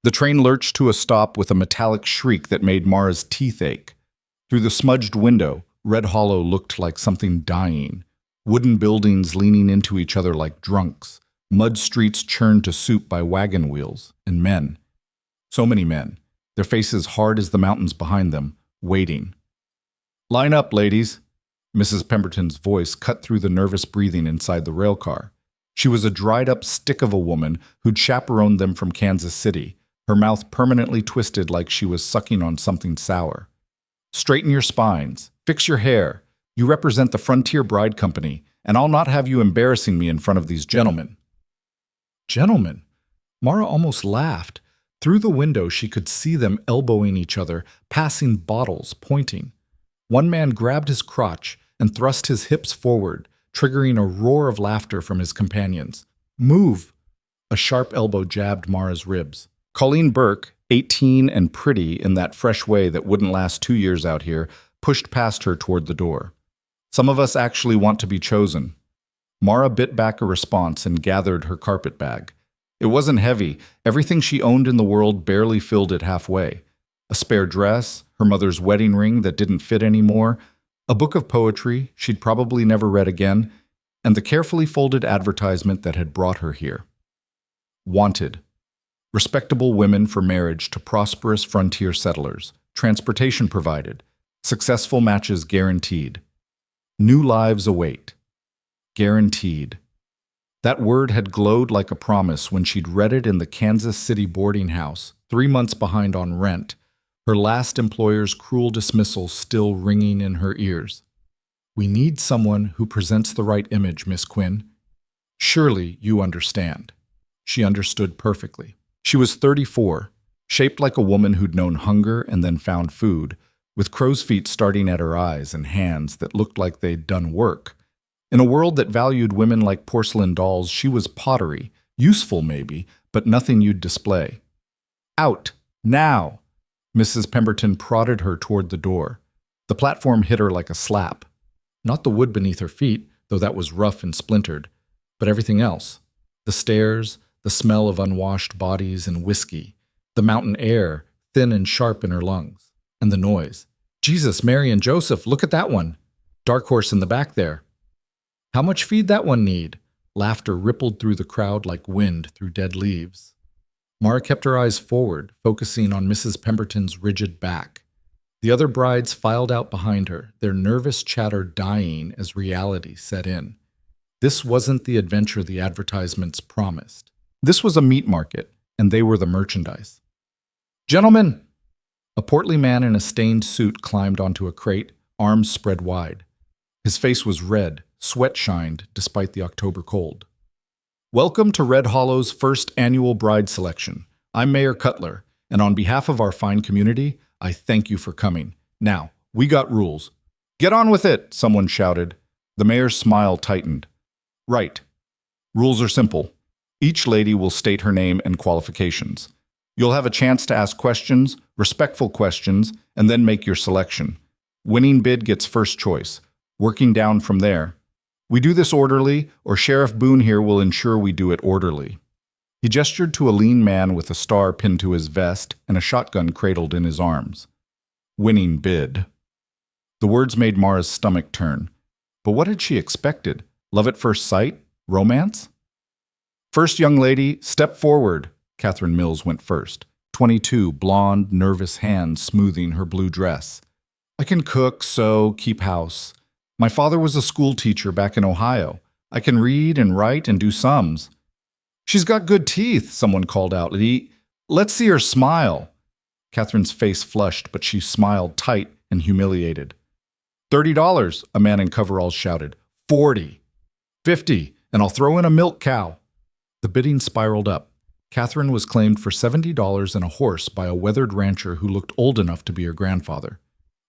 The train lurched to a stop with a metallic shriek that made Mara's teeth ache. Through the smudged window, Red Hollow looked like something dying. Wooden buildings leaning into each other like drunks. Mud streets churned to soup by wagon wheels. And men. So many men. Their faces hard as the mountains behind them, waiting. "Line up, ladies." Mrs. Pemberton's voice cut through the nervous breathing inside the railcar. She was a dried-up stick of a woman who'd chaperoned them from Kansas City, her mouth permanently twisted like she was sucking on something sour. "Straighten your spines. Fix your hair. You represent the Frontier Bride Company, and I'll not have you embarrassing me in front of these gentlemen." Gentlemen? Mara almost laughed. Through the window, she could see them elbowing each other, passing bottles, pointing. One man grabbed his crotch and thrust his hips forward, triggering a roar of laughter from his companions. "Move!" A sharp elbow jabbed Mara's ribs. Colleen Burke, 18 and pretty in that fresh way that wouldn't last 2 years out here, pushed past her toward the door. "Some of us actually want to be chosen." Mara bit back a response and gathered her carpet bag. It wasn't heavy. Everything she owned in the world barely filled it halfway. A spare dress, her mother's wedding ring that didn't fit anymore, a book of poetry she'd probably never read again, and the carefully folded advertisement that had brought her here. Wanted. Respectable women for marriage to prosperous frontier settlers. Transportation provided. Successful matches guaranteed. New lives await. Guaranteed. That word had glowed like a promise when she'd read it in the Kansas City boarding house, 3 months behind on rent, her last employer's cruel dismissal still ringing in her ears. "We need someone who presents the right image, Miss Quinn. Surely you understand." She understood perfectly. She was 34, shaped like a woman who'd known hunger and then found food, with crow's feet starting at her eyes and hands that looked like they'd done work. In a world that valued women like porcelain dolls, she was pottery, useful maybe, but nothing you'd display. "Out! Now!" Mrs. Pemberton prodded her toward the door. The platform hit her like a slap. Not the wood beneath her feet, though that was rough and splintered, but everything else. The stairs, the smell of unwashed bodies and whiskey, the mountain air, thin and sharp in her lungs, and the noise. "Jesus, Mary, and Joseph, look at that one! Dark horse in the back there. How much feed that one need?" Laughter rippled through the crowd like wind through dead leaves. Mara kept her eyes forward, focusing on Mrs. Pemberton's rigid back. The other brides filed out behind her, their nervous chatter dying as reality set in. This wasn't the adventure the advertisements promised. This was a meat market, and they were the merchandise. "Gentlemen!" A portly man in a stained suit climbed onto a crate, arms spread wide. His face was red, sweat shined despite the October cold. "Welcome to Red Hollow's first annual bride selection. I'm Mayor Cutler, and on behalf of our fine community, I thank you for coming. Now, we got rules." "Get on with it," someone shouted. The mayor's smile tightened. "Right. Rules are simple. Each lady will state her name and qualifications. You'll have a chance to ask questions, respectful questions, and then make your selection. Winning bid gets first choice, working down from there. We do this orderly, or Sheriff Boone here will ensure we do it orderly." He gestured to a lean man with a star pinned to his vest and a shotgun cradled in his arms. "Winning bid." The words made Mara's stomach turn. But what had she expected? Love at first sight? Romance? "First young lady, step forward." Catherine Mills went first. 22, blonde, nervous hands smoothing her blue dress. "I can cook, sew, keep house. My father was a school teacher back in Ohio. I can read and write and do sums." "She's got good teeth," someone called out. "Let's see her smile." Catherine's face flushed, but she smiled tight and humiliated. $30, a man in coveralls shouted. 40. 50, and I'll throw in a milk cow. The bidding spiraled up. Catherine was claimed for $70 and a horse by a weathered rancher who looked old enough to be her grandfather.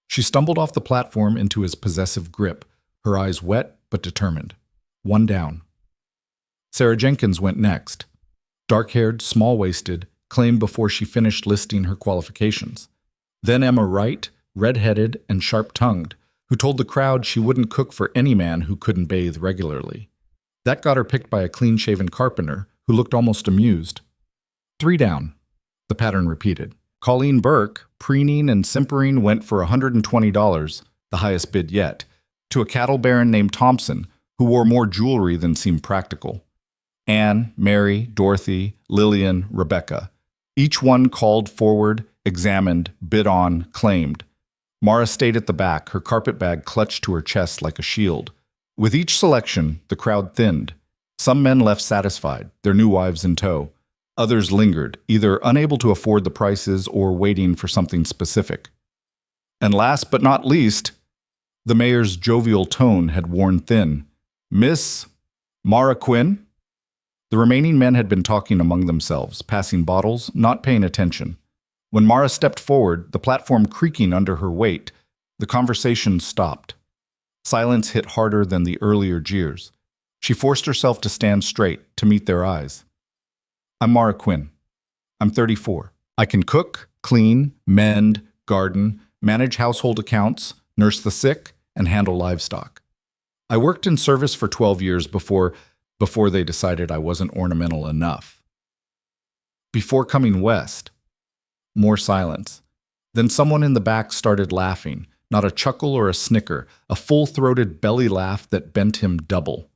She stumbled off the platform into his possessive grip, her eyes wet but determined. One down. Sarah Jenkins went next. Dark-haired, small-waisted, claimed before she finished listing her qualifications. Then Emma Wright, red-headed and sharp-tongued, who told the crowd she wouldn't cook for any man who couldn't bathe regularly. That got her picked by a clean-shaven carpenter who looked almost amused. 3 down. The pattern repeated. Colleen Burke, preening and simpering, went for $120, the highest bid yet, to a cattle baron named Thompson, who wore more jewelry than seemed practical. Anne, Mary, Dorothy, Lillian, Rebecca. Each one called forward, examined, bid on, claimed. Mara stayed at the back, her carpetbag clutched to her chest like a shield. With each selection, the crowd thinned. Some men left satisfied, their new wives in tow. Others lingered, either unable to afford the prices or waiting for something specific. And last but not least, the mayor's jovial tone had worn thin. Miss Mara Quinn? The remaining men had been talking among themselves, passing bottles, not paying attention. When Mara stepped forward, the platform creaking under her weight, the conversation stopped. Silence hit harder than the earlier jeers. She forced herself to stand straight, to meet their eyes. I'm Mara Quinn. I'm 34. I can cook, clean, mend, garden, manage household accounts, nurse the sick, and handle livestock. I worked in service for 12 years before they decided I wasn't ornamental enough. Before coming west, more silence. Then someone in the back started laughing, not a chuckle or a snicker, a full-throated belly laugh that bent him double.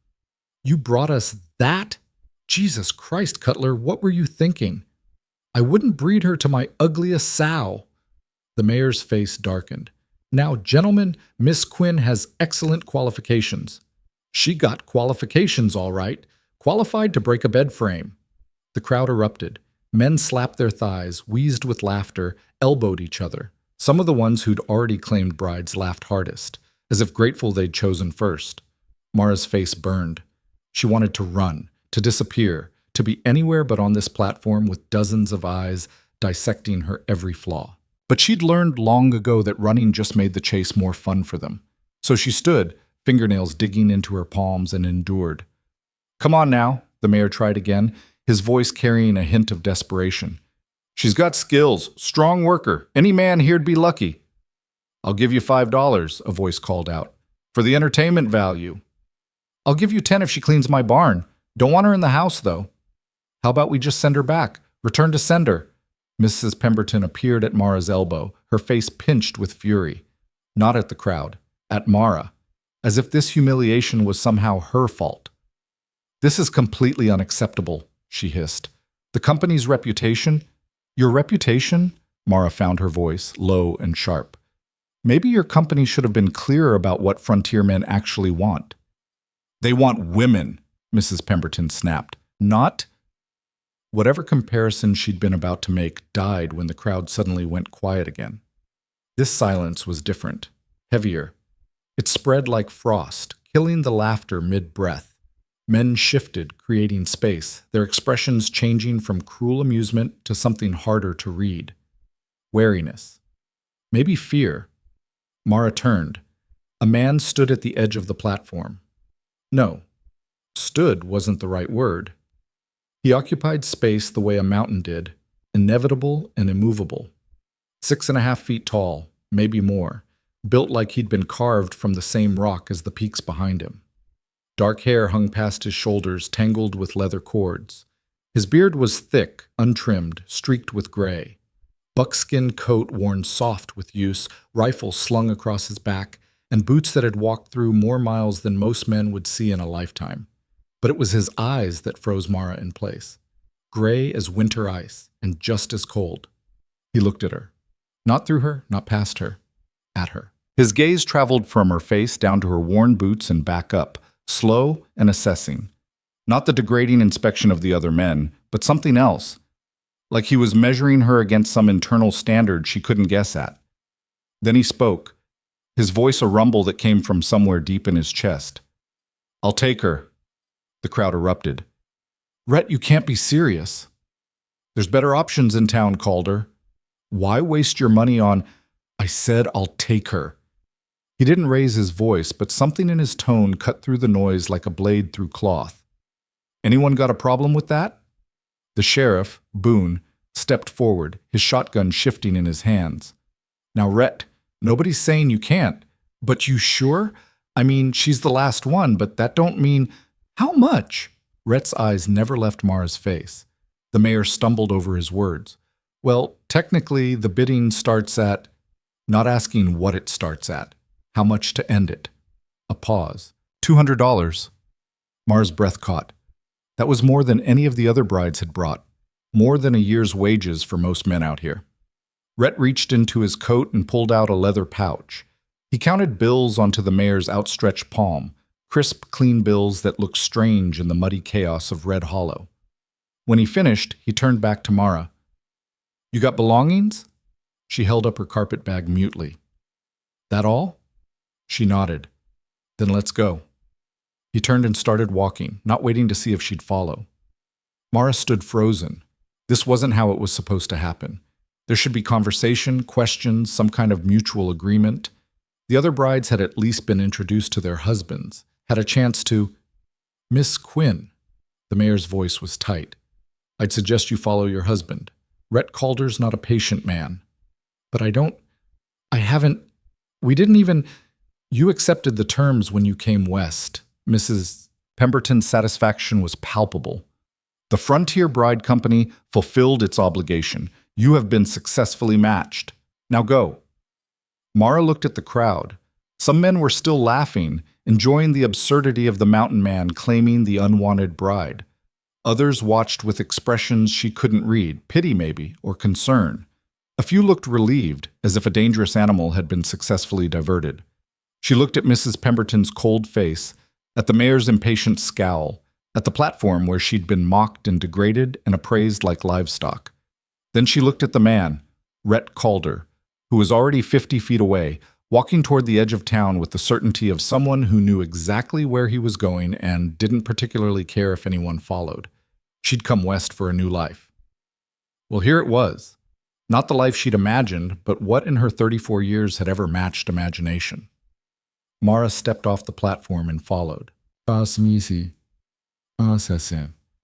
You brought us that? Jesus Christ, Cutler, what were you thinking? I wouldn't breed her to my ugliest sow. The mayor's face darkened. Now, gentlemen, Miss Quinn has excellent qualifications. She got qualifications, all right. Qualified to break a bed frame. The crowd erupted. Men slapped their thighs, wheezed with laughter, elbowed each other. Some of the ones who'd already claimed brides laughed hardest, as if grateful they'd chosen first. Mara's face burned. She wanted to run, to disappear, to be anywhere but on this platform with dozens of eyes dissecting her every flaw. But she'd learned long ago that running just made the chase more fun for them. So she stood, fingernails digging into her palms, and endured. Come on now, the mayor tried again, his voice carrying a hint of desperation. She's got skills, strong worker. Any man here'd be lucky. I'll give you $5, a voice called out. For the entertainment value. I'll give you 10 if she cleans my barn. Don't want her in the house, though. How about we just send her back? Return to sender. Mrs. Pemberton appeared at Mara's elbow, her face pinched with fury. Not at the crowd, at Mara, as if this humiliation was somehow her fault. This is completely unacceptable, she hissed. The company's reputation? Your reputation? Mara found her voice, low and sharp. Maybe your company should have been clearer about what frontier men actually want. They want women, Mrs. Pemberton snapped. Not... Whatever comparison she'd been about to make died when the crowd suddenly went quiet again. This silence was different, heavier. It spread like frost, killing the laughter mid-breath. Men shifted, creating space, their expressions changing from cruel amusement to something harder to read. Wariness. Maybe fear. Mara turned. A man stood at the edge of the platform. No, stood wasn't the right word. He occupied space the way a mountain did, inevitable and immovable. 6.5 feet tall, maybe more, built like he'd been carved from the same rock as the peaks behind him. Dark hair hung past his shoulders, tangled with leather cords. His beard was thick, untrimmed, streaked with gray. Buckskin coat worn soft with use, rifle slung across his back, and boots that had walked through more miles than most men would see in a lifetime. But it was his eyes that froze Mara in place. Gray as winter ice, and just as cold. He looked at her. Not through her, not past her. At her. His gaze traveled from her face down to her worn boots and back up, slow and assessing. Not the degrading inspection of the other men, but something else. Like he was measuring her against some internal standard she couldn't guess at. Then he spoke, his voice a rumble that came from somewhere deep in his chest. I'll take her. The crowd erupted. Rhett, you can't be serious. There's better options in town, Calder. Why waste your money on... I said I'll take her. He didn't raise his voice, but something in his tone cut through the noise like a blade through cloth. Anyone got a problem with that? The sheriff, Boone, stepped forward, his shotgun shifting in his hands. Now, Rhett, nobody's saying you can't, but you sure? I mean, she's the last one, but that don't mean... How much? Rhett's eyes never left Mara's face. The mayor stumbled over his words. Well, technically, the bidding starts at not asking what it starts at, how much to end it. A pause. $200. Mara's breath caught. That was more than any of the other brides had brought, more than a year's wages for most men out here. Rhett reached into his coat and pulled out a leather pouch. He counted bills onto the mayor's outstretched palm, crisp, clean bills that looked strange in the muddy chaos of Red Hollow. When he finished, he turned back to Mara. "You got belongings?" She held up her carpet bag mutely. "That all?" She nodded. "Then let's go." He turned and started walking, not waiting to see if she'd follow. Mara stood frozen. This wasn't how it was supposed to happen. There should be conversation, questions, some kind of mutual agreement. The other brides had at least been introduced to their husbands, had a chance to— "Miss Quinn," the mayor's voice was tight. "I'd suggest you follow your husband. Rhett Calder's not a patient man." "But I haven't, we didn't even, you accepted the terms when you came west." Mrs. Pemberton's satisfaction was palpable. "The Frontier Bride Company fulfilled its obligation. You have been successfully matched. Now go." Mara looked at the crowd. Some men were still laughing, enjoying the absurdity of the mountain man claiming the unwanted bride. Others watched with expressions she couldn't read, pity maybe, or concern. A few looked relieved, as if a dangerous animal had been successfully diverted. She looked at Mrs. Pemberton's cold face, at the mayor's impatient scowl, at the platform where she'd been mocked and degraded and appraised like livestock. Then she looked at the man, Rhett Calder, who was already 50 feet away, walking toward the edge of town with the certainty of someone who knew exactly where he was going and didn't particularly care if anyone followed. She'd come west for a new life. Well, here it was. Not the life she'd imagined, but what in her 34 years had ever matched imagination? Mara stepped off the platform and followed.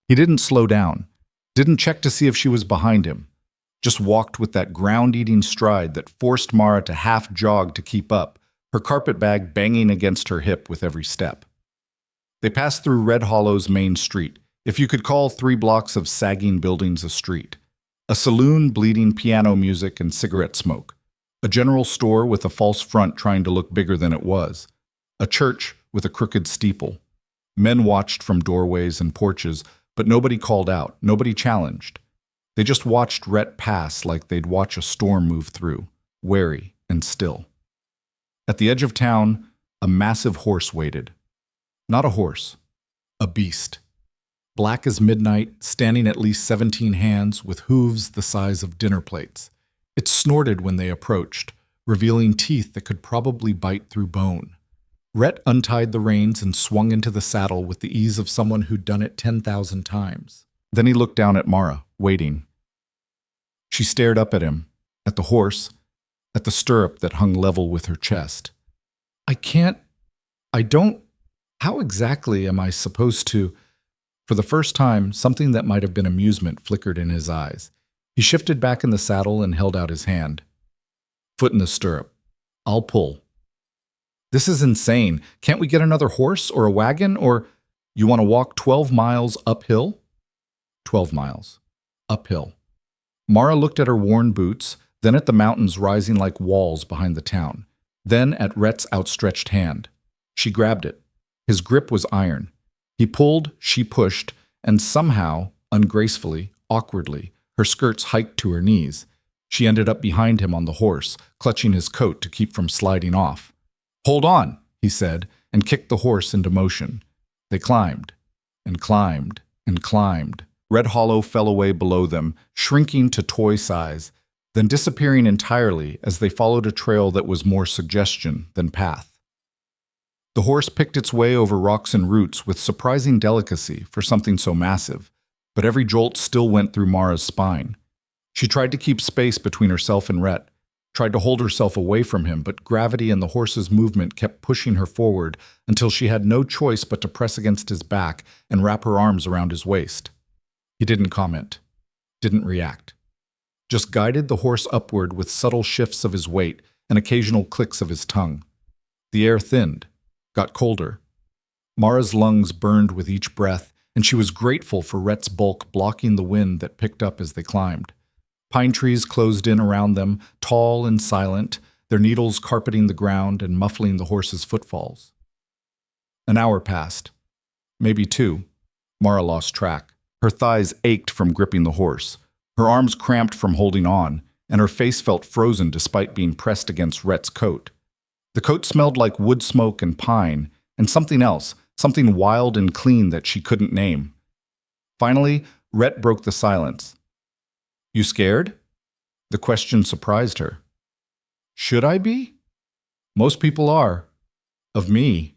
He didn't slow down, didn't check to see if she was behind him, just walked with that ground-eating stride that forced Mara to half-jog to keep up, her carpet bag banging against her hip with every step. They passed through Red Hollow's main street, if you could call 3 blocks of sagging buildings a street. A saloon bleeding piano music and cigarette smoke. A general store with a false front trying to look bigger than it was. A church with a crooked steeple. Men watched from doorways and porches, but nobody called out, nobody challenged. They just watched Rhett pass like they'd watch a storm move through, wary and still. At the edge of town, a massive horse waited. Not a horse, a beast. Black as midnight, standing at least 17 hands with hooves the size of dinner plates. It snorted when they approached, revealing teeth that could probably bite through bone. Rhett untied the reins and swung into the saddle with the ease of someone who'd done it 10,000 times. Then he looked down at Mara, waiting. She stared up at him, at the horse, at the stirrup that hung level with her chest. How exactly am I supposed to? For the first time, something that might have been amusement flickered in his eyes. He shifted back in the saddle and held out his hand. "Foot in the stirrup. I'll pull." "This is insane. Can't we get another horse or a wagon or— You want to walk 12 miles uphill?" 12 miles. Uphill. Mara looked at her worn boots, then at the mountains rising like walls behind the town, then at Rhett's outstretched hand. She grabbed it. His grip was iron. He pulled, she pushed, and somehow, ungracefully, awkwardly, her skirts hiked to her knees. She ended up behind him on the horse, clutching his coat to keep from sliding off. "Hold on," he said, and kicked the horse into motion. They climbed, and climbed, and climbed. Red Hollow fell away below them, shrinking to toy size, then disappearing entirely as they followed a trail that was more suggestion than path. The horse picked its way over rocks and roots with surprising delicacy for something so massive, but every jolt still went through Mara's spine. She tried to keep space between herself and Rhett, tried to hold herself away from him, but gravity and the horse's movement kept pushing her forward until she had no choice but to press against his back and wrap her arms around his waist. He didn't comment, didn't react, just guided the horse upward with subtle shifts of his weight and occasional clicks of his tongue. The air thinned, got colder. Mara's lungs burned with each breath, and she was grateful for Rhett's bulk blocking the wind that picked up as they climbed. Pine trees closed in around them, tall and silent, their needles carpeting the ground and muffling the horse's footfalls. An hour passed. Maybe two. Mara lost track. Her thighs ached from gripping the horse. Her arms cramped from holding on, and her face felt frozen despite being pressed against Rhett's coat. The coat smelled like wood smoke and pine, and something else, something wild and clean that she couldn't name. Finally, Rhett broke the silence. "You scared?" The question surprised her. "Should I be?" "Most people are." "Of me."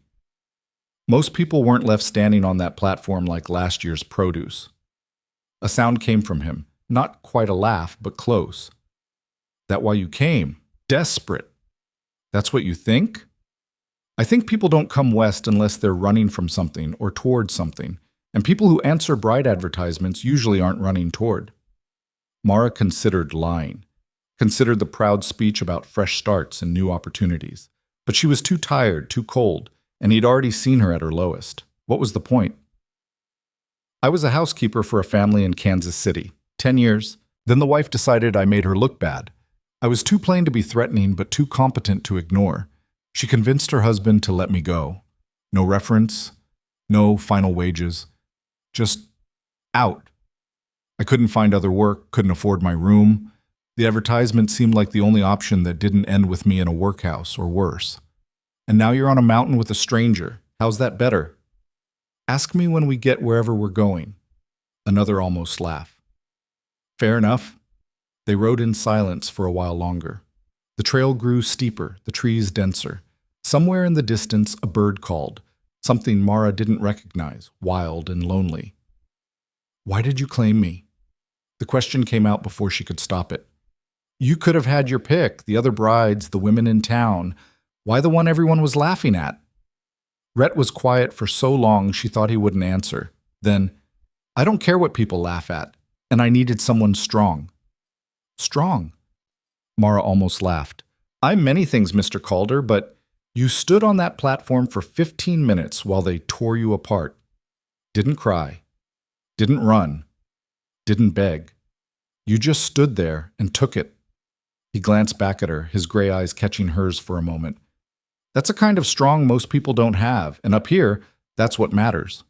Most people weren't left standing on that platform like last year's produce. A sound came from him, not quite a laugh, but close. "That why you came? Desperate. That's what you think?" "I think people don't come west unless they're running from something or toward something, and people who answer bright advertisements usually aren't running toward." Mara considered lying, considered the proud speech about fresh starts and new opportunities. But she was too tired, too cold, and he'd already seen her at her lowest. What was the point? "I was a housekeeper for a family in Kansas City. 10 years. Then the wife decided I made her look bad. I was too plain to be threatening, but too competent to ignore. She convinced her husband to let me go. No reference, no final wages. Just out. I couldn't find other work, couldn't afford my room. The advertisement seemed like the only option that didn't end with me in a workhouse or worse. And now you're on a mountain with a stranger. How's that better? Ask me when we get wherever we're going." Another almost laugh. "Fair enough." They rode in silence for a while longer. The trail grew steeper, the trees denser. Somewhere in the distance, a bird called, something Mara didn't recognize, wild and lonely. "Why did you claim me?" The question came out before she could stop it. "You could have had your pick, the other brides, the women in town. Why the one everyone was laughing at?" Rhett was quiet for so long she thought he wouldn't answer. Then, "I don't care what people laugh at, and I needed someone strong." "Strong?" Mara almost laughed. "I'm many things, Mr. Calder, but you stood on that platform for 15 minutes while they tore you apart. Didn't cry. Didn't run. Didn't beg. You just stood there and took it." He glanced back at her, his gray eyes catching hers for a moment. "That's a kind of strong most people don't have, and up here, that's what matters."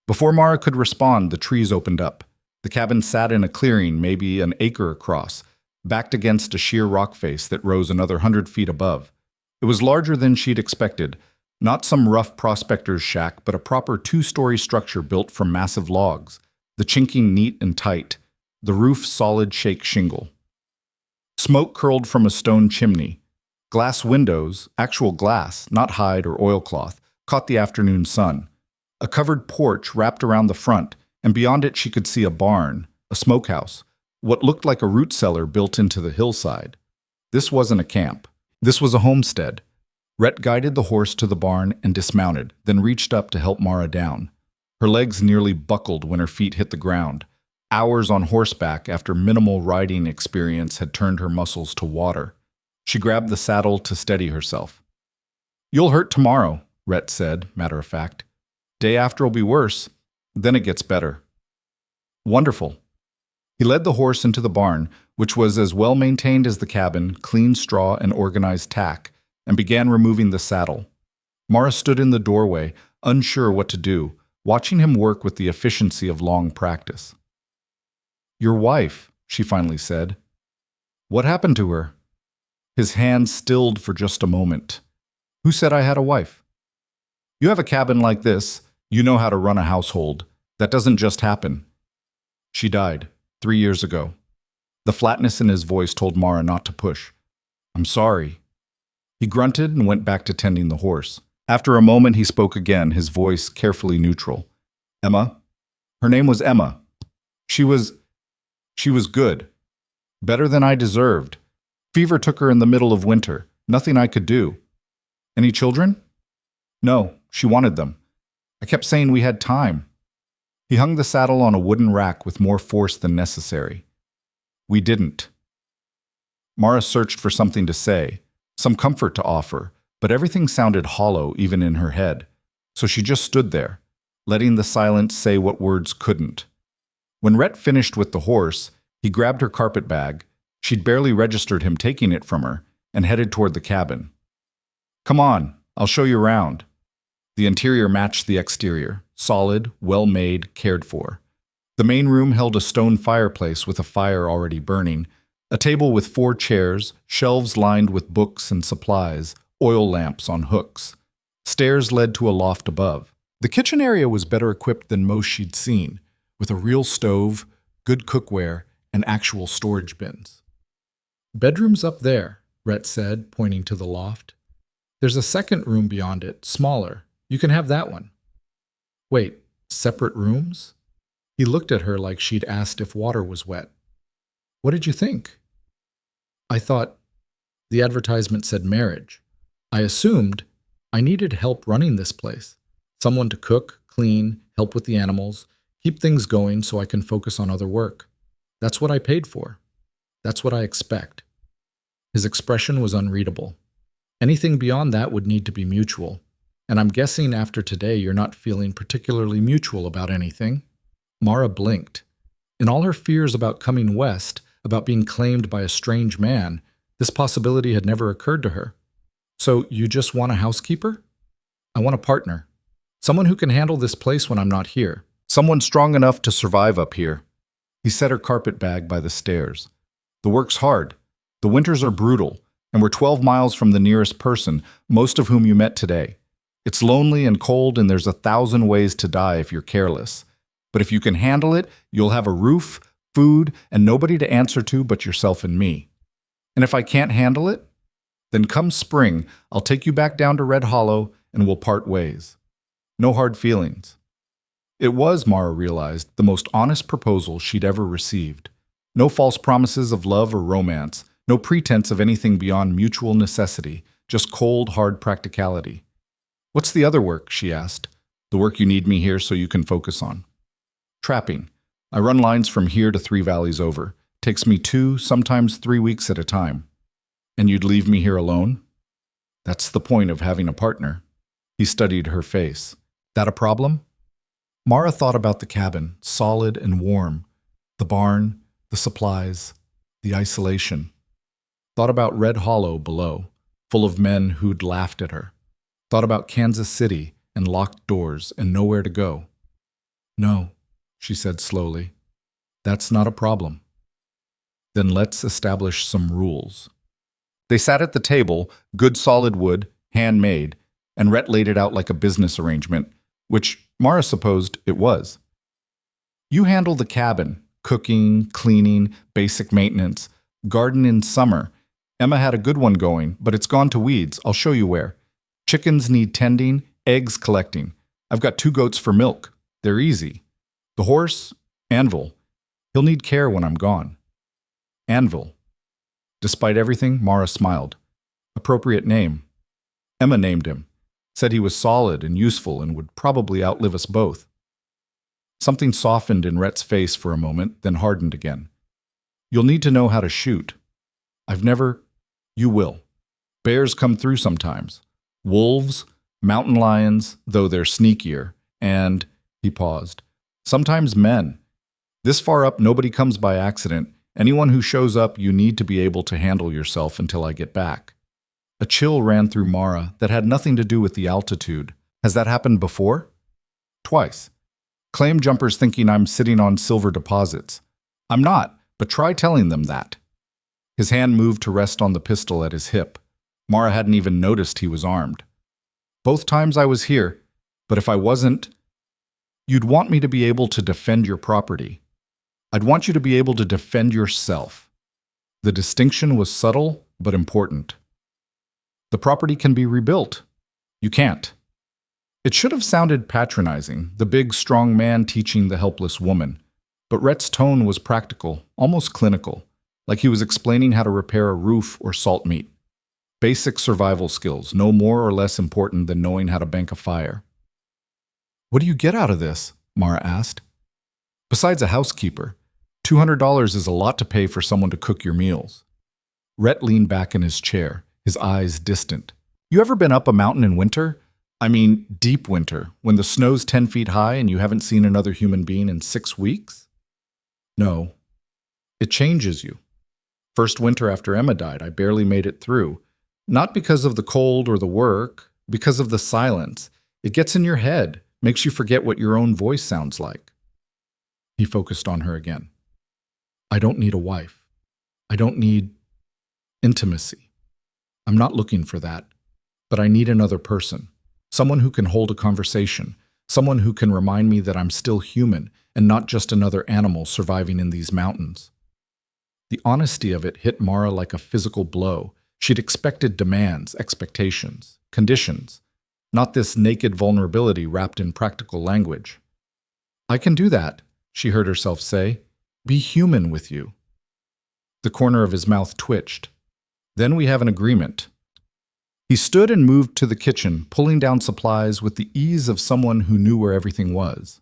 Before Mara could respond, the trees opened up. The cabin sat in a clearing, maybe an acre across, backed against a sheer rock face that rose another 100 feet above. It was larger than she'd expected, not some rough prospector's shack, but a proper 2-story structure built from massive logs, the chinking neat and tight, the roof solid shake shingle. Smoke curled from a stone chimney. Glass windows, actual glass, not hide or oilcloth, caught the afternoon sun. A covered porch wrapped around the front, and beyond it she could see a barn, a smokehouse, what looked like a root cellar built into the hillside. This wasn't a camp. This was a homestead. Rhett guided the horse to the barn and dismounted, then reached up to help Mara down. Her legs nearly buckled when her feet hit the ground. Hours on horseback after minimal riding experience had turned her muscles to water. She grabbed the saddle to steady herself. "You'll hurt tomorrow," Rhett said, matter of fact. "Day after'll be worse. Then it gets better." "Wonderful." He led the horse into the barn, which was as well maintained as the cabin, clean straw and organized tack, and began removing the saddle. Mara stood in the doorway, unsure what to do, watching him work with the efficiency of long practice. "Your wife," she finally said. "What happened to her?" His hand stilled for just a moment. "Who said I had a wife?" "You have a cabin like this. You know how to run a household. That doesn't just happen." "She died 3 years ago." The flatness in his voice told Mara not to push. "I'm sorry." He grunted and went back to tending the horse. After a moment he spoke again, his voice carefully neutral. "Emma? Her name was Emma. She was good. Better than I deserved. Fever took her in the middle of winter. Nothing I could do." "Any children?" "No, she wanted them. I kept saying we had time." He hung the saddle on a wooden rack with more force than necessary. "We didn't." Mara searched for something to say, some comfort to offer, but everything sounded hollow even in her head. So she just stood there, letting the silence say what words couldn't. When Rhett finished with the horse, He grabbed her carpet bag. She'd barely registered him taking it from her and headed toward the cabin. "Come on, I'll show you around." The interior matched the exterior, solid, well-made, cared for. The main room held a stone fireplace with a fire already burning, a table with 4 chairs, shelves lined with books and supplies, oil lamps on hooks. Stairs led to a loft above. The kitchen area was better equipped than most she'd seen, with a real stove, good cookware, and actual storage bins. "Bedroom's up there," Rhett said, pointing to the loft. "There's a second room beyond it, smaller. You can have that one." "Wait, separate rooms?" He looked at her like she'd asked if water was wet. "What did you think?" "I thought the advertisement said marriage. I assumed I needed help running this place. Someone to cook, clean, help with the animals, keep things going so I can focus on other work. That's what I paid for. That's what I expect." His expression was unreadable. "Anything beyond that would need to be mutual. And I'm guessing after today you're not feeling particularly mutual about anything." Mara blinked. In all her fears about coming west, about being claimed by a strange man, this possibility had never occurred to her. "So you just want a housekeeper?" "I want a partner. Someone who can handle this place when I'm not here. Someone strong enough to survive up here." He set her carpet bag by the stairs. "The work's hard. The winters are brutal, and we're 12 miles from the nearest person, most of whom you met today. It's lonely and cold, and there's 1,000 ways to die if you're careless. But if you can handle it, you'll have a roof, food, and nobody to answer to but yourself and me. And if I can't handle it, then come spring, I'll take you back down to Red Hollow, and we'll part ways. No hard feelings." It was, Mara realized, the most honest proposal she'd ever received. No false promises of love or romance, no pretense of anything beyond mutual necessity, just cold, hard practicality. "What's the other work?" she asked. "The work you need me here so you can focus on." "Trapping. I run lines from here to 3 valleys over. Takes me 2, sometimes 3 weeks at a time." "And you'd leave me here alone?" "That's the point of having a partner." He studied her face. "That a problem?" Mara thought about the cabin, solid and warm, the barn, the supplies, the isolation. Thought about Red Hollow below, full of men who'd laughed at her. Thought about Kansas City and locked doors and nowhere to go. "No," she said slowly, "that's not a problem." "Then let's establish some rules." They sat at the table, good solid wood, handmade, and Rhett laid it out like a business arrangement, which Mara supposed it was. "You handle the cabin, cooking, cleaning, basic maintenance, garden in summer. Emma had a good one going, but it's gone to weeds. I'll show you where. Chickens need tending, eggs collecting. I've got 2 goats for milk. They're easy. The horse, Anvil. He'll need care when I'm gone." Anvil. Despite everything, Mara smiled. Appropriate name. Emma named him. Said he was solid and useful and would probably outlive us both. Something softened in Rhett's face for a moment, then hardened again. "You'll need to know how to shoot. I've never—" "You will. Bears come through sometimes. Wolves, mountain lions, though they're sneakier, and—" he paused. "Sometimes men. This far up, nobody comes by accident. Anyone who shows up, you need to be able to handle yourself until I get back." A chill ran through Mara that had nothing to do with the altitude. "Has that happened before?" "Twice. Claim jumpers thinking I'm sitting on silver deposits. I'm not, but try telling them that." His hand moved to rest on the pistol at his hip. Mara hadn't even noticed he was armed. "Both times I was here, but if I wasn't, you'd want me to be able to defend your property. I'd want you to be able to defend yourself." The distinction was subtle but important. "The property can be rebuilt. You can't." It should have sounded patronizing, the big, strong man teaching the helpless woman. But Rhett's tone was practical, almost clinical, like he was explaining how to repair a roof or salt meat. Basic survival skills, no more or less important than knowing how to bank a fire. "What do you get out of this?" Mara asked. "Besides a housekeeper, $200 is a lot to pay for someone to cook your meals." Rhett leaned back in his chair, his eyes distant. "You ever been up a mountain in winter? I mean, deep winter, when the snow's 10 feet high and you haven't seen another human being in 6 weeks?" "No." It changes you. First winter after Emma died, I barely made it through. Not because of the cold or the work, because of the silence. It gets in your head, makes you forget what your own voice sounds like. He focused on her again. I don't need a wife. I don't need intimacy. I'm not looking for that. But I need another person. Someone who can hold a conversation. Someone who can remind me that I'm still human and not just another animal surviving in these mountains. The honesty of it hit Mara like a physical blow. She'd expected demands, expectations, conditions, not this naked vulnerability wrapped in practical language. I can do that, she heard herself say. Be human with you. The corner of his mouth twitched. Then we have an agreement. He stood and moved to the kitchen, pulling down supplies with the ease of someone who knew where everything was.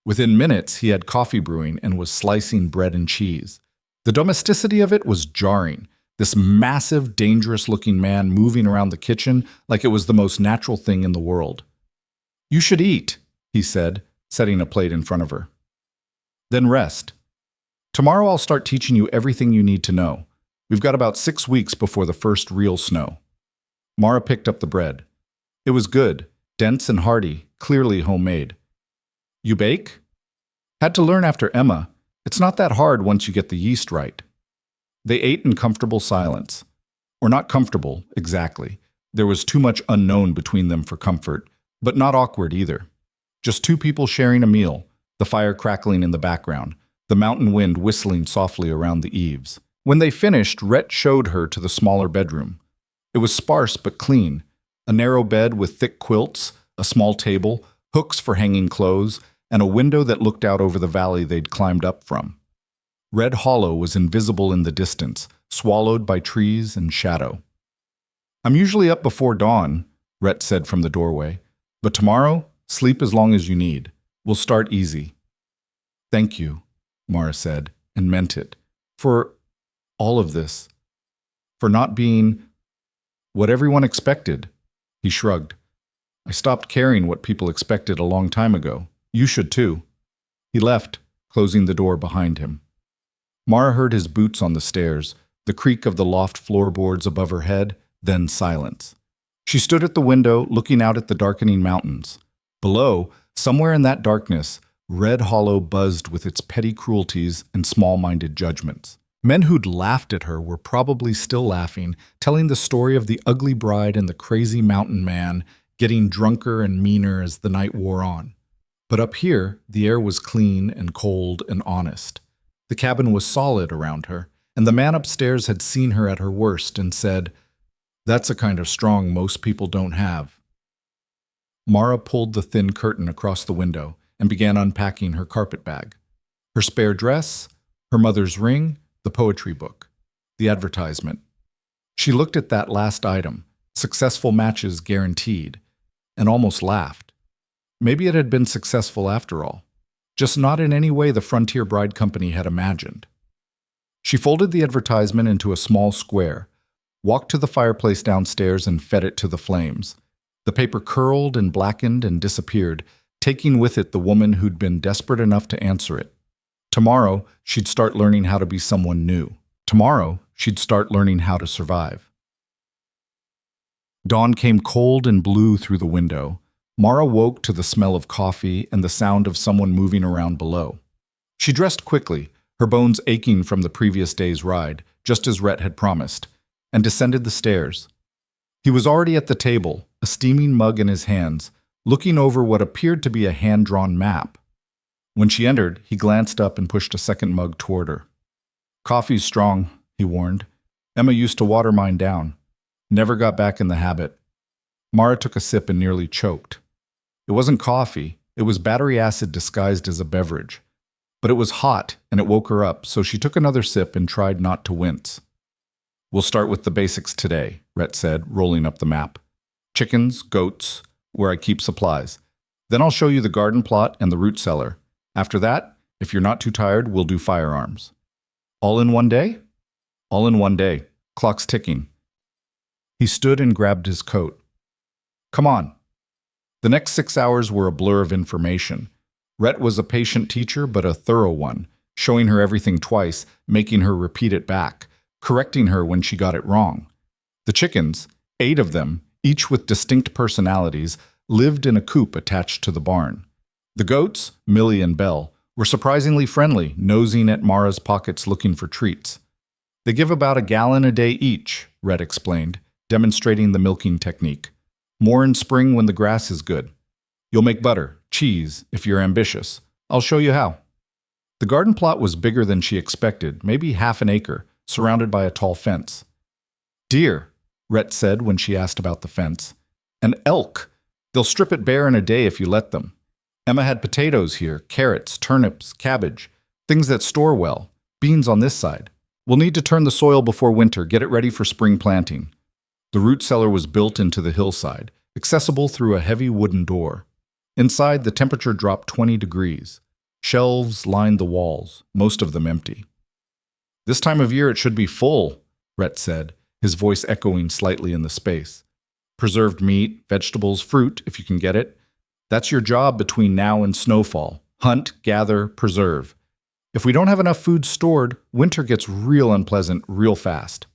Within minutes, he had coffee brewing and was slicing bread and cheese. The domesticity of it was jarring. This massive, dangerous-looking man moving around the kitchen like it was the most natural thing in the world. You should eat, he said, setting a plate in front of her. Then rest. Tomorrow I'll start teaching you everything you need to know. We've got about 6 weeks before the first real snow. Mara picked up the bread. It was good, dense and hearty, clearly homemade. You bake? Had to learn after Emma. It's not that hard once you get the yeast right. They ate in comfortable silence. Or not comfortable, exactly. There was too much unknown between them for comfort, but not awkward either. Just two people sharing a meal, the fire crackling in the background, the mountain wind whistling softly around the eaves. When they finished, Rhett showed her to the smaller bedroom. It was sparse but clean. A narrow bed with thick quilts, a small table, hooks for hanging clothes, and a window that looked out over the valley they'd climbed up from. Red Hollow was invisible in the distance, swallowed by trees and shadow. I'm usually up before dawn, Rhett said from the doorway. But tomorrow, sleep as long as you need. We'll start easy. Thank you, Mara said, and meant it. For all of this. For not being what everyone expected. He shrugged. I stopped caring what people expected a long time ago. You should too. He left, closing the door behind him. Mara heard his boots on the stairs, the creak of the loft floorboards above her head, then silence. She stood at the window, looking out at the darkening mountains. Below, somewhere in that darkness, Red Hollow buzzed with its petty cruelties and small-minded judgments. Men who'd laughed at her were probably still laughing, telling the story of the ugly bride and the crazy mountain man, getting drunker and meaner as the night wore on. But up here, the air was clean and cold and honest. The cabin was solid around her, and the man upstairs had seen her at her worst and said, "That's a kind of strong most people don't have." Mara pulled the thin curtain across the window and began unpacking her carpet bag. Her spare dress, her mother's ring, the poetry book, the advertisement. She looked at that last item, successful matches guaranteed, and almost laughed. Maybe it had been successful after all, just not in any way the Frontier Bride Company had imagined. She folded the advertisement into a small square, walked to the fireplace downstairs and fed it to the flames. The paper curled and blackened and disappeared, taking with it the woman who'd been desperate enough to answer it. Tomorrow, she'd start learning how to be someone new. Tomorrow, she'd start learning how to survive. Dawn came cold and blue through the window. Mara woke to the smell of coffee and the sound of someone moving around below. She dressed quickly, her bones aching from the previous day's ride, just as Rhett had promised, and descended the stairs. He was already at the table, a steaming mug in his hands, looking over what appeared to be a hand-drawn map. When she entered, he glanced up and pushed a second mug toward her. "Coffee's strong," he warned. "Emma used to water mine down. Never got back in the habit." Mara took a sip and nearly choked. It wasn't coffee, it was battery acid disguised as a beverage. But it was hot, and it woke her up, so she took another sip and tried not to wince. "We'll start with the basics today," Rhett said, rolling up the map. "Chickens, goats, where I keep supplies. Then I'll show you the garden plot and the root cellar. After that, if you're not too tired, we'll do firearms." "All in one day?" "All in one day. Clock's ticking." He stood and grabbed his coat. "Come on." The next 6 hours were a blur of information. Rhett was a patient teacher, but a thorough one, showing her everything twice, making her repeat it back, correcting her when she got it wrong. The chickens, 8 of them, each with distinct personalities, lived in a coop attached to the barn. The goats, Millie and Belle, were surprisingly friendly, nosing at Mara's pockets looking for treats. They give about a gallon a day each, Rhett explained, demonstrating the milking technique. More in spring when the grass is good. You'll make butter, cheese, if you're ambitious. I'll show you how. The garden plot was bigger than she expected, maybe half an acre, surrounded by a tall fence. Deer, Rhett said when she asked about the fence. And elk. They'll strip it bare in a day if you let them. Emma had potatoes here, carrots, turnips, cabbage, things that store well, beans on this side. We'll need to turn the soil before winter, get it ready for spring planting. The root cellar was built into the hillside, accessible through a heavy wooden door. Inside, the temperature dropped 20 degrees. Shelves lined the walls, most of them empty. This time of year it should be full, Rhett said, his voice echoing slightly in the space. Preserved meat, vegetables, fruit, if you can get it. That's your job between now and snowfall. Hunt, gather, preserve. If we don't have enough food stored, winter gets real unpleasant real fast.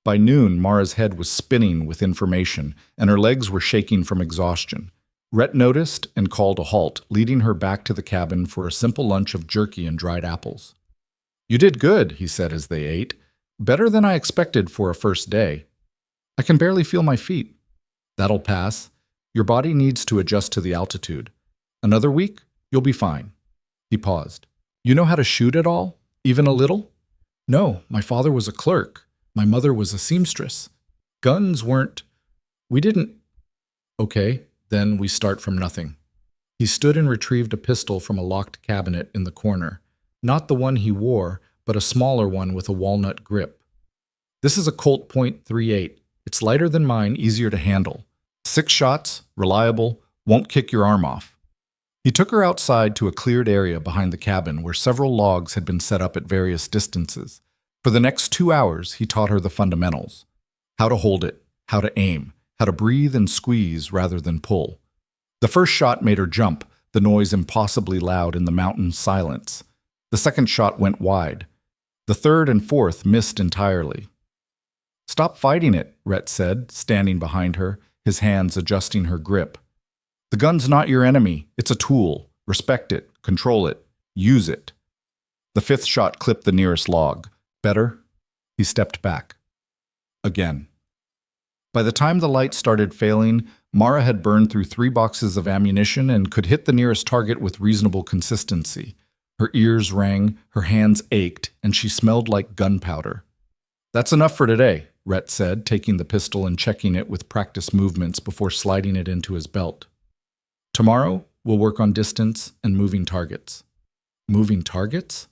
By noon, Mara's head was spinning with information, and her legs were shaking from exhaustion. Rhett noticed and called a halt, leading her back to the cabin for a simple lunch of jerky and dried apples. You did good, he said as they ate. Better than I expected for a first day. I can barely feel my feet. That'll pass. Your body needs to adjust to the altitude. Another week, you'll be fine. He paused. You know how to shoot at all? Even a little? No, my father was a clerk. My mother was a seamstress. Guns weren't... We didn't... Okay, then we start from nothing. He stood and retrieved a pistol from a locked cabinet in the corner. Not the one he wore, but a smaller one with a walnut grip. This is a Colt .38. It's lighter than mine, easier to handle. 6 shots, reliable, won't kick your arm off. He took her outside to a cleared area behind the cabin where several logs had been set up at various distances. For the next 2 hours, he taught her the fundamentals. How to hold it, how to aim, how to breathe and squeeze rather than pull. The first shot made her jump, the noise impossibly loud in the mountain silence. The second shot went wide. The third and fourth missed entirely. Stop fighting it, Rhett said, standing behind her, his hands adjusting her grip. The gun's not your enemy. It's a tool. Respect it, control it, use it. The 5th shot clipped the nearest log. Better? He stepped back. Again. By the time the light started failing, Mara had burned through 3 boxes of ammunition and could hit the nearest target with reasonable consistency. Her ears rang, her hands ached, and she smelled like gunpowder. That's enough for today, Rhett said, taking the pistol and checking it with practice movements before sliding it into his belt. Tomorrow, we'll work on distance and moving targets. Moving targets?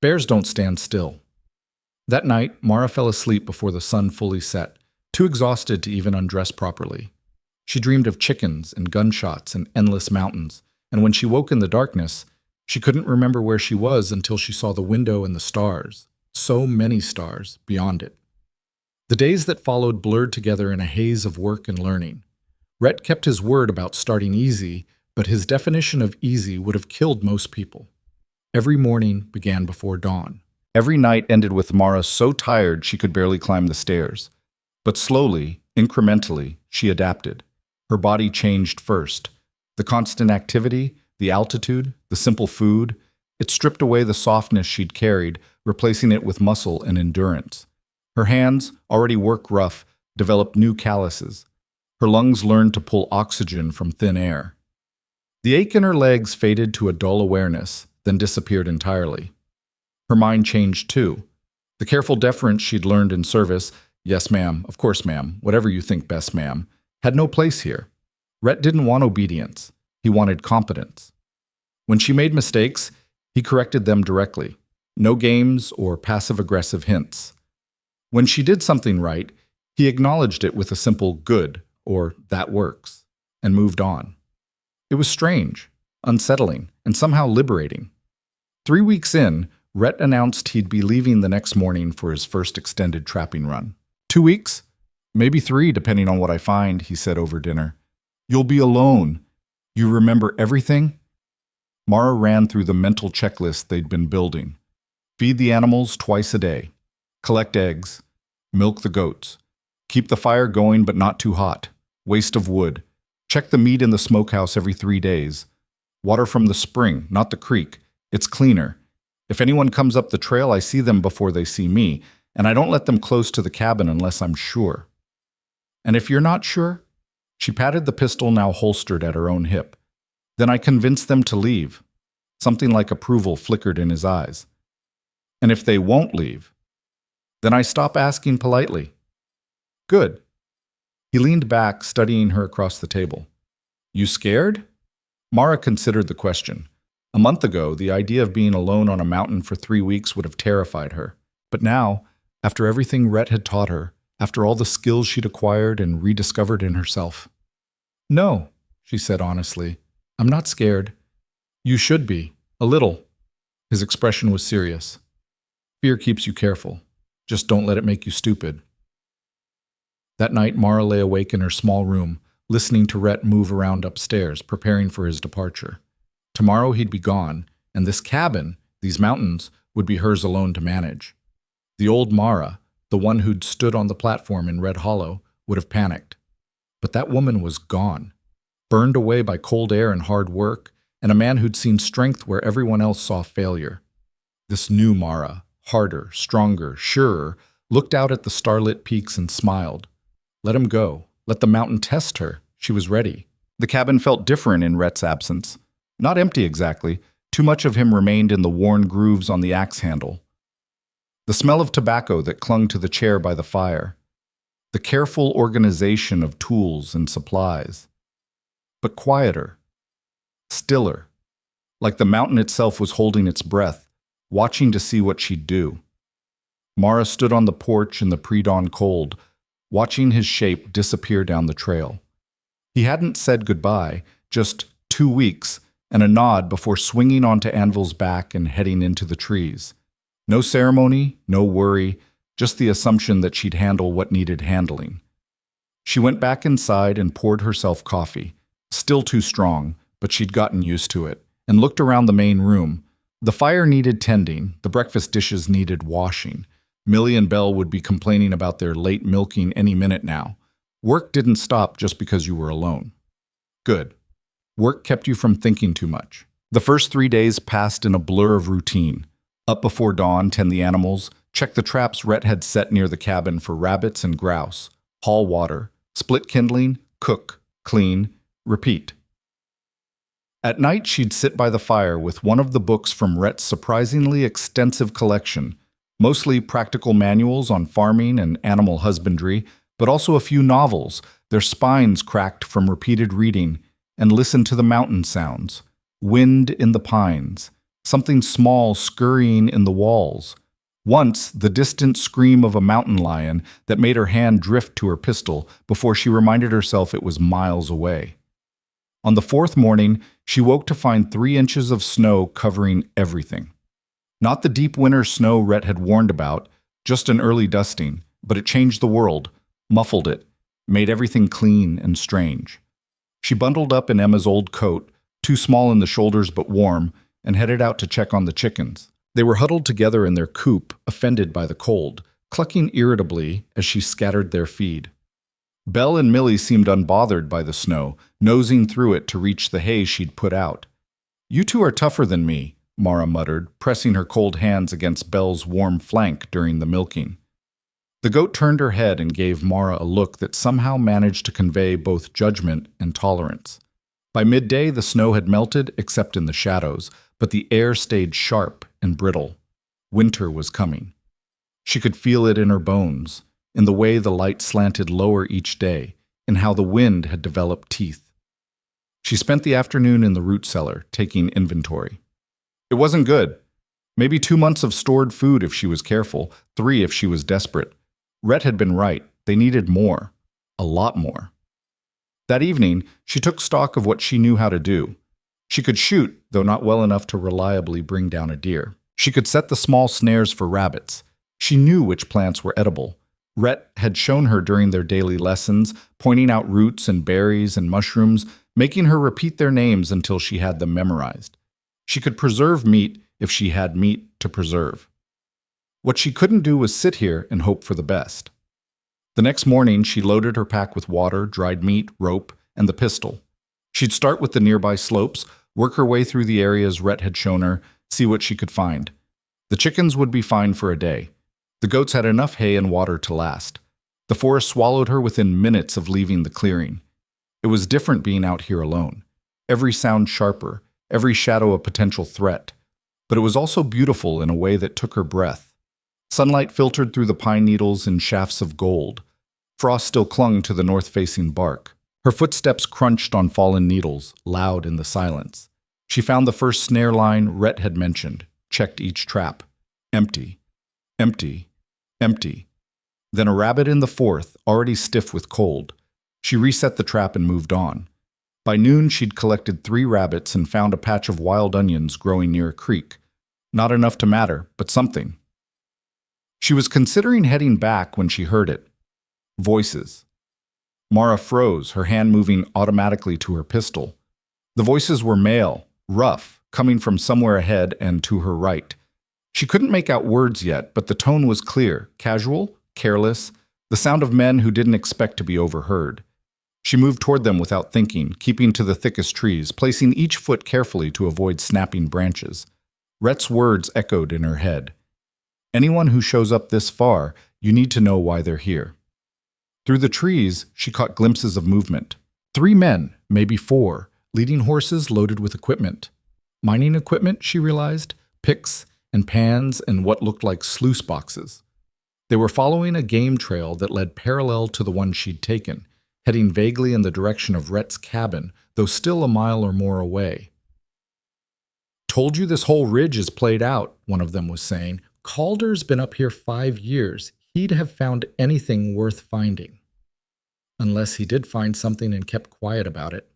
Bears don't stand still. That night, Mara fell asleep before the sun fully set, too exhausted to even undress properly. She dreamed of chickens and gunshots and endless mountains, and when she woke in the darkness, she couldn't remember where she was until she saw the window and the stars, so many stars, beyond it. The days that followed blurred together in a haze of work and learning. Rhett kept his word about starting easy, but his definition of easy would have killed most people. Every morning began before dawn. Every night ended with Mara so tired she could barely climb the stairs. But slowly, incrementally, she adapted. Her body changed first. The constant activity, the altitude, the simple food, it stripped away the softness she'd carried, replacing it with muscle and endurance. Her hands, already work rough, developed new calluses. Her lungs learned to pull oxygen from thin air. The ache in her legs faded to a dull awareness, then disappeared entirely. Her mind changed too. The careful deference she'd learned in service, yes ma'am, of course ma'am, whatever you think best ma'am, had no place here. Rhett didn't want obedience. He wanted competence. When she made mistakes, he corrected them directly. No games or passive-aggressive hints. When she did something right, he acknowledged it with a simple good, or that works, and moved on. It was strange, unsettling, and somehow liberating. 3 weeks in, Rhett announced he'd be leaving the next morning for his first extended trapping run. 2 weeks? Maybe 3, depending on what I find, he said over dinner. You'll be alone. You remember everything? Mara ran through the mental checklist they'd been building. Feed the animals twice a day. Collect eggs. Milk the goats. Keep the fire going but not too hot. Waste of wood. Check the meat in the smokehouse every 3 days. Water from the spring, not the creek. It's cleaner. If anyone comes up the trail, I see them before they see me, and I don't let them close to the cabin unless I'm sure. And if you're not sure? She patted the pistol now holstered at her own hip. Then I convinced them to leave. Something like approval flickered in his eyes. And if they won't leave, then I stop asking politely. Good. He leaned back, studying her across the table. You scared? Mara considered the question. A month ago, the idea of being alone on a mountain for 3 weeks would have terrified her. But now, after everything Rhett had taught her, after all the skills she'd acquired and rediscovered in herself. No, she said honestly. I'm not scared. You should be. A little. His expression was serious. Fear keeps you careful. Just don't let it make you stupid. That night, Mara lay awake in her small room, listening to Rhett move around upstairs, preparing for his departure. Tomorrow he'd be gone, and this cabin, these mountains, would be hers alone to manage. The old Mara, the one who'd stood on the platform in Red Hollow, would have panicked. But that woman was gone, burned away by cold air and hard work, and a man who'd seen strength where everyone else saw failure. This new Mara, harder, stronger, surer, looked out at the starlit peaks and smiled. Let him go. Let the mountain test her. She was ready. The cabin felt different in Rhett's absence. Not empty exactly. Too much of him remained in the worn grooves on the axe handle. The smell of tobacco that clung to the chair by the fire. The careful organization of tools and supplies. But quieter. Stiller. Like the mountain itself was holding its breath, watching to see what she'd do. Mara stood on the porch in the pre-dawn cold, watching his shape disappear down the trail. He hadn't said goodbye, just 2 weeks, and a nod before swinging onto Anvil's back and heading into the trees. No ceremony, no worry, just the assumption that she'd handle what needed handling. She went back inside and poured herself coffee, still too strong, but she'd gotten used to it, and looked around the main room. The fire needed tending, the breakfast dishes needed washing. Millie and Belle would be complaining about their late milking any minute now. Work didn't stop just because you were alone. Good. Work kept you from thinking too much. The first 3 days passed in a blur of routine. Up before dawn, tend the animals, check the traps Rhett had set near the cabin for rabbits and grouse, haul water, split kindling, cook, clean, repeat. At night, she'd sit by the fire with one of the books from Rhett's surprisingly extensive collection, mostly practical manuals on farming and animal husbandry, but also a few novels, their spines cracked from repeated reading, and listen to the mountain sounds. Wind in the pines, something small scurrying in the walls. Once, the distant scream of a mountain lion that made her hand drift to her pistol before she reminded herself it was miles away. On the 4th morning, she woke to find 3 inches of snow covering everything. Not the deep winter snow Rhett had warned about, just an early dusting, but it changed the world, muffled it, made everything clean and strange. She bundled up in Emma's old coat, too small in the shoulders but warm, and headed out to check on the chickens. They were huddled together in their coop, offended by the cold, clucking irritably as she scattered their feed. Belle and Millie seemed unbothered by the snow, nosing through it to reach the hay she'd put out. You two are tougher than me, Mara muttered, pressing her cold hands against Belle's warm flank during the milking. The goat turned her head and gave Mara a look that somehow managed to convey both judgment and tolerance. By midday, the snow had melted, except in the shadows, but the air stayed sharp and brittle. Winter was coming. She could feel it in her bones, in the way the light slanted lower each day, in how the wind had developed teeth. She spent the afternoon in the root cellar, taking inventory. It wasn't good. Maybe 2 months of stored food if she was careful, 3 if she was desperate. Rhett had been right. They needed more. A lot more. That evening, she took stock of what she knew how to do. She could shoot, though not well enough to reliably bring down a deer. She could set the small snares for rabbits. She knew which plants were edible. Rhett had shown her during their daily lessons, pointing out roots and berries and mushrooms, making her repeat their names until she had them memorized. She could preserve meat if she had meat to preserve. What she couldn't do was sit here and hope for the best. The next morning, she loaded her pack with water, dried meat, rope, and the pistol. She'd start with the nearby slopes, work her way through the areas Rhett had shown her, see what she could find. The chickens would be fine for a day. The goats had enough hay and water to last. The forest swallowed her within minutes of leaving the clearing. It was different being out here alone. Every sound sharper, every shadow a potential threat. But it was also beautiful in a way that took her breath. Sunlight filtered through the pine needles in shafts of gold. Frost still clung to the north-facing bark. Her footsteps crunched on fallen needles, loud in the silence. She found the first snare line Rhett had mentioned, checked each trap. Empty. Empty. Empty. Then a rabbit in the fourth, already stiff with cold. She reset the trap and moved on. By noon, she'd collected 3 rabbits and found a patch of wild onions growing near a creek. Not enough to matter, but something. She was considering heading back when she heard it. Voices. Mara froze, her hand moving automatically to her pistol. The voices were male, rough, coming from somewhere ahead and to her right. She couldn't make out words yet, but the tone was clear, casual, careless, the sound of men who didn't expect to be overheard. She moved toward them without thinking, keeping to the thickest trees, placing each foot carefully to avoid snapping branches. Rhett's words echoed in her head. Anyone who shows up this far, you need to know why they're here. Through the trees, she caught glimpses of movement. 3 men, maybe 4, leading horses loaded with equipment. Mining equipment, she realized, picks and pans and what looked like sluice boxes. They were following a game trail that led parallel to the one she'd taken, heading vaguely in the direction of Rhett's cabin, though still a mile or more away. "Told you this whole ridge is played out," one of them was saying. "Calder's been up here 5 years. He'd have found anything worth finding. Unless he did find something and kept quiet about it."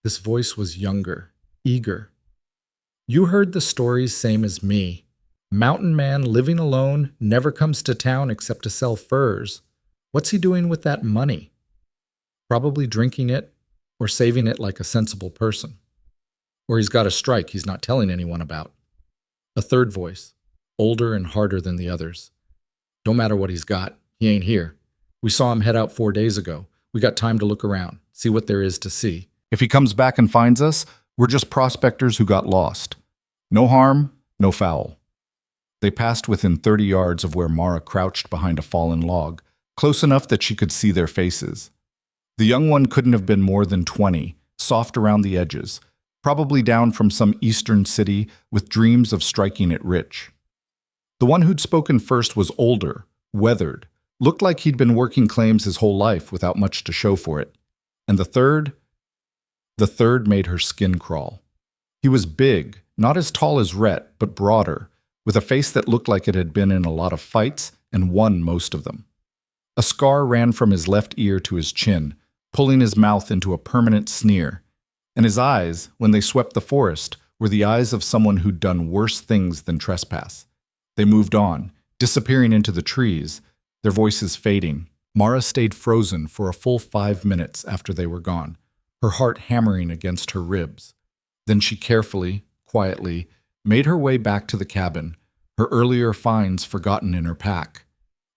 This voice was younger, eager. "You heard the stories same as me. Mountain man living alone, never comes to town except to sell furs. What's he doing with that money? Probably drinking it or saving it like a sensible person. Or he's got a strike he's not telling anyone about." A third voice, older and harder than the others. "Don't matter what he's got. He ain't here. We saw him head out 4 days ago. We got time to look around, see what there is to see. If he comes back and finds us, we're just prospectors who got lost. No harm, no foul." They passed within 30 yards of where Mara crouched behind a fallen log, close enough that she could see their faces. The young one couldn't have been more than 20, soft around the edges, probably down from some eastern city with dreams of striking it rich. The one who'd spoken first was older, weathered, looked like he'd been working claims his whole life without much to show for it. And the third made her skin crawl. He was big, not as tall as Rhett, but broader, with a face that looked like it had been in a lot of fights and won most of them. A scar ran from his left ear to his chin, pulling his mouth into a permanent sneer. And his eyes, when they swept the forest, were the eyes of someone who'd done worse things than trespass. They moved on, disappearing into the trees, their voices fading. Mara stayed frozen for a full 5 minutes after they were gone, her heart hammering against her ribs. Then she carefully, quietly, made her way back to the cabin, her earlier finds forgotten in her pack.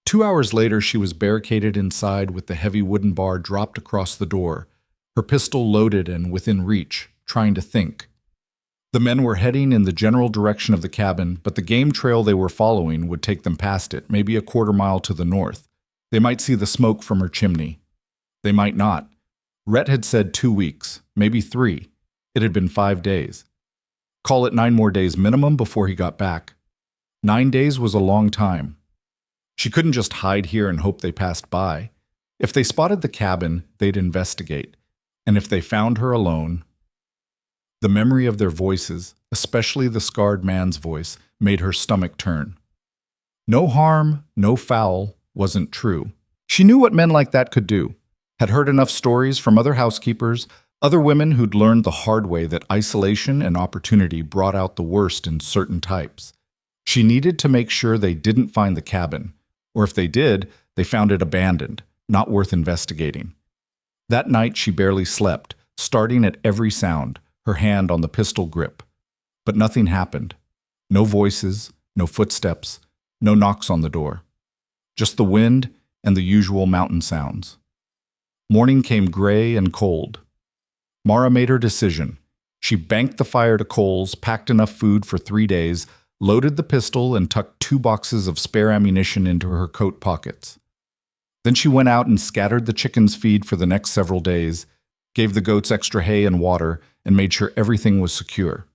2 hours later, she was barricaded inside with the heavy wooden bar dropped across the door, her pistol loaded and within reach, trying to think. The men were heading in the general direction of the cabin, but the game trail they were following would take them past it, maybe a quarter mile to the north. They might see the smoke from her chimney. They might not. Rhett had said 2 weeks, maybe 3. It had been 5 days. Call it 9 more days minimum before he got back. 9 days was a long time. She couldn't just hide here and hope they passed by. If they spotted the cabin, they'd investigate. And if they found her alone... The memory of their voices, especially the scarred man's voice, made her stomach turn. No harm, no foul wasn't true. She knew what men like that could do. Had heard enough stories from other housekeepers, other women who'd learned the hard way that isolation and opportunity brought out the worst in certain types. She needed to make sure they didn't find the cabin, or if they did, they found it abandoned, not worth investigating. That night she barely slept, starting at every sound, her hand on the pistol grip. But nothing happened. No voices, no footsteps, no knocks on the door. Just the wind and the usual mountain sounds. Morning came gray and cold. Mara made her decision. She banked the fire to coals, packed enough food for 3 days, loaded the pistol, and tucked 2 boxes of spare ammunition into her coat pockets. Then she went out and scattered the chickens' feed for the next several days, gave the goats extra hay and water, and made sure everything was secure.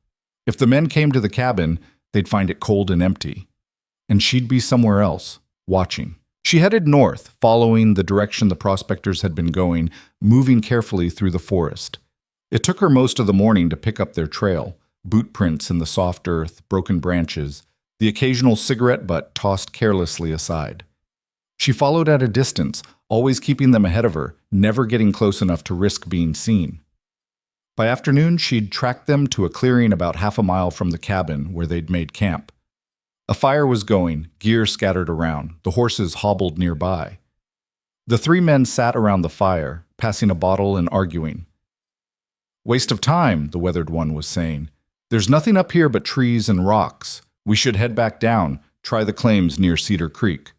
If the men came to the cabin, they'd find it cold and empty. And she'd be somewhere else, watching. She headed north, following the direction the prospectors had been going, moving carefully through the forest. It took her most of the morning to pick up their trail, boot prints in the soft earth, broken branches, the occasional cigarette butt tossed carelessly aside. She followed at a distance, always keeping them ahead of her, never getting close enough to risk being seen. By afternoon, she'd tracked them to a clearing about half a mile from the cabin where they'd made camp. A fire was going, gear scattered around, the horses hobbled nearby. The 3 men sat around the fire, passing a bottle and arguing. "Waste of time," the weathered one was saying. "There's nothing up here but trees and rocks. We should head back down, try the claims near Cedar Creek."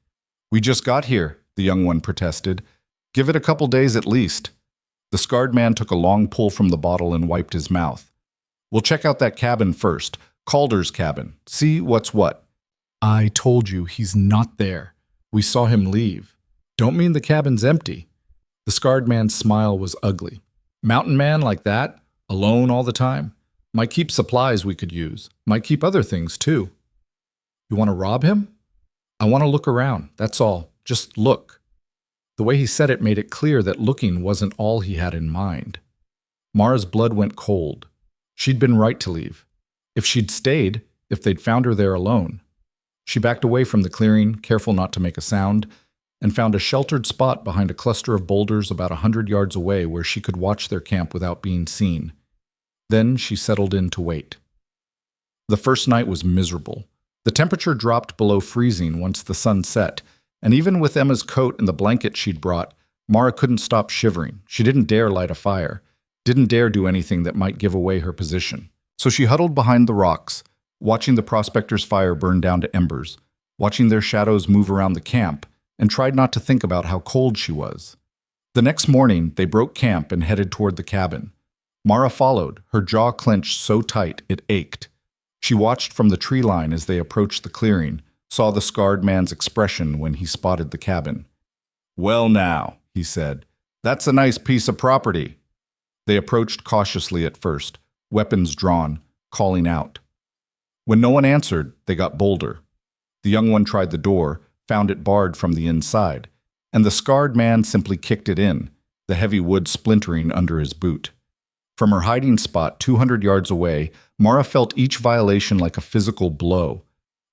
"We just got here," the young one protested. "Give it a couple days at least." The scarred man took a long pull from the bottle and wiped his mouth. "We'll check out that cabin first, Calder's cabin, see what's what." "I told you he's not there. We saw him leave. Don't mean the cabin's empty." The scarred man's smile was ugly. "Mountain man like that, alone all the time? Might keep supplies we could use. Might keep other things, too." "You want to rob him?" "I want to look around, that's all. Just look." The way he said it made it clear that looking wasn't all he had in mind. Mara's blood went cold. She'd been right to leave. If she'd stayed, if they'd found her there alone. She backed away from the clearing, careful not to make a sound, and found a sheltered spot behind a cluster of boulders about 100 yards away where she could watch their camp without being seen. Then she settled in to wait. The first night was miserable. The temperature dropped below freezing once the sun set, and even with Emma's coat and the blanket she'd brought, Mara couldn't stop shivering. She didn't dare light a fire, didn't dare do anything that might give away her position. So she huddled behind the rocks, watching the prospectors' fire burn down to embers, watching their shadows move around the camp, and tried not to think about how cold she was. The next morning, they broke camp and headed toward the cabin. Mara followed, her jaw clenched so tight it ached. She watched from the tree line as they approached the clearing, saw the scarred man's expression when he spotted the cabin. "Well now," he said, "that's a nice piece of property." They approached cautiously at first, weapons drawn, calling out. When no one answered, they got bolder. The young one tried the door, found it barred from the inside, and the scarred man simply kicked it in, the heavy wood splintering under his boot. From her hiding spot 200 yards away, Mara felt each violation like a physical blow.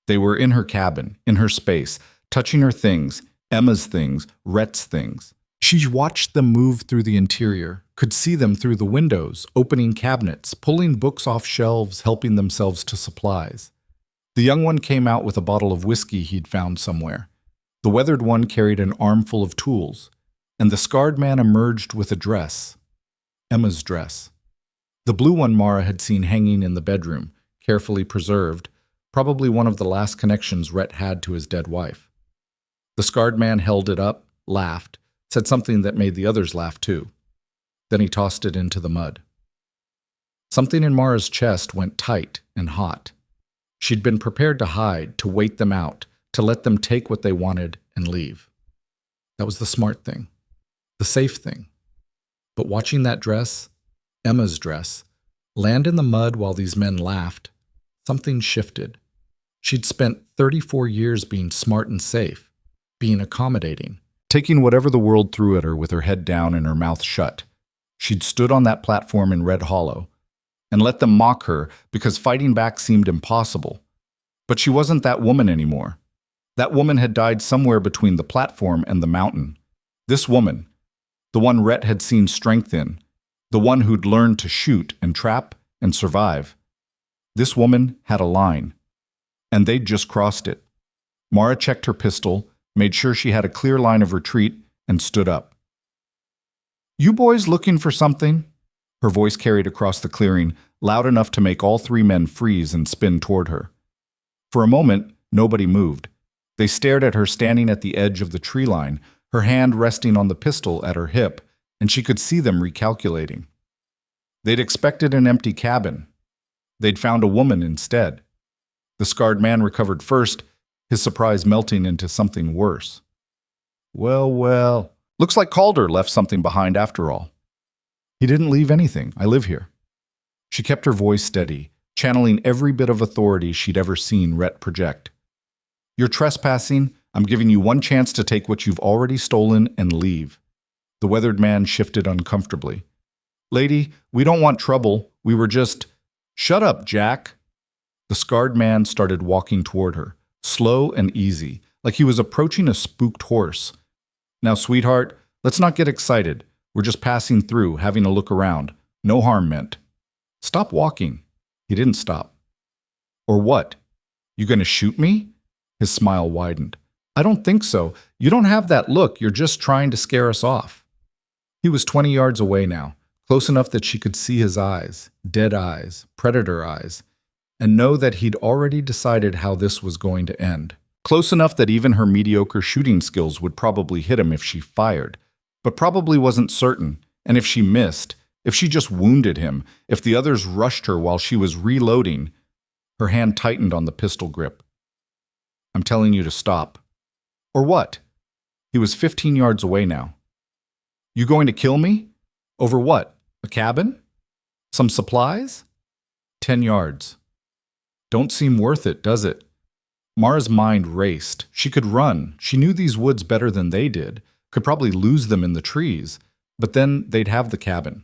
They were in her cabin, in her space, touching her things, Emma's things, Rhett's things. She watched them move through the interior, could see them through the windows, opening cabinets, pulling books off shelves, helping themselves to supplies. The young one came out with a bottle of whiskey he'd found somewhere. The weathered one carried an armful of tools, and the scarred man emerged with a dress. Emma's dress. The blue one Mara had seen hanging in the bedroom, carefully preserved, probably one of the last connections Rhett had to his dead wife. The scarred man held it up, laughed, said something that made the others laugh too. Then he tossed it into the mud. Something in Mara's chest went tight and hot. She'd been prepared to hide, to wait them out, to let them take what they wanted and leave. That was the smart thing, the safe thing. But watching that dress, Emma's dress, land in the mud while these men laughed, something shifted. She'd spent 34 years being smart and safe, being accommodating, taking whatever the world threw at her with her head down and her mouth shut. She'd stood on that platform in Red Hollow and let them mock her because fighting back seemed impossible. But she wasn't that woman anymore. That woman had died somewhere between the platform and the mountain. This woman, the one Rhett had seen strength in, the one who'd learned to shoot and trap and survive. This woman had a line, and they'd just crossed it. Mara checked her pistol, made sure she had a clear line of retreat, and stood up. "You boys looking for something?" Her voice carried across the clearing, loud enough to make all three men freeze and spin toward her. For a moment, nobody moved. They stared at her standing at the edge of the tree line, her hand resting on the pistol at her hip, and she could see them recalculating. They'd expected an empty cabin. They'd found a woman instead. The scarred man recovered first, his surprise melting into something worse. Well, looks like Calder left something behind after all. He didn't leave anything. I live here. She kept her voice steady, channeling every bit of authority she'd ever seen Rhett project. You're trespassing. I'm giving you one chance to take what you've already stolen and leave. The weathered man shifted uncomfortably. Lady, we don't want trouble. We were just... Shut up, Jack. The scarred man started walking toward her, slow and easy, like he was approaching a spooked horse. Now, sweetheart, let's not get excited. We're just passing through, having a look around. No harm meant. Stop walking. He didn't stop. Or what? You gonna shoot me? His smile widened. I don't think so. You don't have that look. You're just trying to scare us off. He was 20 yards away now, close enough that she could see his eyes, dead eyes, predator eyes, and know that he'd already decided how this was going to end. Close enough that even her mediocre shooting skills would probably hit him if she fired, but probably wasn't certain, and if she missed, if she just wounded him, if the others rushed her while she was reloading, her hand tightened on the pistol grip. I'm telling you to stop. Or what? He was 15 yards away now. You going to kill me? Over what? A cabin? Some supplies? 10 yards. Don't seem worth it, does it? Mara's mind raced. She could run. She knew these woods better than they did, could probably lose them in the trees, but then they'd have the cabin.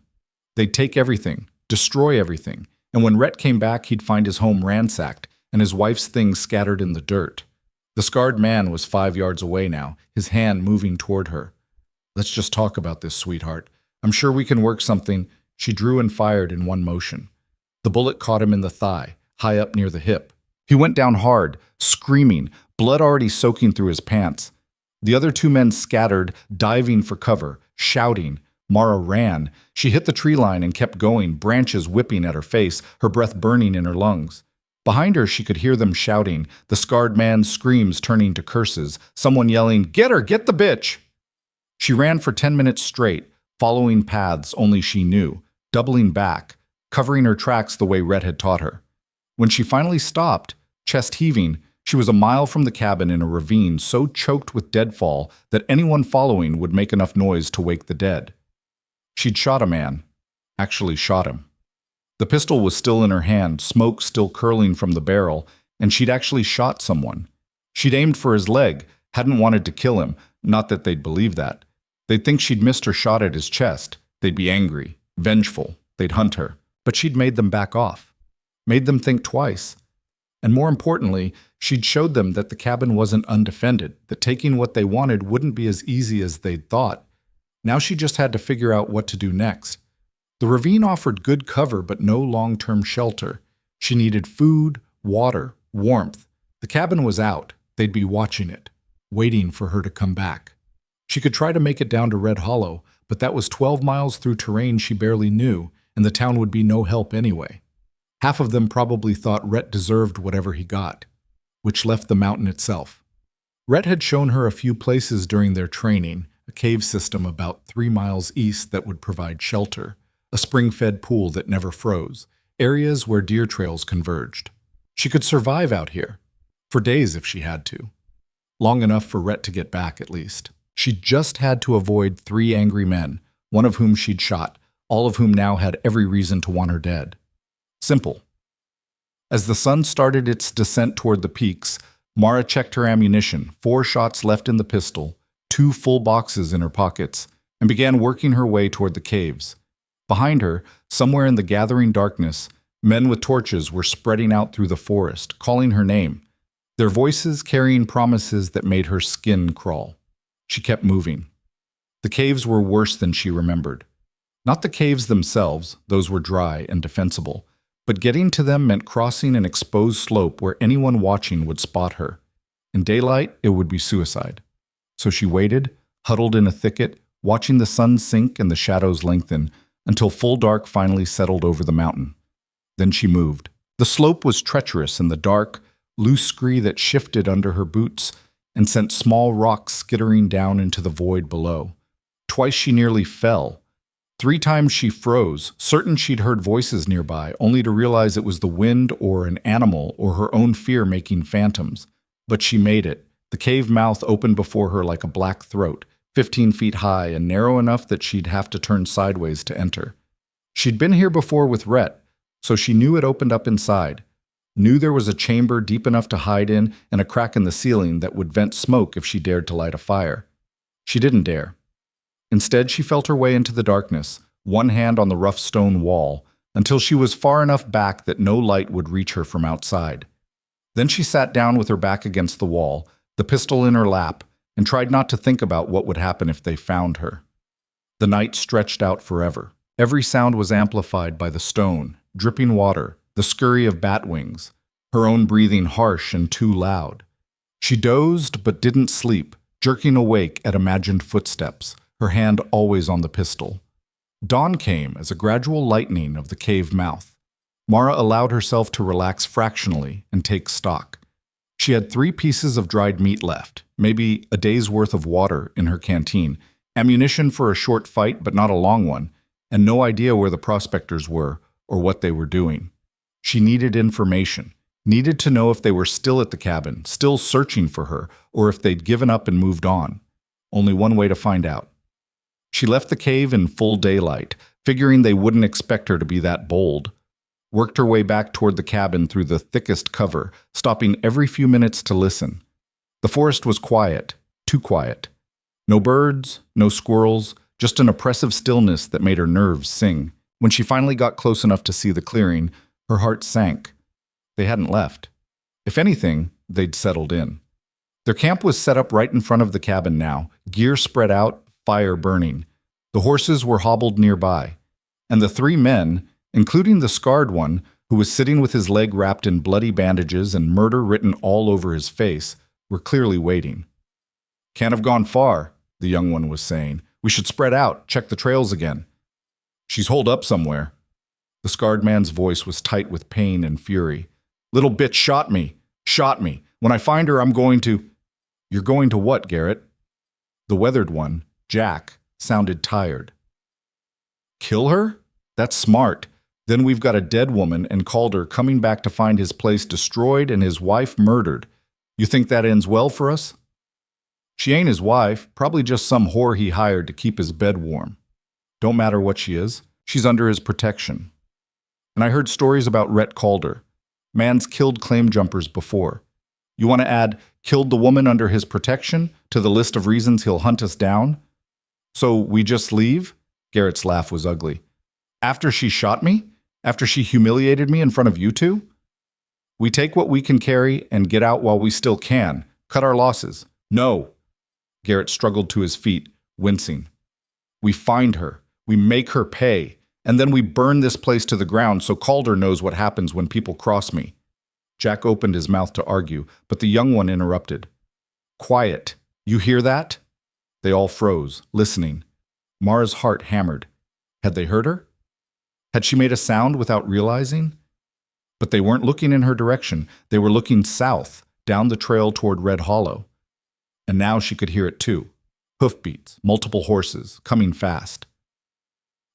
They'd take everything, destroy everything, and when Rhett came back, he'd find his home ransacked and his wife's things scattered in the dirt. The scarred man was 5 yards away now, his hand moving toward her. Let's just talk about this, sweetheart. I'm sure we can work something. She drew and fired in one motion. The bullet caught him in the thigh, high up near the hip. He went down hard, screaming, blood already soaking through his pants. The other two men scattered, diving for cover, shouting. Mara ran. She hit the tree line and kept going, branches whipping at her face, her breath burning in her lungs. Behind her, she could hear them shouting, the scarred man's screams turning to curses, someone yelling, "Get her! Get the bitch!" She ran for 10 minutes straight, following paths only she knew, doubling back, covering her tracks the way Rhett had taught her. When she finally stopped, chest heaving, she was a mile from the cabin in a ravine so choked with deadfall that anyone following would make enough noise to wake the dead. She'd shot a man. Actually shot him. The pistol was still in her hand, smoke still curling from the barrel, and she'd actually shot someone. She'd aimed for his leg, hadn't wanted to kill him, not that they'd believe that. They'd think she'd missed her shot at his chest. They'd be angry, vengeful. They'd hunt her. But she'd made them back off. Made them think twice. And more importantly, she'd showed them that the cabin wasn't undefended, that taking what they wanted wouldn't be as easy as they'd thought. Now she just had to figure out what to do next. The ravine offered good cover but no long-term shelter. She needed food, water, warmth. The cabin was out. They'd be watching it, waiting for her to come back. She could try to make it down to Red Hollow, but that was 12 miles through terrain she barely knew, and the town would be no help anyway. Half of them probably thought Rhett deserved whatever he got, which left the mountain itself. Rhett had shown her a few places during their training, a cave system about 3 miles east that would provide shelter, a spring-fed pool that never froze, areas where deer trails converged. She could survive out here, for days if she had to. Long enough for Rhett to get back, at least. She just had to avoid 3 angry men, one of whom she'd shot, all of whom now had every reason to want her dead. Simple. As the sun started its descent toward the peaks, Mara checked her ammunition, 4 shots left in the pistol, 2 full boxes in her pockets, and began working her way toward the caves. Behind her, somewhere in the gathering darkness, men with torches were spreading out through the forest, calling her name, their voices carrying promises that made her skin crawl. She kept moving. The caves were worse than she remembered. Not the caves themselves, those were dry and defensible, but getting to them meant crossing an exposed slope where anyone watching would spot her. In daylight, it would be suicide. So she waited, huddled in a thicket, watching the sun sink and the shadows lengthen, until full dark finally settled over the mountain. Then she moved. The slope was treacherous in the dark, loose scree that shifted under her boots and sent small rocks skittering down into the void below. Twice she nearly fell. 3 times she froze, certain she'd heard voices nearby, only to realize it was the wind or an animal or her own fear making phantoms. But she made it. The cave mouth opened before her like a black throat, 15 feet high and narrow enough that she'd have to turn sideways to enter. She'd been here before with Rhett, so she knew it opened up inside. Knew there was a chamber deep enough to hide in and a crack in the ceiling that would vent smoke if she dared to light a fire. She didn't dare. Instead, she felt her way into the darkness, one hand on the rough stone wall, until she was far enough back that no light would reach her from outside. Then she sat down with her back against the wall, the pistol in her lap, and tried not to think about what would happen if they found her. The night stretched out forever. Every sound was amplified by the stone, dripping water, the scurry of bat wings, her own breathing harsh and too loud. She dozed but didn't sleep, jerking awake at imagined footsteps, her hand always on the pistol. Dawn came as a gradual lightening of the cave mouth. Mara allowed herself to relax fractionally and take stock. She had 3 pieces of dried meat left, maybe a day's worth of water in her canteen, ammunition for a short fight but not a long one, and no idea where the prospectors were or what they were doing. She needed information, needed to know if they were still at the cabin, still searching for her, or if they'd given up and moved on. Only one way to find out. She left the cave in full daylight, figuring they wouldn't expect her to be that bold. Worked her way back toward the cabin through the thickest cover, stopping every few minutes to listen. The forest was quiet, too quiet. No birds, no squirrels, just an oppressive stillness that made her nerves sing. When she finally got close enough to see the clearing, her heart sank. They hadn't left. If anything, they'd settled in. Their camp was set up right in front of the cabin now, gear spread out, fire burning. The horses were hobbled nearby. And the 3 men, including the scarred one, who was sitting with his leg wrapped in bloody bandages and murder written all over his face, were clearly waiting. "Can't have gone far," the young one was saying. "We should spread out, check the trails again." "She's holed up somewhere." The scarred man's voice was tight with pain and fury. "Little bitch shot me. Shot me. When I find her, I'm going to—" "You're going to what, Garrett?" The weathered one, Jack, sounded tired. "Kill her? That's smart. Then we've got a dead woman and Calder coming back to find his place destroyed and his wife murdered. You think that ends well for us?" "She ain't his wife, probably just some whore he hired to keep his bed warm. Don't matter what she is, she's under his protection. And I heard stories about Rhett Calder. Man's killed claim jumpers before. You want to add killed the woman under his protection to the list of reasons he'll hunt us down? So we just leave?" Garrett's laugh was ugly. "After she shot me? After she humiliated me in front of you 2? We take what we can carry and get out while we still can. Cut our losses." "No." Garrett struggled to his feet, wincing. "We find her. We make her pay. And then we burn this place to the ground so Calder knows what happens when people cross me." Jack opened his mouth to argue, but the young one interrupted. "Quiet. You hear that?" They all froze, listening. Mara's heart hammered. Had they heard her? Had she made a sound without realizing? But they weren't looking in her direction. They were looking south, down the trail toward Red Hollow. And now she could hear it too. Hoofbeats, multiple horses, coming fast.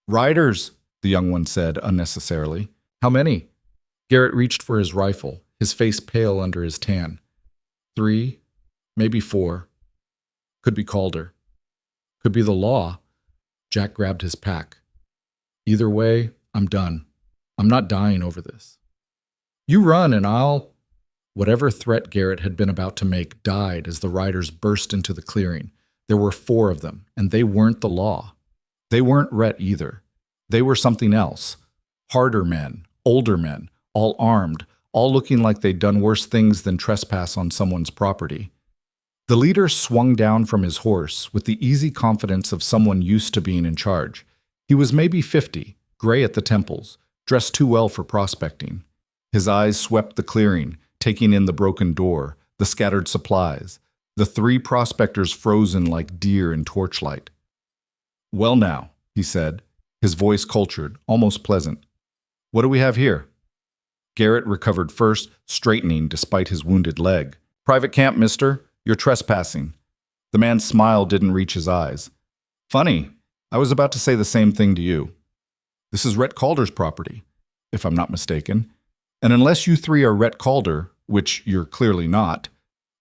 "Riders," the young one said unnecessarily. "How many?" Garrett reached for his rifle, his face pale under his tan. 3, maybe 4. Could be Calder. Could be the law. Jack grabbed his pack. "Either way, I'm done. I'm not dying over this. You run and I'll—" Whatever threat Garrett had been about to make died as the riders burst into the clearing. There were 4 of them, and they weren't the law. They weren't Rhett either. They were something else. Harder men, older men, all armed, all looking like they'd done worse things than trespass on someone's property. The leader swung down from his horse with the easy confidence of someone used to being in charge. He was maybe 50, gray at the temples, dressed too well for prospecting. His eyes swept the clearing, taking in the broken door, the scattered supplies, the 3 prospectors frozen like deer in torchlight. "Well now," he said, his voice cultured, almost pleasant. What do we have here? Garrett recovered first, straightening despite his wounded leg. Private camp, mister. You're trespassing. The man's smile didn't reach his eyes. Funny. I was about to say the same thing to you. This is Rhett Calder's property, if I'm not mistaken. And unless you three are Rhett Calder, which you're clearly not,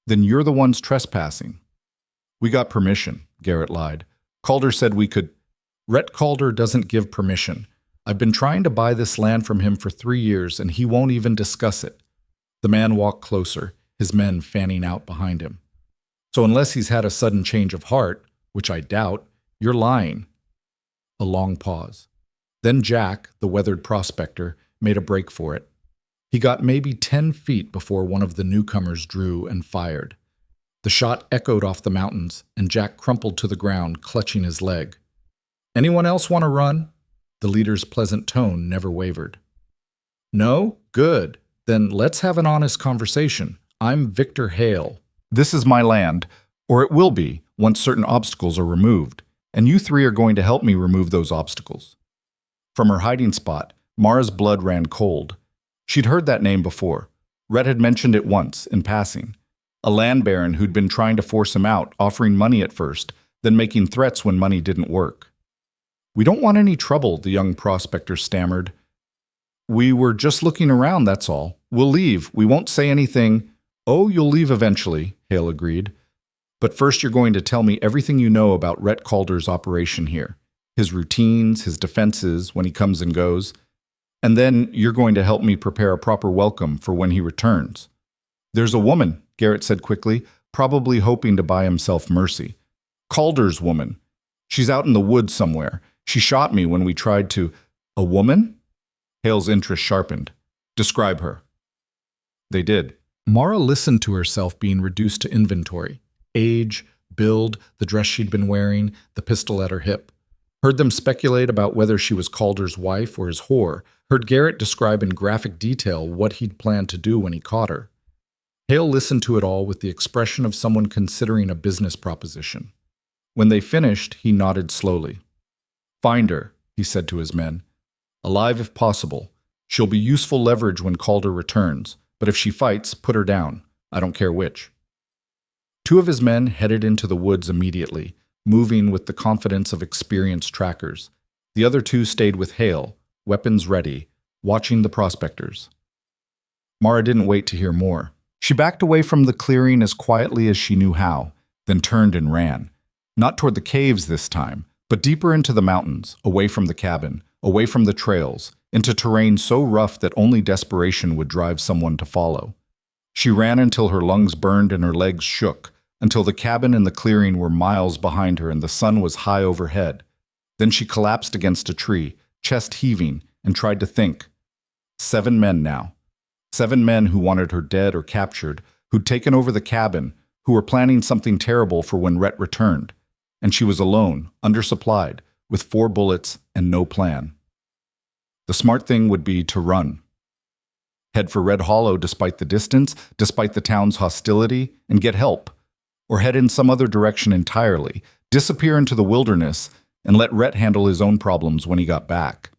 then you're the ones trespassing. We got permission, Garrett lied. Calder said we could. Rhett Calder doesn't give permission. I've been trying to buy this land from him for 3 years, and he won't even discuss it. The man walked closer, his men fanning out behind him. So unless he's had a sudden change of heart, which I doubt, you're lying. A long pause. Then Jack, the weathered prospector, made a break for it. He got maybe 10 feet before one of the newcomers drew and fired. The shot echoed off the mountains, and Jack crumpled to the ground, clutching his leg. Anyone else want to run? The leader's pleasant tone never wavered. No? Good. Then let's have an honest conversation. I'm Victor Hale. This is my land, or it will be once certain obstacles are removed, and you three are going to help me remove those obstacles. From her hiding spot, Mara's blood ran cold. She'd heard that name before. Rhett had mentioned it once, in passing. A land baron who'd been trying to force him out, offering money at first, then making threats when money didn't work. We don't want any trouble, the young prospector stammered. We were just looking around, that's all. We'll leave. We won't say anything. Oh, you'll leave eventually, Hale agreed. But first you're going to tell me everything you know about Rhett Calder's operation here. His routines, his defenses, when he comes and goes. And then you're going to help me prepare a proper welcome for when he returns. There's a woman, Garrett said quickly, probably hoping to buy himself mercy. Calder's woman. She's out in the woods somewhere. She shot me when we tried to... A woman? Hale's interest sharpened. Describe her. They did. Mara listened to herself being reduced to inventory. Age, build, the dress she'd been wearing, the pistol at her hip. Heard them speculate about whether she was Calder's wife or his whore. Heard Garrett describe in graphic detail what he'd planned to do when he caught her. Hale listened to it all with the expression of someone considering a business proposition. When they finished, he nodded slowly. Find her, he said to his men. Alive if possible. She'll be useful leverage when Calder returns, but if she fights, put her down. I don't care which. 2 of his men headed into the woods immediately, moving with the confidence of experienced trackers. The other 2 stayed with Hale, weapons ready, watching the prospectors. Mara didn't wait to hear more. She backed away from the clearing as quietly as she knew how, then turned and ran. Not toward the caves this time, but deeper into the mountains, away from the cabin, away from the trails, into terrain so rough that only desperation would drive someone to follow. She ran until her lungs burned and her legs shook, until the cabin and the clearing were miles behind her and the sun was high overhead. Then she collapsed against a tree, chest heaving, and tried to think. 7 men now. 7 men who wanted her dead or captured, who'd taken over the cabin, who were planning something terrible for when Rhett returned. And she was alone, undersupplied, with 4 bullets and no plan. The smart thing would be to run. Head for Red Hollow despite the distance, despite the town's hostility, and get help. Or head in some other direction entirely, disappear into the wilderness, and let Rhett handle his own problems when he got back.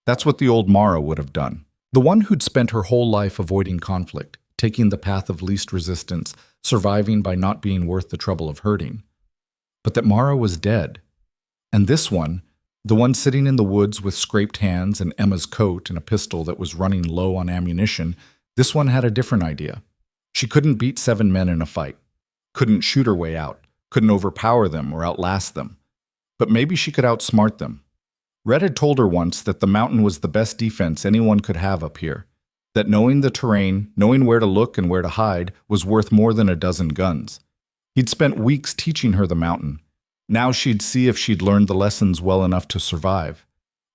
That's what the old Mara would have done. The one who'd spent her whole life avoiding conflict, taking the path of least resistance, surviving by not being worth the trouble of hurting. But that Mara was dead. And this one, the one sitting in the woods with scraped hands and Emma's coat and a pistol that was running low on ammunition, this one had a different idea. She couldn't beat 7 men in a fight, couldn't shoot her way out, couldn't overpower them or outlast them. But maybe she could outsmart them. Rhett had told her once that the mountain was the best defense anyone could have up here, that knowing the terrain, knowing where to look and where to hide, was worth more than a dozen guns. He'd spent weeks teaching her the mountain. Now she'd see if she'd learned the lessons well enough to survive.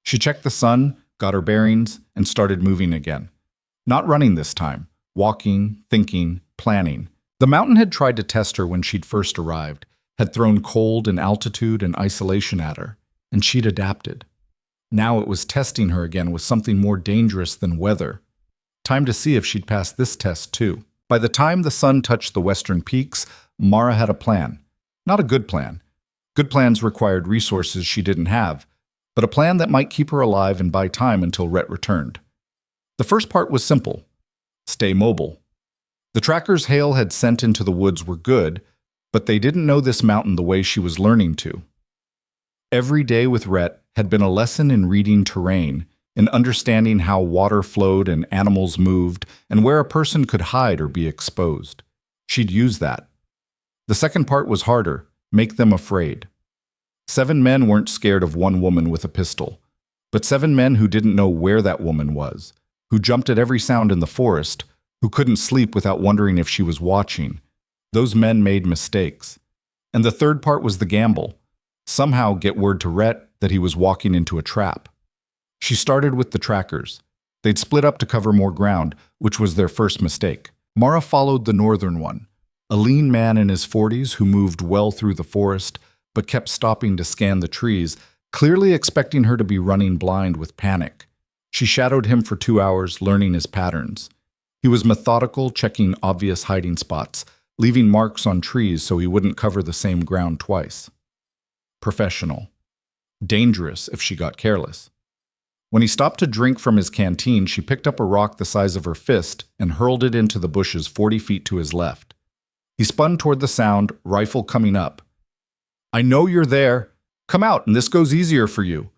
She checked the sun, got her bearings, and started moving again. Not running this time, walking, thinking, planning. The mountain had tried to test her when she'd first arrived, had thrown cold and altitude and isolation at her, and she'd adapted. Now it was testing her again with something more dangerous than weather. Time to see if she'd pass this test too. By the time the sun touched the western peaks, Mara had a plan. Not a good plan. Good plans required resources she didn't have, but a plan that might keep her alive and buy time until Rhett returned. The first part was simple: stay mobile. The trackers Hale had sent into the woods were good, but they didn't know this mountain the way she was learning to. Every day with Rhett had been a lesson in reading terrain, in understanding how water flowed and animals moved, and where a person could hide or be exposed. She'd use that. The second part was harder: make them afraid. 7 men weren't scared of one woman with a pistol, but 7 men who didn't know where that woman was, who jumped at every sound in the forest, who couldn't sleep without wondering if she was watching. Those men made mistakes. And the third part was the gamble: somehow get word to Rhett that he was walking into a trap. She started with the trackers. They'd split up to cover more ground, which was their first mistake. Mara followed the northern one, a lean man in his 40s who moved well through the forest, but kept stopping to scan the trees, clearly expecting her to be running blind with panic. She shadowed him for 2 hours, learning his patterns. He was methodical, checking obvious hiding spots, leaving marks on trees so he wouldn't cover the same ground twice. Professional. Dangerous if she got careless. When he stopped to drink from his canteen, she picked up a rock the size of her fist and hurled it into the bushes 40 feet to his left. He spun toward the sound, rifle coming up. "I know you're there. Come out, and this goes easier for you."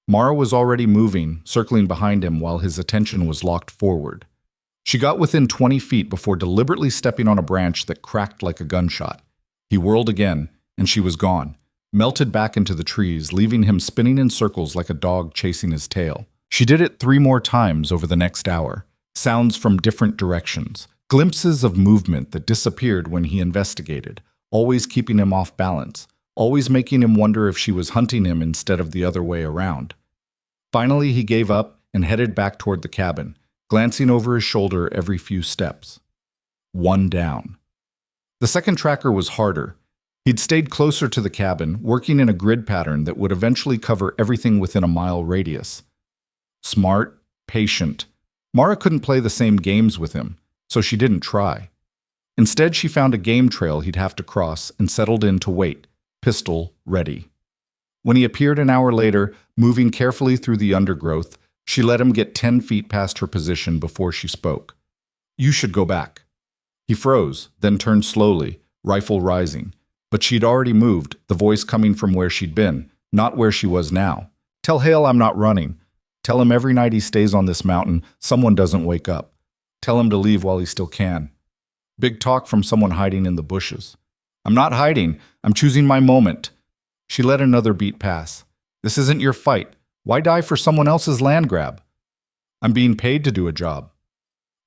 Mara was already moving, circling behind him while his attention was locked forward. She got within 20 feet before deliberately stepping on a branch that cracked like a gunshot. He whirled again, and she was gone, melted back into the trees, leaving him spinning in circles like a dog chasing his tail. She did it 3 more times over the next hour, sounds from different directions, glimpses of movement that disappeared when he investigated, always keeping him off balance, always making him wonder if she was hunting him instead of the other way around. Finally, he gave up and headed back toward the cabin, glancing over his shoulder every few steps. 1 down. The second tracker was harder. He'd stayed closer to the cabin, working in a grid pattern that would eventually cover everything within a mile radius. Smart, patient. Mara couldn't play the same games with him, so she didn't try. Instead, she found a game trail he'd have to cross and settled in to wait, pistol ready. When he appeared an hour later, moving carefully through the undergrowth, she let him get 10 feet past her position before she spoke. "You should go back." He froze, then turned slowly, rifle rising. But she'd already moved, the voice coming from where she'd been, not where she was now. "Tell Hale I'm not running. Tell him every night he stays on this mountain, someone doesn't wake up. Tell him to leave while he still can." Big talk from someone hiding in the bushes. "I'm not hiding. I'm choosing my moment." She let another beat pass. "This isn't your fight. Why die for someone else's land grab?" "I'm being paid to do a job."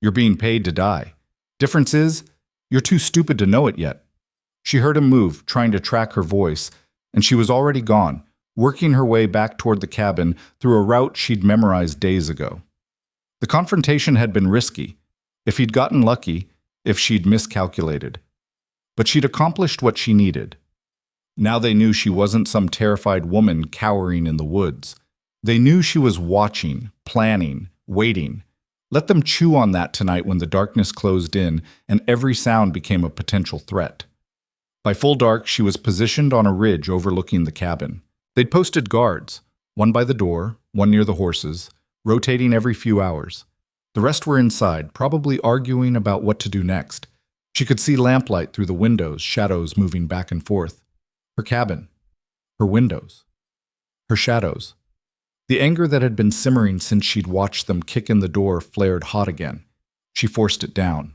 "You're being paid to die. Difference is, you're too stupid to know it yet." She heard him move, trying to track her voice, and she was already gone, working her way back toward the cabin through a route she'd memorized days ago. The confrontation had been risky. If he'd gotten lucky, if she'd miscalculated. But she'd accomplished what she needed. Now they knew she wasn't some terrified woman cowering in the woods. They knew she was watching, planning, waiting. Let them chew on that tonight when the darkness closed in and every sound became a potential threat. By full dark, she was positioned on a ridge overlooking the cabin. They'd posted guards, one by the door, one near the horses, rotating every few hours. The rest were inside, probably arguing about what to do next. She could see lamplight through the windows, shadows moving back and forth. Her cabin. Her windows. Her shadows. The anger that had been simmering since she'd watched them kick in the door flared hot again. She forced it down.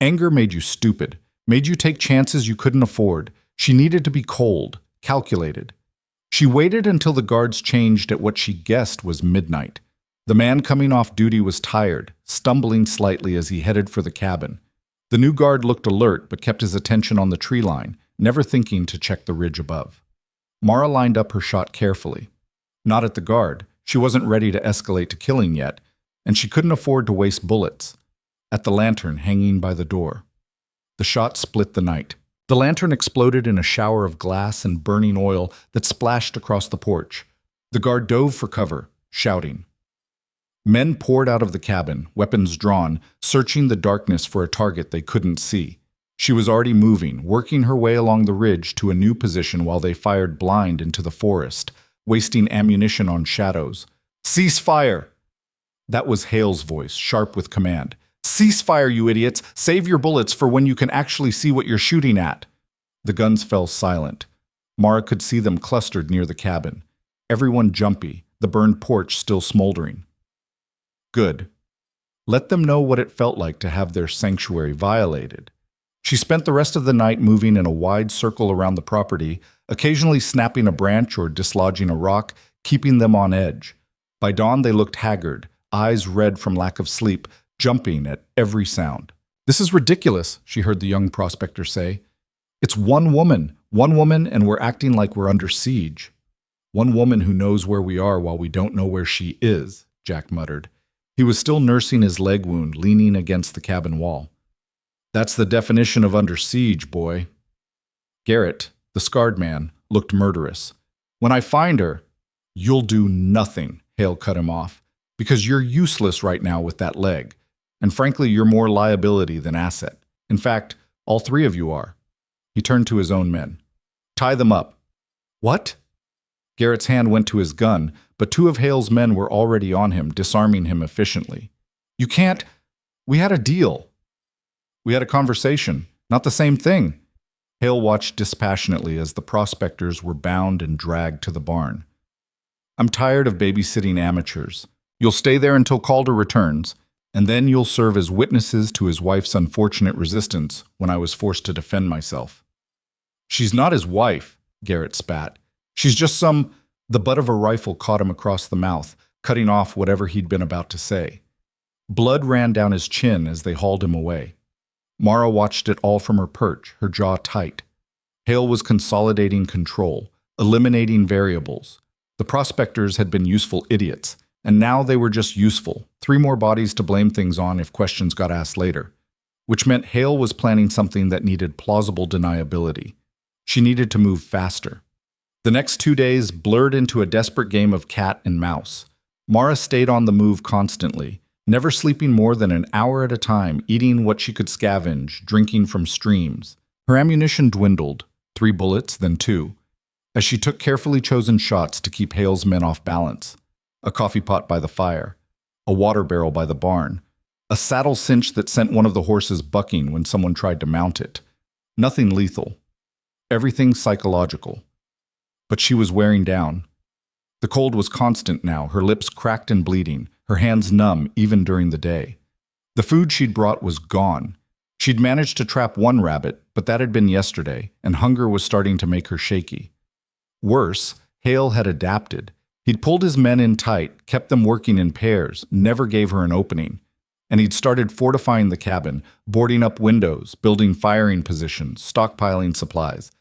Anger made you stupid. Made you take chances you couldn't afford. She needed to be cold, calculated. She waited until the guards changed at what she guessed was midnight. The man coming off duty was tired, stumbling slightly as he headed for the cabin. The new guard looked alert but kept his attention on the tree line, never thinking to check the ridge above. Mara lined up her shot carefully. Not at the guard. She wasn't ready to escalate to killing yet, and she couldn't afford to waste bullets. At the lantern hanging by the door. The shot split the night. The lantern exploded in a shower of glass and burning oil that splashed across the porch. The guard dove for cover, shouting. Men poured out of the cabin, weapons drawn, searching the darkness for a target they couldn't see. She was already moving, working her way along the ridge to a new position while they fired blind into the forest, wasting ammunition on shadows. Cease fire! That was Hale's voice, sharp with command. Cease fire, you idiots! Save your bullets for when you can actually see what you're shooting at. The guns fell silent. Mara could see them clustered near the cabin. Everyone jumpy, the burned porch still smoldering. Good. Let them know what it felt like to have their sanctuary violated. She spent the rest of the night moving in a wide circle around the property, occasionally snapping a branch or dislodging a rock, keeping them on edge. By dawn they looked haggard, eyes red from lack of sleep, jumping at every sound. This is ridiculous, she heard the young prospector say. It's one woman, and we're acting like we're under siege. One woman who knows where we are while we don't know where she is, Jack muttered. He was still nursing his leg wound, leaning against the cabin wall. That's the definition of under siege, boy. Garrett, the scarred man, looked murderous. When I find her, you'll do nothing, Hale cut him off, because you're useless right now with that leg. And frankly, you're more liability than asset. In fact, all three of you are. He turned to his own men. Tie them up. What? Garrett's hand went to his gun, but two of Hale's men were already on him, disarming him efficiently. You can't. We had a deal. We had a conversation. Not the same thing. Hale watched dispassionately as the prospectors were bound and dragged to the barn. I'm tired of babysitting amateurs. You'll stay there until Calder returns, and then you'll serve as witnesses to his wife's unfortunate resistance when I was forced to defend myself. She's not his wife, Garrett spat. She's just The butt of a rifle caught him across the mouth, cutting off whatever he'd been about to say. Blood ran down his chin as they hauled him away. Mara watched it all from her perch, her jaw tight. Hale was consolidating control, eliminating variables. The prospectors had been useful idiots, and now they were just useful, 3 more bodies to blame things on if questions got asked later. Which meant Hale was planning something that needed plausible deniability. She needed to move faster. The next 2 days blurred into a desperate game of cat and mouse. Mara stayed on the move constantly, never sleeping more than an hour at a time, eating what she could scavenge, drinking from streams. Her ammunition dwindled, 3 bullets, then 2, as she took carefully chosen shots to keep Hale's men off balance. A coffee pot by the fire, a water barrel by the barn, a saddle cinch that sent one of the horses bucking when someone tried to mount it. Nothing lethal. Everything psychological. But she was wearing down. The cold was constant now, her lips cracked and bleeding, her hands numb even during the day. The food she'd brought was gone. She'd managed to trap 1 rabbit, but that had been yesterday, and hunger was starting to make her shaky. Worse, Hale had adapted. He'd pulled his men in tight, kept them working in pairs, never gave her an opening. And he'd started fortifying the cabin, boarding up windows, building firing positions, stockpiling supplies,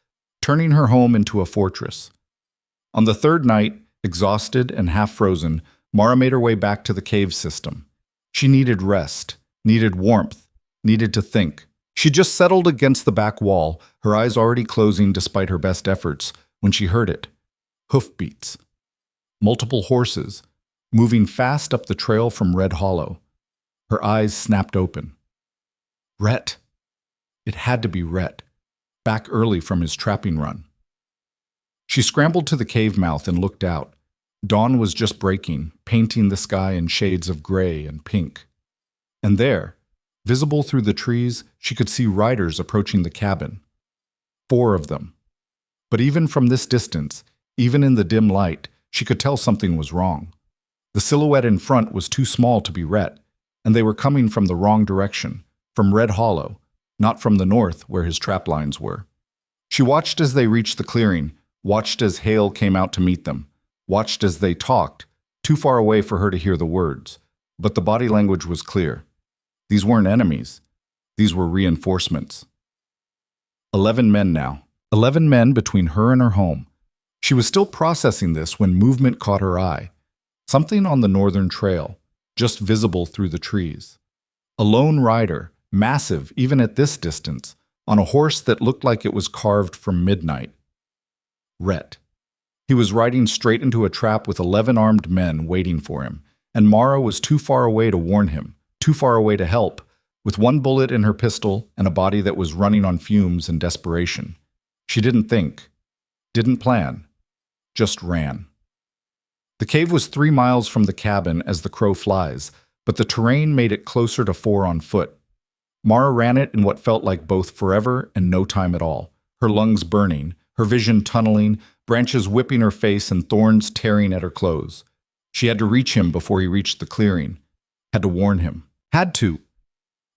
turning her home into a fortress. On the 3rd night, exhausted and half-frozen, Mara made her way back to the cave system. She needed rest, needed warmth, needed to think. She just settled against the back wall, her eyes already closing despite her best efforts, when she heard it. Hoofbeats. Multiple horses, moving fast up the trail from Red Hollow. Her eyes snapped open. Rhett. It had to be Rhett, back early from his trapping run. She scrambled to the cave mouth and looked out. Dawn was just breaking, painting the sky in shades of gray and pink. And there, visible through the trees, she could see riders approaching the cabin. 4 of them. But even from this distance, even in the dim light, she could tell something was wrong. The silhouette in front was too small to be Rhett, and they were coming from the wrong direction, from Red Hollow, not from the north where his trap lines were. She watched as they reached the clearing, watched as Hale came out to meet them, watched as they talked, too far away for her to hear the words, but the body language was clear. These weren't enemies. These were reinforcements. 11 men now. 11 men between her and her home. She was still processing this when movement caught her eye. Something on the northern trail, just visible through the trees. A lone rider, massive even at this distance, on a horse that looked like it was carved from midnight. Rhett. He was riding straight into a trap with 11 armed men waiting for him, and Mara was too far away to warn him, too far away to help, with 1 bullet in her pistol and a body that was running on fumes in desperation. She didn't think, didn't plan, just ran. The cave was 3 miles from the cabin as the crow flies, but the terrain made it closer to 4 on foot. Mara ran it in what felt like both forever and no time at all, her lungs burning, her vision tunneling, branches whipping her face and thorns tearing at her clothes. She had to reach him before he reached the clearing. Had to warn him. Had to.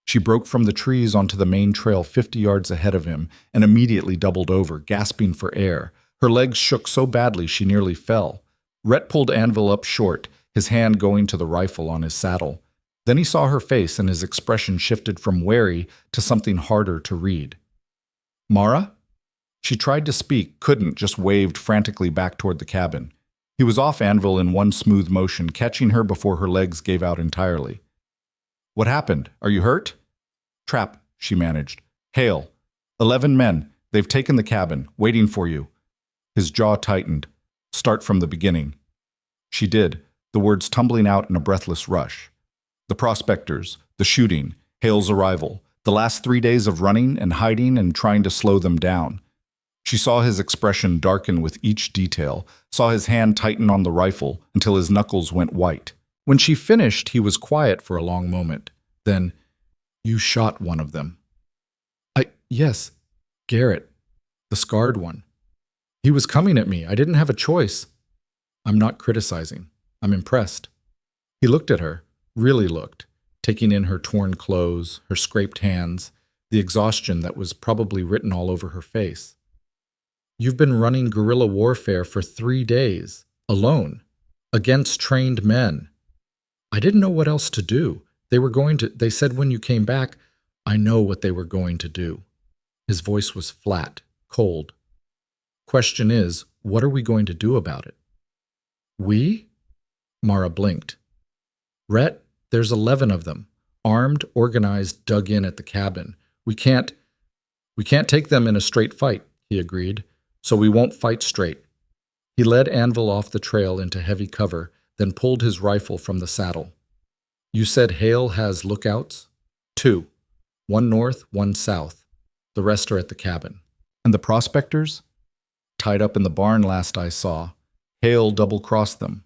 She broke from the trees onto the main trail 50 yards ahead of him and immediately doubled over, gasping for air. Her legs shook so badly she nearly fell. Rhett pulled Anvil up short, his hand going to the rifle on his saddle. Then he saw her face and his expression shifted from wary to something harder to read. Mara? She tried to speak, couldn't, just waved frantically back toward the cabin. He was off Anvil in one smooth motion, catching her before her legs gave out entirely. What happened? Are you hurt? Trap, she managed. Hale. 11 men. They've taken the cabin, waiting for you. His jaw tightened. Start from the beginning. She did, the words tumbling out in a breathless rush. The prospectors, the shooting, Hale's arrival, the last 3 days of running and hiding and trying to slow them down. She saw his expression darken with each detail, saw his hand tighten on the rifle until his knuckles went white. When she finished, he was quiet for a long moment. Then, you shot one of them. Yes, Garrett, the scarred one. He was coming at me. I didn't have a choice. I'm not criticizing. I'm impressed. He looked at her, really looked, taking in her torn clothes, her scraped hands, the exhaustion that was probably written all over her face. You've been running guerrilla warfare for 3 days, alone, against trained men. I didn't know what else to do. They said when you came back, I know what they were going to do. His voice was flat, cold. Question is, what are we going to do about it? We? Mara blinked. Rhett, there's 11 of them, armed, organized, dug in at the cabin. We can't take them in a straight fight, he agreed, so we won't fight straight. He led Anvil off the trail into heavy cover, then pulled his rifle from the saddle. You said Hale has lookouts? 2. 1 north, 1 south. The rest are at the cabin. And the prospectors? Tied up in the barn last I saw. Hale double-crossed them.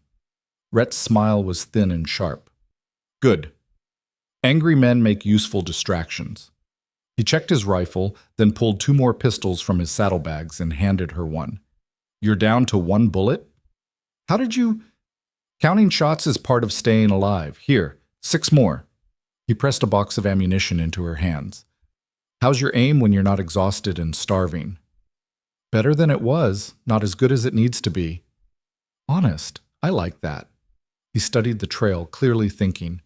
Rhett's smile was thin and sharp. Good. Angry men make useful distractions. He checked his rifle, then pulled 2 more pistols from his saddlebags and handed her one. You're down to 1 bullet? How did you... Counting shots is part of staying alive. Here, 6 more. He pressed a box of ammunition into her hands. How's your aim when you're not exhausted and starving? Better than it was, not as good as it needs to be. Honest, I like that. He studied the trail, clearly thinking.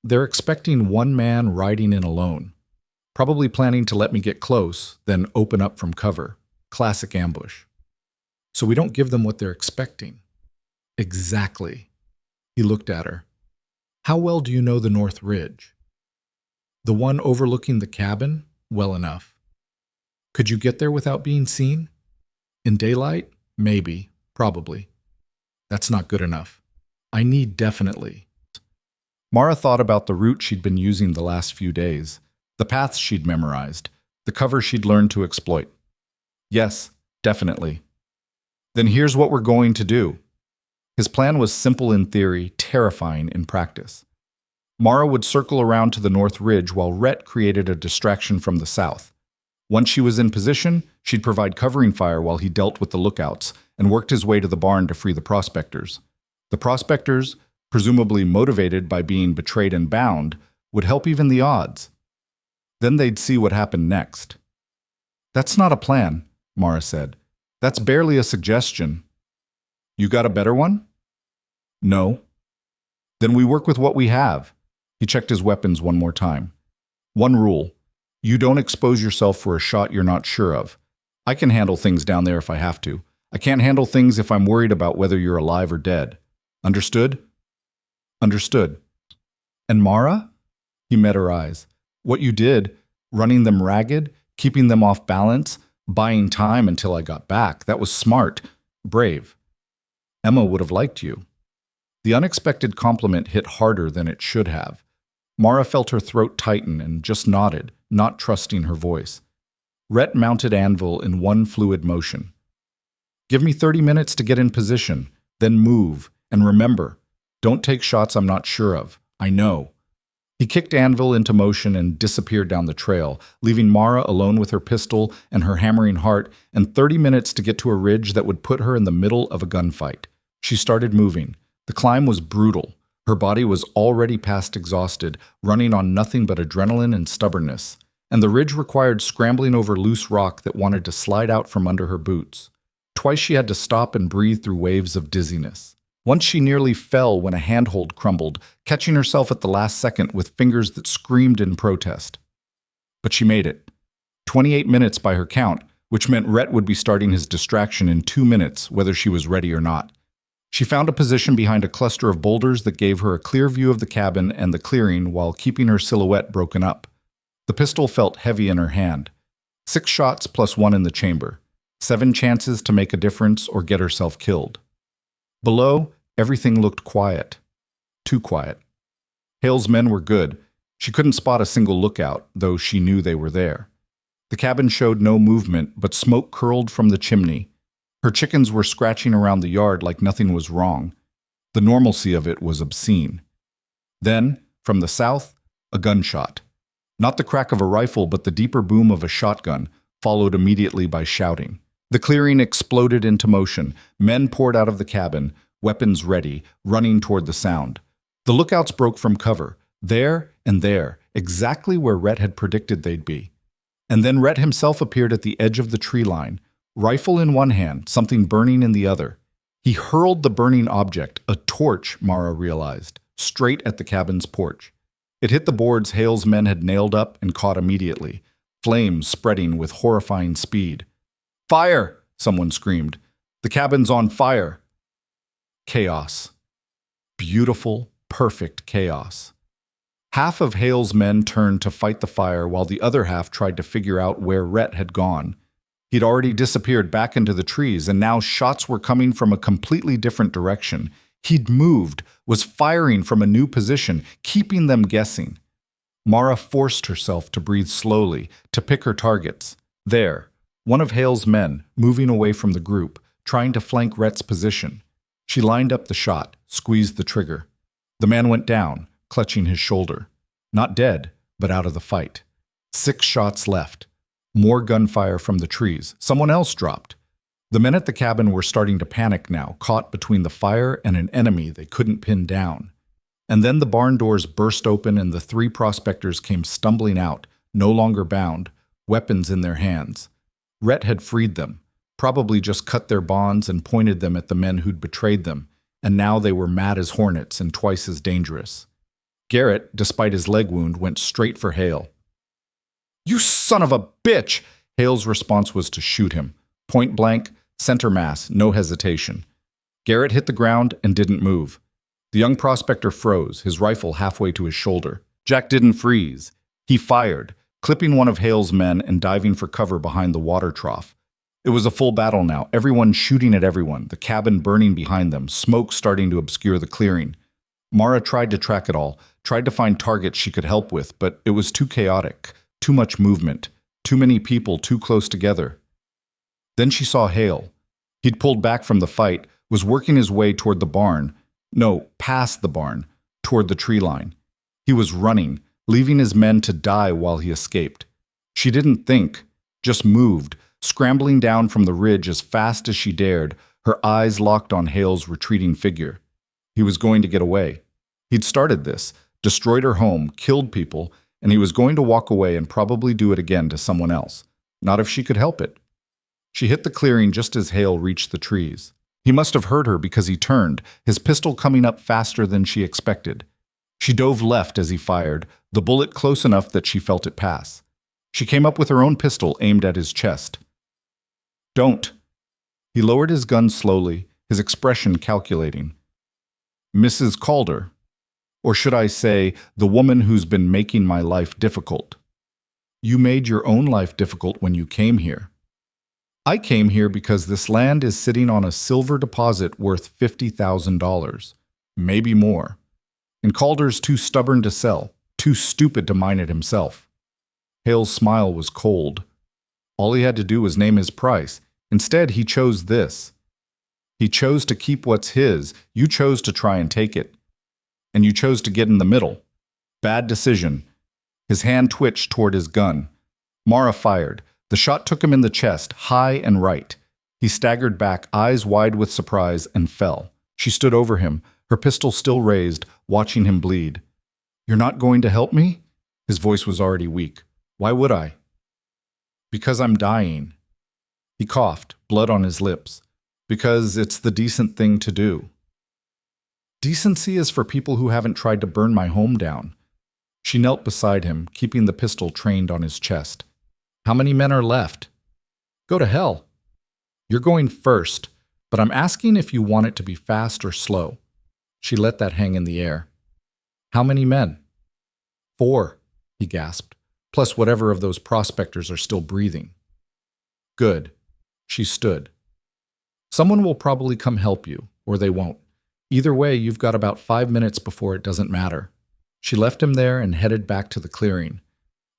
They're expecting 1 man riding in alone. Probably planning to let me get close, then open up from cover. Classic ambush. So we don't give them what they're expecting. Exactly. He looked at her. How well do you know the North Ridge? The one overlooking the cabin? Well enough. Could you get there without being seen? In daylight? Maybe. Probably. That's not good enough. I need definitely. Mara thought about the route she'd been using the last few days, the paths she'd memorized, the cover she'd learned to exploit. Yes, definitely. Then here's what we're going to do. His plan was simple in theory, terrifying in practice. Mara would circle around to the North Ridge while Rhett created a distraction from the south. Once she was in position, she'd provide covering fire while he dealt with the lookouts and worked his way to the barn to free the prospectors. The prospectors, presumably motivated by being betrayed and bound, would help even the odds. Then they'd see what happened next. That's not a plan, Mara said. That's barely a suggestion. You got a better one? No. Then we work with what we have. He checked his weapons one more time. 1 rule. You don't expose yourself for a shot you're not sure of. I can handle things down there if I have to. I can't handle things if I'm worried about whether you're alive or dead. Understood? Understood. And Mara? He met her eyes. What you did, running them ragged, keeping them off balance, buying time until I got back, that was smart, brave. Emma would have liked you. The unexpected compliment hit harder than it should have. Mara felt her throat tighten and just nodded, not trusting her voice. Rhett mounted Anvil in one fluid motion. Give me 30 minutes to get in position, then move, And remember, don't take shots I'm not sure of. I know. He kicked Anvil into motion and disappeared down the trail, leaving Mara alone with her pistol and her hammering heart and 30 minutes to get to a ridge that would put her in the middle of a gunfight. She started moving. The climb was brutal. Her body was already past exhausted, running on nothing but adrenaline and stubbornness. And the ridge required scrambling over loose rock that wanted to slide out from under her boots. Twice she had to stop and breathe through waves of dizziness. Once she nearly fell when a handhold crumbled, catching herself at the last second with fingers that screamed in protest. But she made it. 28 minutes by her count, which meant Rhett would be starting his distraction in 2 minutes, whether she was ready or not. She found a position behind a cluster of boulders that gave her a clear view of the cabin and the clearing while keeping her silhouette broken up. The pistol felt heavy in her hand. 6 shots plus 1 in the chamber. 7 chances to make a difference or get herself killed. Below, everything looked quiet. Too quiet. Hale's men were good. She couldn't spot a single lookout, though she knew they were there. The cabin showed no movement, but smoke curled from the chimney. Her chickens were scratching around the yard like nothing was wrong. The normalcy of it was obscene. Then, from the south, a gunshot. Not the crack of a rifle, but the deeper boom of a shotgun, followed immediately by shouting. The clearing exploded into motion. Men poured out of the cabin, weapons ready, running toward the sound. The lookouts broke from cover, there and there, exactly where Rhett had predicted they'd be. And then Rhett himself appeared at the edge of the tree line, rifle in one hand, something burning in the other. He hurled the burning object, a torch, Mara realized, straight at the cabin's porch. It hit the boards Hale's men had nailed up and caught immediately, flames spreading with horrifying speed. "Fire!" someone screamed. "The cabin's on fire!" Chaos. Beautiful, perfect chaos. Half of Hale's men turned to fight the fire while the other half tried to figure out where Rhett had gone. He'd already disappeared back into the trees, and now shots were coming from a completely different direction. He'd moved, was firing from a new position, keeping them guessing. Mara forced herself to breathe slowly, to pick her targets. There, one of Hale's men, moving away from the group, trying to flank Rhett's position. She lined up the shot, squeezed the trigger. The man went down, clutching his shoulder. Not dead, but out of the fight. 6 shots left. More gunfire from the trees. Someone else dropped. The men at the cabin were starting to panic now, caught between the fire and an enemy they couldn't pin down. And then the barn doors burst open and the 3 prospectors came stumbling out, no longer bound, weapons in their hands. Rhett had freed them, probably just cut their bonds and pointed them at the men who'd betrayed them, and now they were mad as hornets and twice as dangerous. Garrett, despite his leg wound, went straight for Hale. "You son of a bitch!" Hale's response was to shoot him. Point blank, center mass, no hesitation. Garrett hit the ground and didn't move. The young prospector froze, his rifle halfway to his shoulder. Jack didn't freeze. He fired, clipping one of Hale's men and diving for cover behind the water trough. It was a full battle now, everyone shooting at everyone, the cabin burning behind them, smoke starting to obscure the clearing. Mara tried to track it all, tried to find targets she could help with, but it was too chaotic, too much movement, too many people too close together. Then she saw Hale. He'd pulled back from the fight, was working his way toward the barn. No, past the barn, toward the tree line. He was running, leaving his men to die while he escaped. She didn't think, just moved, scrambling down from the ridge as fast as she dared, her eyes locked on Hale's retreating figure. He was going to get away. He'd started this, destroyed her home, killed people, and he was going to walk away and probably do it again to someone else. Not if she could help it. She hit the clearing just as Hale reached the trees. He must have heard her because he turned, his pistol coming up faster than she expected. She dove left as he fired, the bullet close enough that she felt it pass. She came up with her own pistol aimed at his chest. "Don't." He lowered his gun slowly, his expression calculating. "Mrs. Calder. Or should I say, the woman who's been making my life difficult. You made your own life difficult when you came here. I came here because this land is sitting on a silver deposit worth $50,000, maybe more. And Calder's too stubborn to sell, too stupid to mine it himself." Hale's smile was cold. All he had to do was name his price. Instead, he chose this. He chose to keep what's his. You chose to try and take it. And you chose to get in the middle. Bad decision. His hand twitched toward his gun. Mara fired. The shot took him in the chest, high and right. He staggered back, eyes wide with surprise, and fell. She stood over him, her pistol still raised, watching him bleed. "You're not going to help me?" His voice was already weak. "Why would I?" "Because I'm dying." He coughed, blood on his lips. "Because it's the decent thing to do." "Decency is for people who haven't tried to burn my home down." She knelt beside him, keeping the pistol trained on his chest. "How many men are left?" "Go to hell." "You're going first, but I'm asking if you want it to be fast or slow." She let that hang in the air. "How many men?" "4," he gasped, "plus whatever of those prospectors are still breathing." "Good." She stood. "Someone will probably come help you, or they won't. Either way, you've got about 5 minutes before it doesn't matter." She left him there and headed back to the clearing.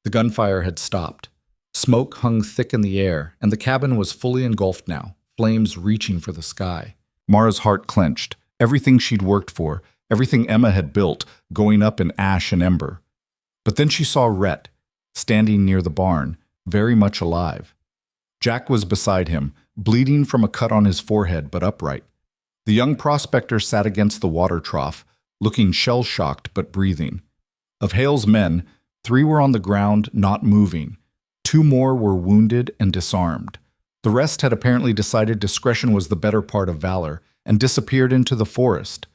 The gunfire had stopped. Smoke hung thick in the air, and the cabin was fully engulfed now, flames reaching for the sky. Mara's heart clenched. Everything she'd worked for, everything Emma had built, going up in ash and ember. But then she saw Rhett, standing near the barn, very much alive. Jack was beside him, bleeding from a cut on his forehead, but upright. The young prospector sat against the water trough, looking shell-shocked but breathing. Of Hale's men, 3 were on the ground, not moving. 2 more were wounded and disarmed. The rest had apparently decided discretion was the better part of valor and disappeared into the forest.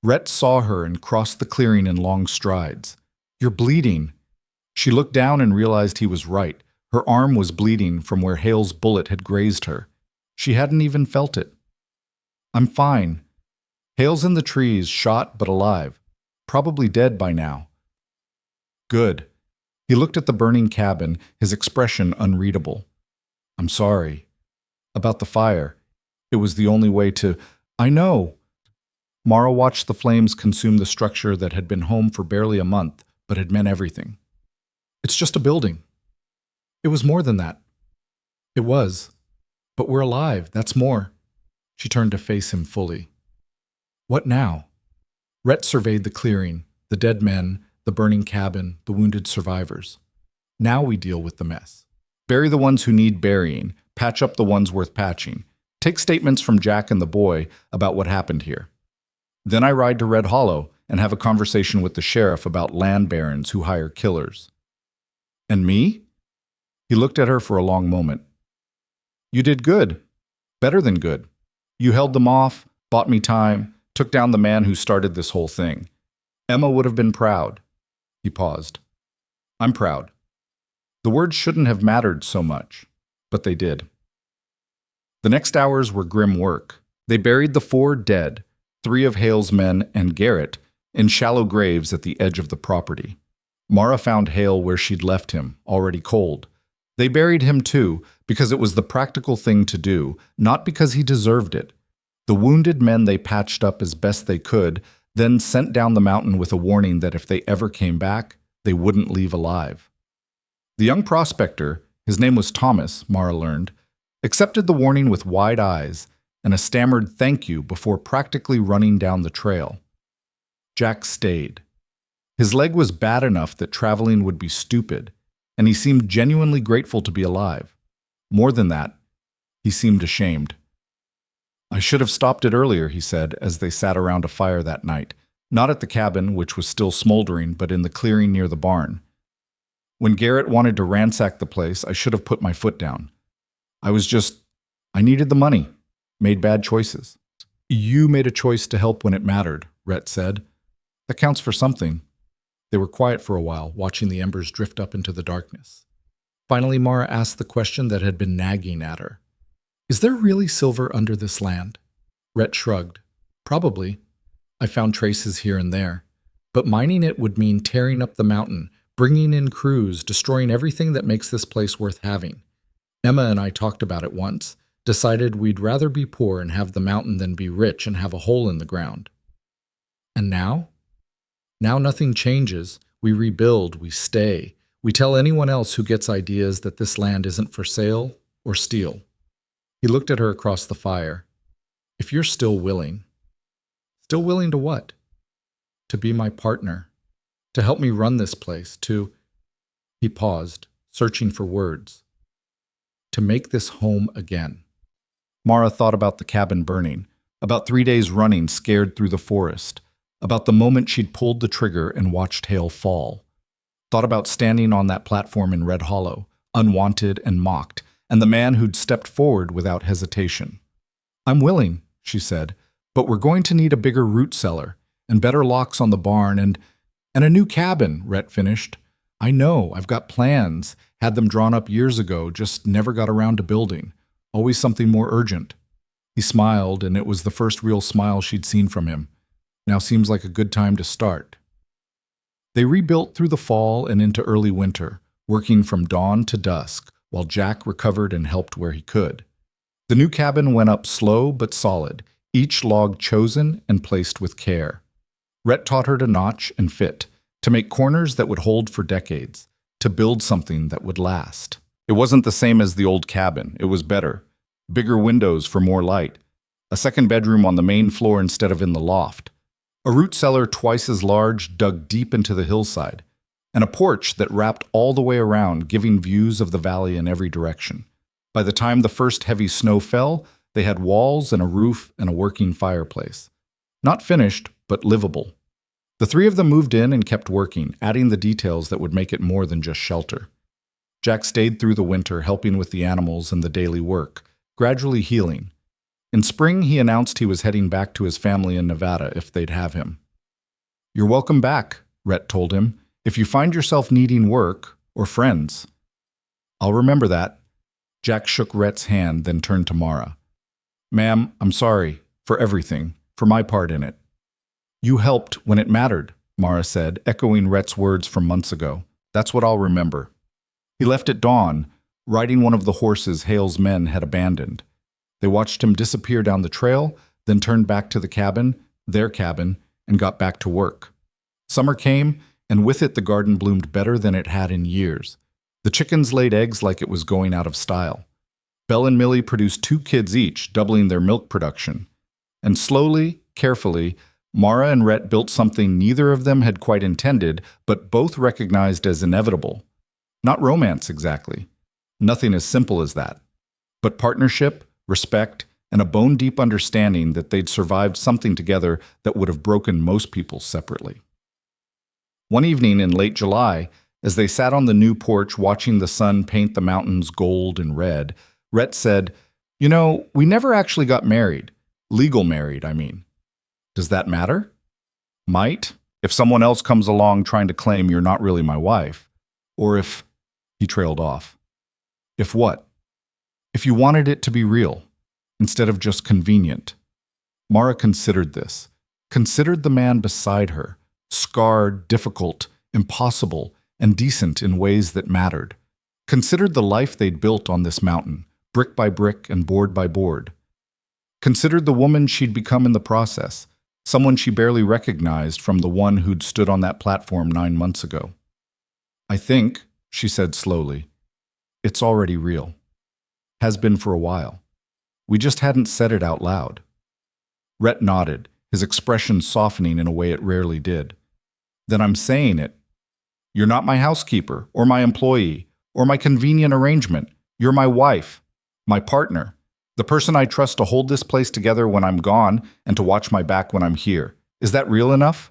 Rhett saw her and crossed the clearing in long strides. "You're bleeding." She looked down and realized he was right. Her arm was bleeding from where Hale's bullet had grazed her. She hadn't even felt it. "I'm fine." "Hale's in the trees, shot but alive. Probably dead by now." "Good." He looked at the burning cabin, his expression unreadable. "I'm sorry." "About the fire. It was the only way to—" "I know." Mara watched the flames consume the structure that had been home for barely a month, but had meant everything. "It's just a building." "It was more than that." "It was. But we're alive, that's more." She turned to face him fully. "What now?" Rhett surveyed the clearing, the dead men, the burning cabin, the wounded survivors. "Now we deal with the mess. Bury the ones who need burying, patch up the ones worth patching. Take statements from Jack and the boy about what happened here. Then I ride to Red Hollow and have a conversation with the sheriff about land barons who hire killers." "And me?" He looked at her for a long moment. "You did good. Better than good. You held them off, bought me time, took down the man who started this whole thing. Emma would have been proud." He paused. "I'm proud." The words shouldn't have mattered so much, but they did. The next hours were grim work. They buried the 4 dead, 3 of Hale's men and Garrett, in shallow graves at the edge of the property. Mara found Hale where she'd left him, already cold. They buried him too, because it was the practical thing to do, not because he deserved it. The wounded men they patched up as best they could, then sent down the mountain with a warning that if they ever came back, they wouldn't leave alive. The young prospector, his name was Thomas, Mara learned, accepted the warning with wide eyes and a stammered thank you before practically running down the trail. Jack stayed. His leg was bad enough that traveling would be stupid, and he seemed genuinely grateful to be alive. More than that, he seemed ashamed. "I should have stopped it earlier," he said, as they sat around a fire that night, not at the cabin, which was still smoldering, but in the clearing near the barn. "When Garrett wanted to ransack the place, I should have put my foot down. I needed the money, made bad choices." "You made a choice to help when it mattered," Rhett said. "That counts for something." They were quiet for a while, watching the embers drift up into the darkness. Finally, Mara asked the question that had been nagging at her. "Is there really silver under this land?" Rhett shrugged. "Probably. I found traces here and there. But mining it would mean tearing up the mountain, bringing in crews, destroying everything that makes this place worth having. Emma and I talked about it once, decided we'd rather be poor and have the mountain than be rich and have a hole in the ground." "And now?" "Now nothing changes. We rebuild, we stay. We tell anyone else who gets ideas that this land isn't for sale or steal." He looked at her across the fire. If you're still willing to what? To be my partner, to help me run this place, He paused, searching for words. To make this home again. Mara thought about the cabin burning, about 3 days running scared through the forest, about the moment she'd pulled the trigger and watched Hale fall. Thought about standing on that platform in Red Hollow, unwanted and mocked, and the man who'd stepped forward without hesitation. I'm willing, she said, but we're going to need a bigger root cellar, and better locks on the barn, and a new cabin, Rhett finished. I know, I've got plans, had them drawn up years ago, just never got around to building. Always something more urgent. He smiled, and it was the first real smile she'd seen from him. Now seems like a good time to start. They rebuilt through the fall and into early winter, working from dawn to dusk, while Jack recovered and helped where he could. The new cabin went up slow but solid, each log chosen and placed with care. Rhett taught her to notch and fit, to make corners that would hold for decades, to build something that would last. It wasn't the same as the old cabin. It was better. Bigger windows for more light. A second bedroom on the main floor instead of in the loft. A root cellar twice as large, dug deep into the hillside. And a porch that wrapped all the way around, giving views of the valley in every direction. By the time the first heavy snow fell, they had walls and a roof and a working fireplace. Not finished, but livable. The three of them moved in and kept working, adding the details that would make it more than just shelter. Jack stayed through the winter, helping with the animals and the daily work, gradually healing. In spring, he announced he was heading back to his family in Nevada if they'd have him. You're welcome back, Rhett told him, if you find yourself needing work or friends. I'll remember that. Jack shook Rhett's hand, then turned to Mara. Ma'am, I'm sorry for everything, for my part in it. You helped when it mattered, Mara said, echoing Rhett's words from months ago. That's what I'll remember. He left at dawn, riding one of the horses Hale's men had abandoned. They watched him disappear down the trail, then turned back to the cabin, their cabin, and got back to work. Summer came, and with it the garden bloomed better than it had in years. The chickens laid eggs like it was going out of style. Belle and Millie produced 2 kids each, doubling their milk production. And slowly, carefully, Mara and Rhett built something neither of them had quite intended, but both recognized as inevitable. Not romance, exactly. Nothing as simple as that. But partnership, respect, and a bone-deep understanding that they'd survived something together that would have broken most people separately. One evening in late July, as they sat on the new porch watching the sun paint the mountains gold and red, Rhett said, You know, we never actually got married. Legal married, I mean. Does that matter? Might, if someone else comes along trying to claim you're not really my wife. Or if... He trailed off. If what? If you wanted it to be real, instead of just convenient. Mara considered this. Considered the man beside her, scarred, difficult, impossible, and decent in ways that mattered. Considered the life they'd built on this mountain, brick by brick and board by board. Considered the woman she'd become in the process, someone she barely recognized from the one who'd stood on that platform 9 months ago. I think, she said slowly, it's already real. Has been for a while. We just hadn't said it out loud. Rhett nodded, his expression softening in a way it rarely did. Then I'm saying it. You're not my housekeeper, or my employee, or my convenient arrangement. You're my wife, my partner, the person I trust to hold this place together when I'm gone and to watch my back when I'm here. Is that real enough?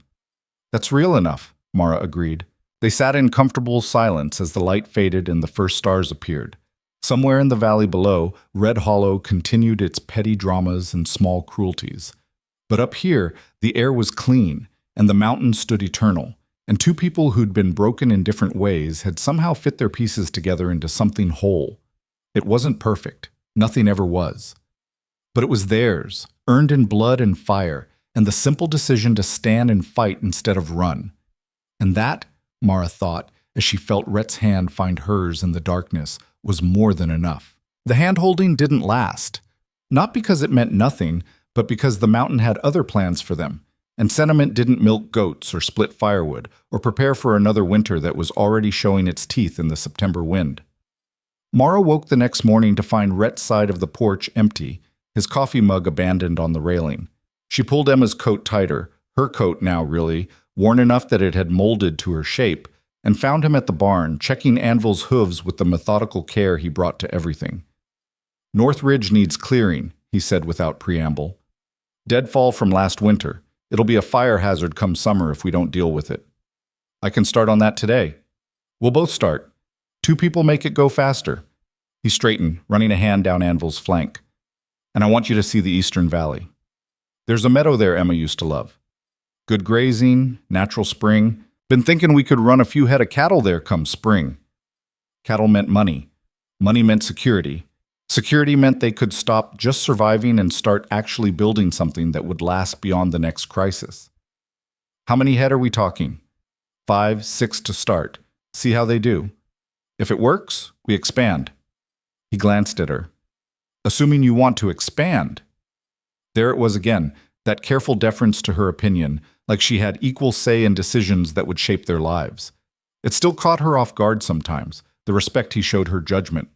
That's real enough, Mara agreed. They sat in comfortable silence as the light faded and the first stars appeared. Somewhere in the valley below, Red Hollow continued its petty dramas and small cruelties. But up here, the air was clean, and the mountains stood eternal, and 2 people who'd been broken in different ways had somehow fit their pieces together into something whole. It wasn't perfect. Nothing ever was. But it was theirs, earned in blood and fire, and the simple decision to stand and fight instead of run. And that, Mara thought, as she felt Rhett's hand find hers in the darkness, was more than enough. The hand-holding didn't last. Not because it meant nothing, but because the mountain had other plans for them, and sentiment didn't milk goats or split firewood or prepare for another winter that was already showing its teeth in the September wind. Mara woke the next morning to find Rhett's side of the porch empty, his coffee mug abandoned on the railing. She pulled Emma's coat tighter, her coat now really, worn enough that it had molded to her shape, and found him at the barn, checking Anvil's hooves with the methodical care he brought to everything. "North Ridge needs clearing," he said without preamble. "Deadfall from last winter. It'll be a fire hazard come summer if we don't deal with it." "I can start on that today." "We'll both start. 2 people make it go faster." He straightened, running a hand down Anvil's flank. "And I want you to see the Eastern Valley. There's a meadow there Emma used to love. Good grazing, natural spring. Been thinking we could run a few head of cattle there come spring." Cattle meant money. Money meant security. Security meant they could stop just surviving and start actually building something that would last beyond the next crisis. "How many head are we talking?" 5, 6 to start. See how they do. If it works, we expand." He glanced at her. "Assuming you want to expand." There it was again, that careful deference to her opinion, like she had equal say in decisions that would shape their lives. It still caught her off guard sometimes, the respect he showed her judgment.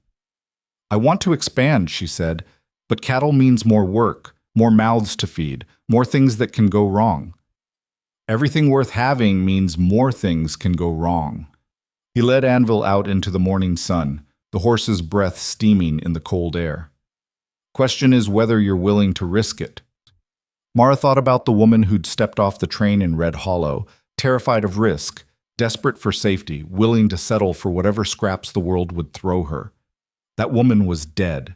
"I want to expand," she said, "but cattle means more work, more mouths to feed, more things that can go wrong." "Everything worth having means more things can go wrong." He led Anvil out into the morning sun, the horse's breath steaming in the cold air. "Question is whether you're willing to risk it." Mara thought about the woman who'd stepped off the train in Red Hollow, terrified of risk, desperate for safety, willing to settle for whatever scraps the world would throw her. That woman was dead,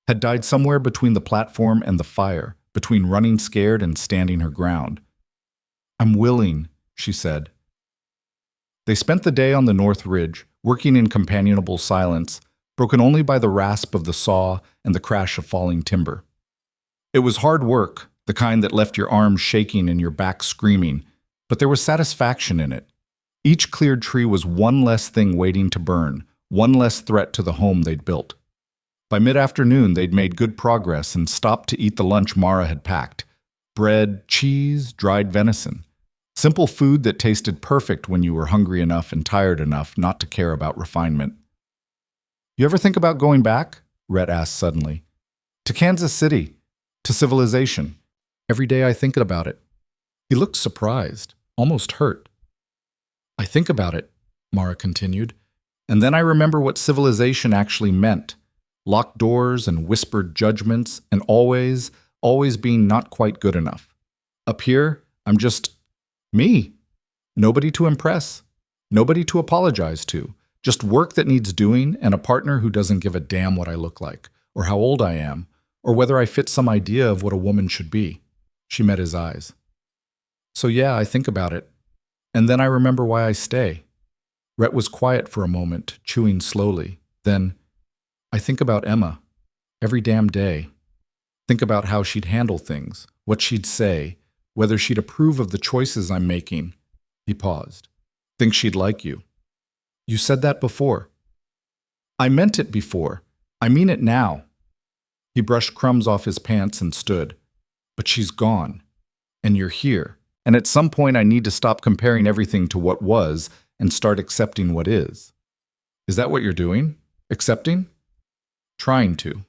had died somewhere between the platform and the fire, between running scared and standing her ground. "I'm willing," she said. They spent the day on the North Ridge, working in companionable silence, broken only by the rasp of the saw and the crash of falling timber. It was hard work, the kind that left your arms shaking and your back screaming, but there was satisfaction in it. Each cleared tree was one less thing waiting to burn, one less threat to the home they'd built. By mid-afternoon, they'd made good progress and stopped to eat the lunch Mara had packed. Bread, cheese, dried venison. Simple food that tasted perfect when you were hungry enough and tired enough not to care about refinement. "You ever think about going back?" Rhett asked suddenly. "To Kansas City. To civilization. Every day I think about it." He looked surprised, almost hurt. "I think about it," Mara continued, "and then I remember what civilization actually meant. Locked doors and whispered judgments and always being not quite good enough. Up here, I'm just me. Nobody to impress. Nobody to apologize to. Just work that needs doing and a partner who doesn't give a damn what I look like, or how old I am, or whether I fit some idea of what a woman should be." She met his eyes. "So yeah, I think about it. And then I remember why I stay." Rhett was quiet for a moment, chewing slowly. Then, "I think about Emma. Every damn day. Think about how she'd handle things, what she'd say, whether she'd approve of the choices I'm making." He paused. "Think she'd like you." "You said that before." "I meant it before. I mean it now." He brushed crumbs off his pants and stood. "But she's gone. And you're here. And at some point I need to stop comparing everything to what was and start accepting what is." "Is that what you're doing? Accepting?" "Trying to.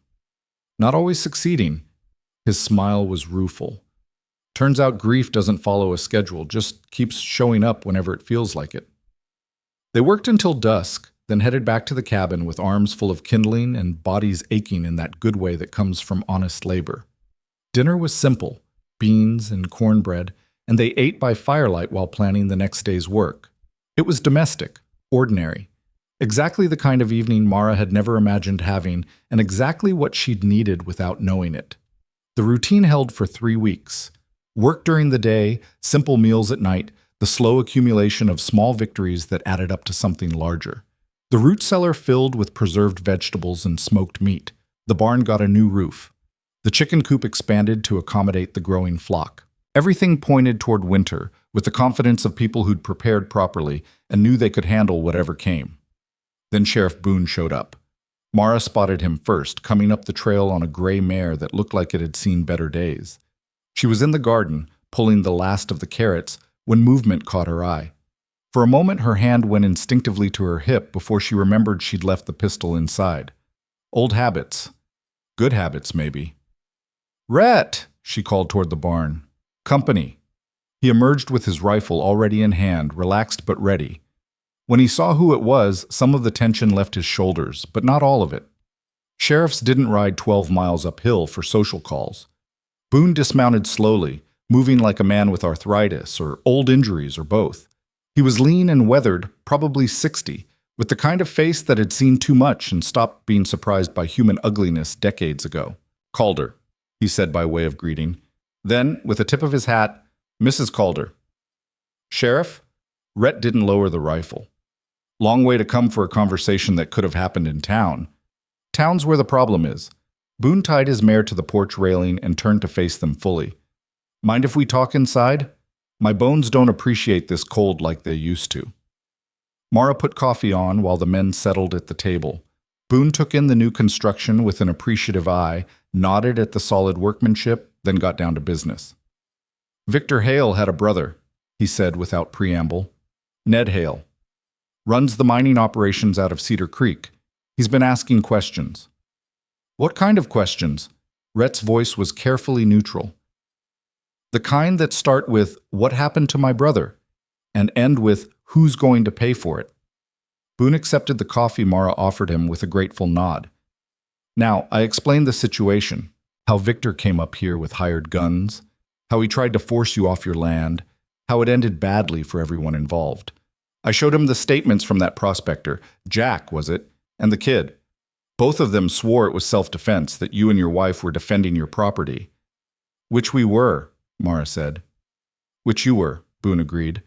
Not always succeeding." His smile was rueful. "Turns out grief doesn't follow a schedule, just keeps showing up whenever it feels like it." They worked until dusk, then headed back to the cabin with arms full of kindling and bodies aching in that good way that comes from honest labor. Dinner was simple, beans and cornbread, and they ate by firelight while planning the next day's work. It was domestic, ordinary, exactly the kind of evening Mara had never imagined having, and exactly what she'd needed without knowing it. The routine held for 3 weeks. Work during the day, simple meals at night, the slow accumulation of small victories that added up to something larger. The root cellar filled with preserved vegetables and smoked meat. The barn got a new roof. The chicken coop expanded to accommodate the growing flock. Everything pointed toward winter, with the confidence of people who'd prepared properly and knew they could handle whatever came. Then Sheriff Boone showed up. Mara spotted him first, coming up the trail on a gray mare that looked like it had seen better days. She was in the garden, pulling the last of the carrots, when movement caught her eye. For a moment her hand went instinctively to her hip before she remembered she'd left the pistol inside. Old habits. Good habits, maybe. Rhett, she called toward the barn. Company. He emerged with his rifle already in hand, relaxed but ready. When he saw who it was, some of the tension left his shoulders, but not all of it. Sheriffs didn't ride 12 miles uphill for social calls. Boone dismounted slowly, moving like a man with arthritis or old injuries or both. He was lean and weathered, probably 60, with the kind of face that had seen too much and stopped being surprised by human ugliness decades ago. Calder, he said by way of greeting. Then, with a tip of his hat, Mrs. Calder. Sheriff? Rhett didn't lower the rifle. Long way to come for a conversation that could have happened in town. Town's where the problem is. Boone tied his mare to the porch railing and turned to face them fully. Mind if we talk inside? My bones don't appreciate this cold like they used to. Mara put coffee on while the men settled at the table. Boone took in the new construction with an appreciative eye, nodded at the solid workmanship, then got down to business. Victor Hale had a brother, he said without preamble. Ned Hale. Runs the mining operations out of Cedar Creek. He's been asking questions. What kind of questions? Rhett's voice was carefully neutral. The kind that start with, what happened to my brother? And end with, who's going to pay for it? Boone accepted the coffee Mara offered him with a grateful nod. Now, I explained the situation, how Victor came up here with hired guns, how he tried to force you off your land, how it ended badly for everyone involved. I showed him the statements from that prospector, Jack, was it, and the kid. Both of them swore it was self-defense, that you and your wife were defending your property. Which we were, Mara said. Which you were, Boone agreed.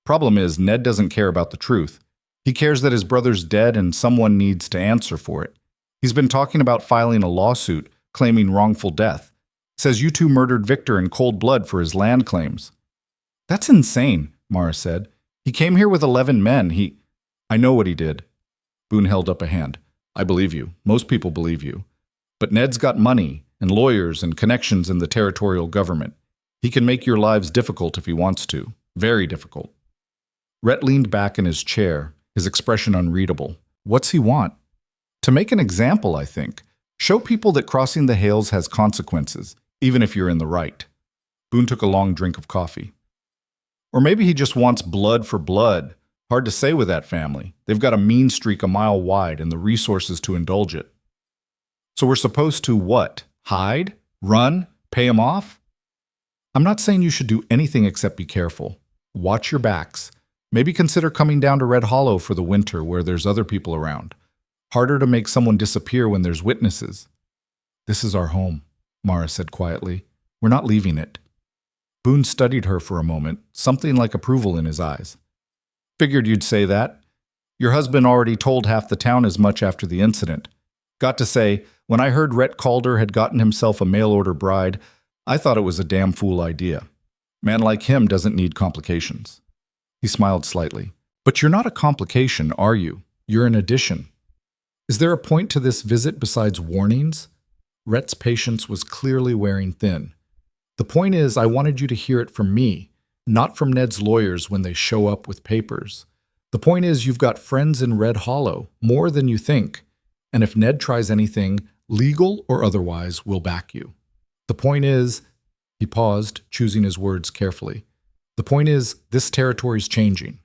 Problem is, Ned doesn't care about the truth. He cares that his brother's dead and someone needs to answer for it. He's been talking about filing a lawsuit, claiming wrongful death. Says you two murdered Victor in cold blood for his land claims. That's insane, Mara said. He came here with 11 men. I know what he did. Boone held up a hand. I believe you. Most people believe you. But Ned's got money and lawyers and connections in the territorial government. He can make your lives difficult if he wants to. Very difficult. Rhett leaned back in his chair, his expression unreadable. What's he want? To make an example, I think. Show people that crossing the Hales has consequences, even if you're in the right. Boone took a long drink of coffee. Or maybe he just wants blood for blood. Hard to say with that family. They've got a mean streak a mile wide and the resources to indulge it. So we're supposed to what? Hide? Run? Pay him off? I'm not saying you should do anything except be careful. Watch your backs. Maybe consider coming down to Red Hollow for the winter where there's other people around. Harder to make someone disappear when there's witnesses. This is our home, Mara said quietly. We're not leaving it. Boone studied her for a moment, something like approval in his eyes. Figured you'd say that. Your husband already told half the town as much after the incident. Got to say, when I heard Rhett Calder had gotten himself a mail-order bride, I thought it was a damn fool idea. Man like him doesn't need complications. He smiled slightly. But you're not a complication, are you? You're an addition. Is there a point to this visit besides warnings? Rhett's patience was clearly wearing thin. The point is, I wanted you to hear it from me, not from Ned's lawyers when they show up with papers. The point is, you've got friends in Red Hollow, more than you think. And if Ned tries anything, legal or otherwise, we'll back you. The point is, he paused, choosing his words carefully. The point is, this territory's changing.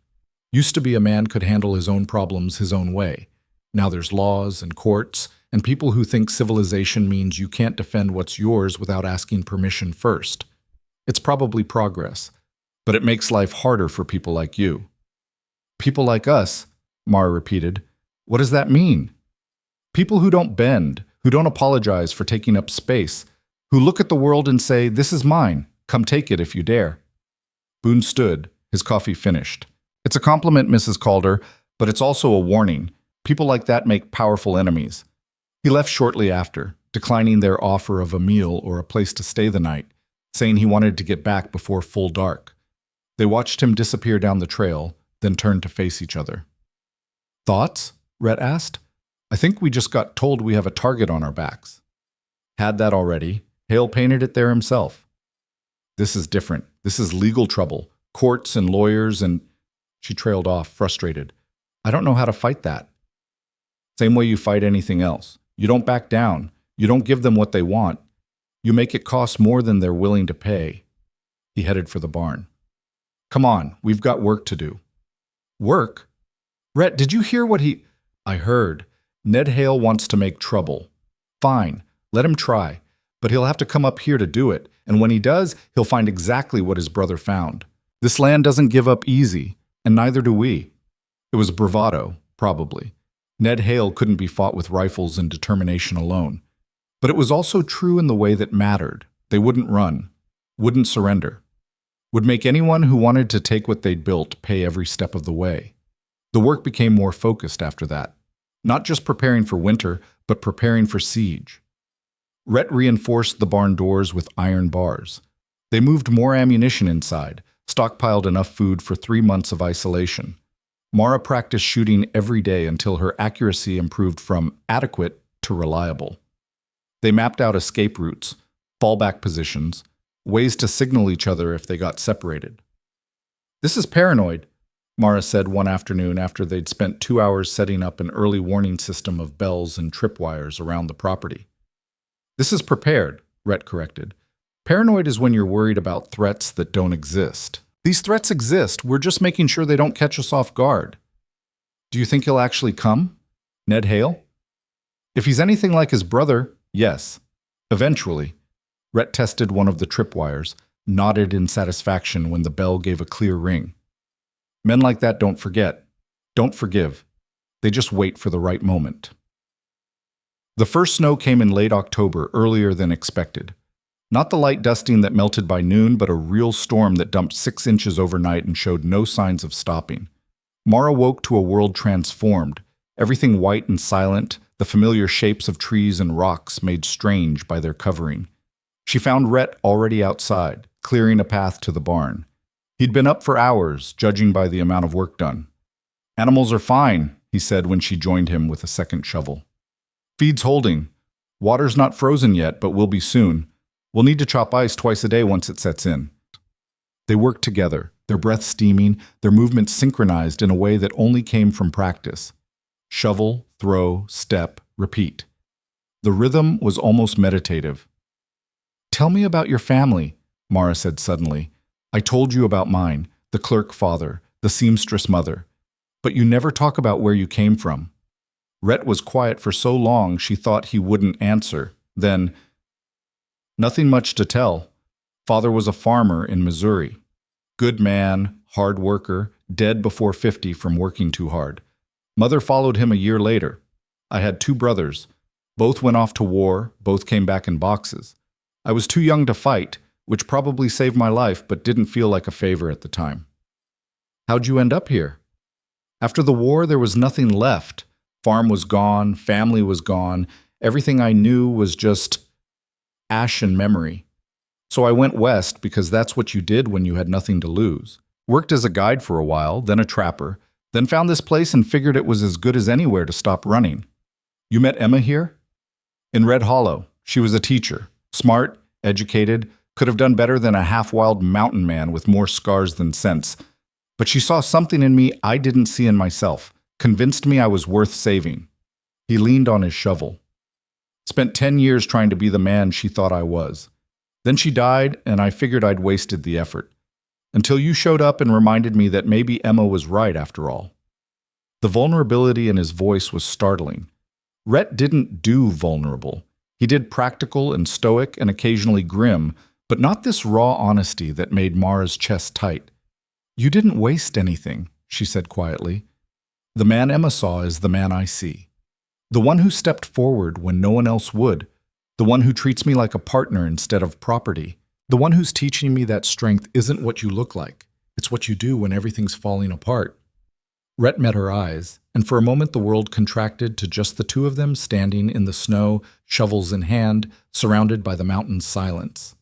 Used to be a man could handle his own problems his own way. Now there's laws and courts, and people who think civilization means you can't defend what's yours without asking permission first. It's probably progress, but it makes life harder for people like you. People like us, Mara repeated. What does that mean? People who don't bend, who don't apologize for taking up space, who look at the world and say, this is mine, come take it if you dare. Boone stood, his coffee finished. It's a compliment, Mrs. Calder, but it's also a warning. People like that make powerful enemies. He left shortly after, declining their offer of a meal or a place to stay the night, saying he wanted to get back before full dark. They watched him disappear down the trail, then turned to face each other. Thoughts? Rhett asked. I think we just got told we have a target on our backs. Had that already. Hale painted it there himself. This is different. This is legal trouble. Courts and lawyers and... She trailed off, frustrated. I don't know how to fight that. Same way you fight anything else. You don't back down. You don't give them what they want. You make it cost more than they're willing to pay. He headed for the barn. Come on, we've got work to do. Work? Rhett, did you hear what he... I heard. Ned Hale wants to make trouble. Fine, let him try. But he'll have to come up here to do it, and when he does, he'll find exactly what his brother found. This land doesn't give up easy, and neither do we. It was bravado, probably. Ned Hale couldn't be fought with rifles and determination alone. But it was also true in the way that mattered. They wouldn't run, wouldn't surrender, would make anyone who wanted to take what they'd built pay every step of the way. The work became more focused after that, not just preparing for winter, but preparing for siege. Rhett reinforced the barn doors with iron bars. They moved more ammunition inside, stockpiled enough food for 3 months of isolation. Mara practiced shooting every day until her accuracy improved from adequate to reliable. They mapped out escape routes, fallback positions, ways to signal each other if they got separated. This is paranoid, Mara said one afternoon after they'd spent 2 hours setting up an early warning system of bells and tripwires around the property. This is prepared, Rhett corrected. Paranoid is when you're worried about threats that don't exist. These threats exist, we're just making sure they don't catch us off guard. Do you think he'll actually come? Ned Hale? If he's anything like his brother, yes. Eventually. Rhett tested one of the tripwires, nodded in satisfaction when the bell gave a clear ring. Men like that don't forget, don't forgive. They just wait for the right moment. The first snow came in late October, earlier than expected. Not the light dusting that melted by noon, but a real storm that dumped 6 inches overnight and showed no signs of stopping. Mara woke to a world transformed, everything white and silent, the familiar shapes of trees and rocks made strange by their covering. She found Rhett already outside, clearing a path to the barn. He'd been up for hours, judging by the amount of work done. Animals are fine, he said when she joined him with a second shovel. Feed's holding. Water's not frozen yet, but will be soon. We'll need to chop ice twice a day once it sets in. They worked together, their breath steaming, their movements synchronized in a way that only came from practice. Shovel, throw, step, repeat. The rhythm was almost meditative. Tell me about your family, Mara said suddenly. I told you about mine, the clerk father, the seamstress mother. But you never talk about where you came from. Rhett was quiet for so long she thought he wouldn't answer. Then, nothing much to tell. Father was a farmer in Missouri. Good man, hard worker, dead before 50 from working too hard. Mother followed him a year later. I had 2 brothers. Both went off to war, both came back in boxes. I was too young to fight, which probably saved my life but didn't feel like a favor at the time. How'd you end up here? After the war, there was nothing left. Farm was gone, family was gone, everything I knew was just ash and memory. So I went west because that's what you did when you had nothing to lose. Worked as a guide for a while, then a trapper, then found this place and figured it was as good as anywhere to stop running. You met Emma here? In Red Hollow. She was a teacher. Smart, educated, could have done better than a half-wild mountain man with more scars than sense. But she saw something in me I didn't see in myself, convinced me I was worth saving. He leaned on his shovel. Spent 10 years trying to be the man she thought I was. Then she died, and I figured I'd wasted the effort. Until you showed up and reminded me that maybe Emma was right after all. The vulnerability in his voice was startling. Rhett didn't do vulnerable. He did practical and stoic and occasionally grim, but not this raw honesty that made Mara's chest tight. You didn't waste anything, she said quietly. The man Emma saw is the man I see. The one who stepped forward when no one else would. The one who treats me like a partner instead of property. The one who's teaching me that strength isn't what you look like. It's what you do when everything's falling apart. Rhett met her eyes, and for a moment the world contracted to just the 2 of them standing in the snow, shovels in hand, surrounded by the mountain's silence.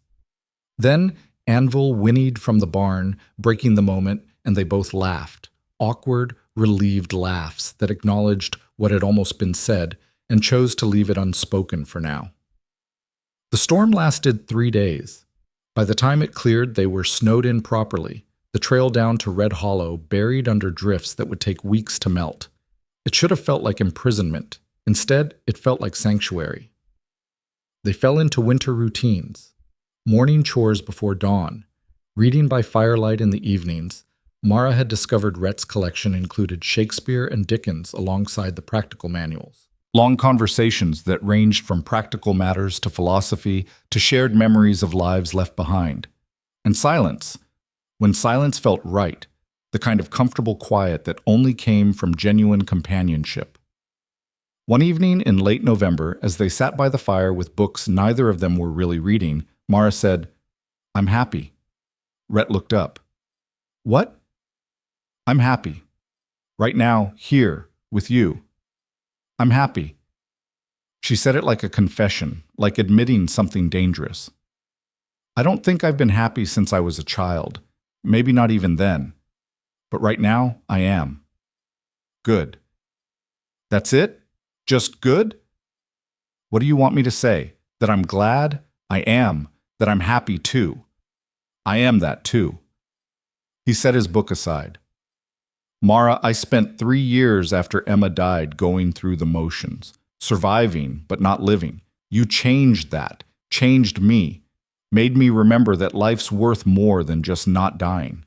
Then Anvil whinnied from the barn, breaking the moment, and they both laughed. Awkward, relieved laughs that acknowledged what had almost been said and chose to leave it unspoken for now. The storm lasted 3 days. By the time it cleared, they were snowed in properly, the trail down to Red Hollow buried under drifts that would take weeks to melt. It should have felt like imprisonment. Instead, it felt like sanctuary. They fell into winter routines. Morning chores before dawn, reading by firelight in the evenings. Mara had discovered Rhett's collection included Shakespeare and Dickens alongside the practical manuals. Long conversations that ranged from practical matters to philosophy to shared memories of lives left behind. And silence, when silence felt right, the kind of comfortable quiet that only came from genuine companionship. One evening in late November, as they sat by the fire with books neither of them were really reading, Mara said, "I'm happy." Rhett looked up. "What?" "I'm happy. Right now, here, with you. I'm happy." She said it like a confession, like admitting something dangerous. "I don't think I've been happy since I was a child. Maybe not even then. But right now, I am. Good." "That's it? Just good?" "What do you want me to say? That I'm glad? I am. That I'm happy too. I am that too." He set his book aside. "Mara, I spent 3 years after Emma died going through the motions, surviving but not living. You changed that, changed me, made me remember that life's worth more than just not dying.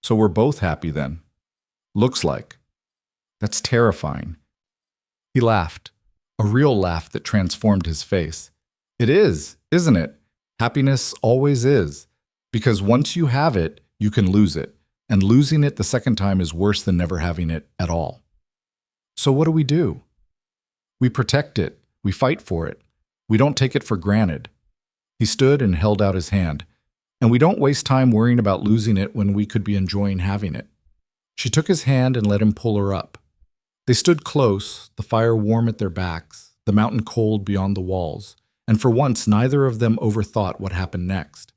So we're both happy then. Looks like. That's terrifying." He laughed, a real laugh that transformed his face. "It is, isn't it? Happiness always is. Because once you have it, you can lose it. And losing it the second time is worse than never having it at all. So what do? We protect it. We fight for it. We don't take it for granted." He stood and held out his hand. "And we don't waste time worrying about losing it when we could be enjoying having it." She took his hand and let him pull her up. They stood close, the fire warm at their backs, the mountain cold beyond the walls, and for once neither of them overthought what happened next.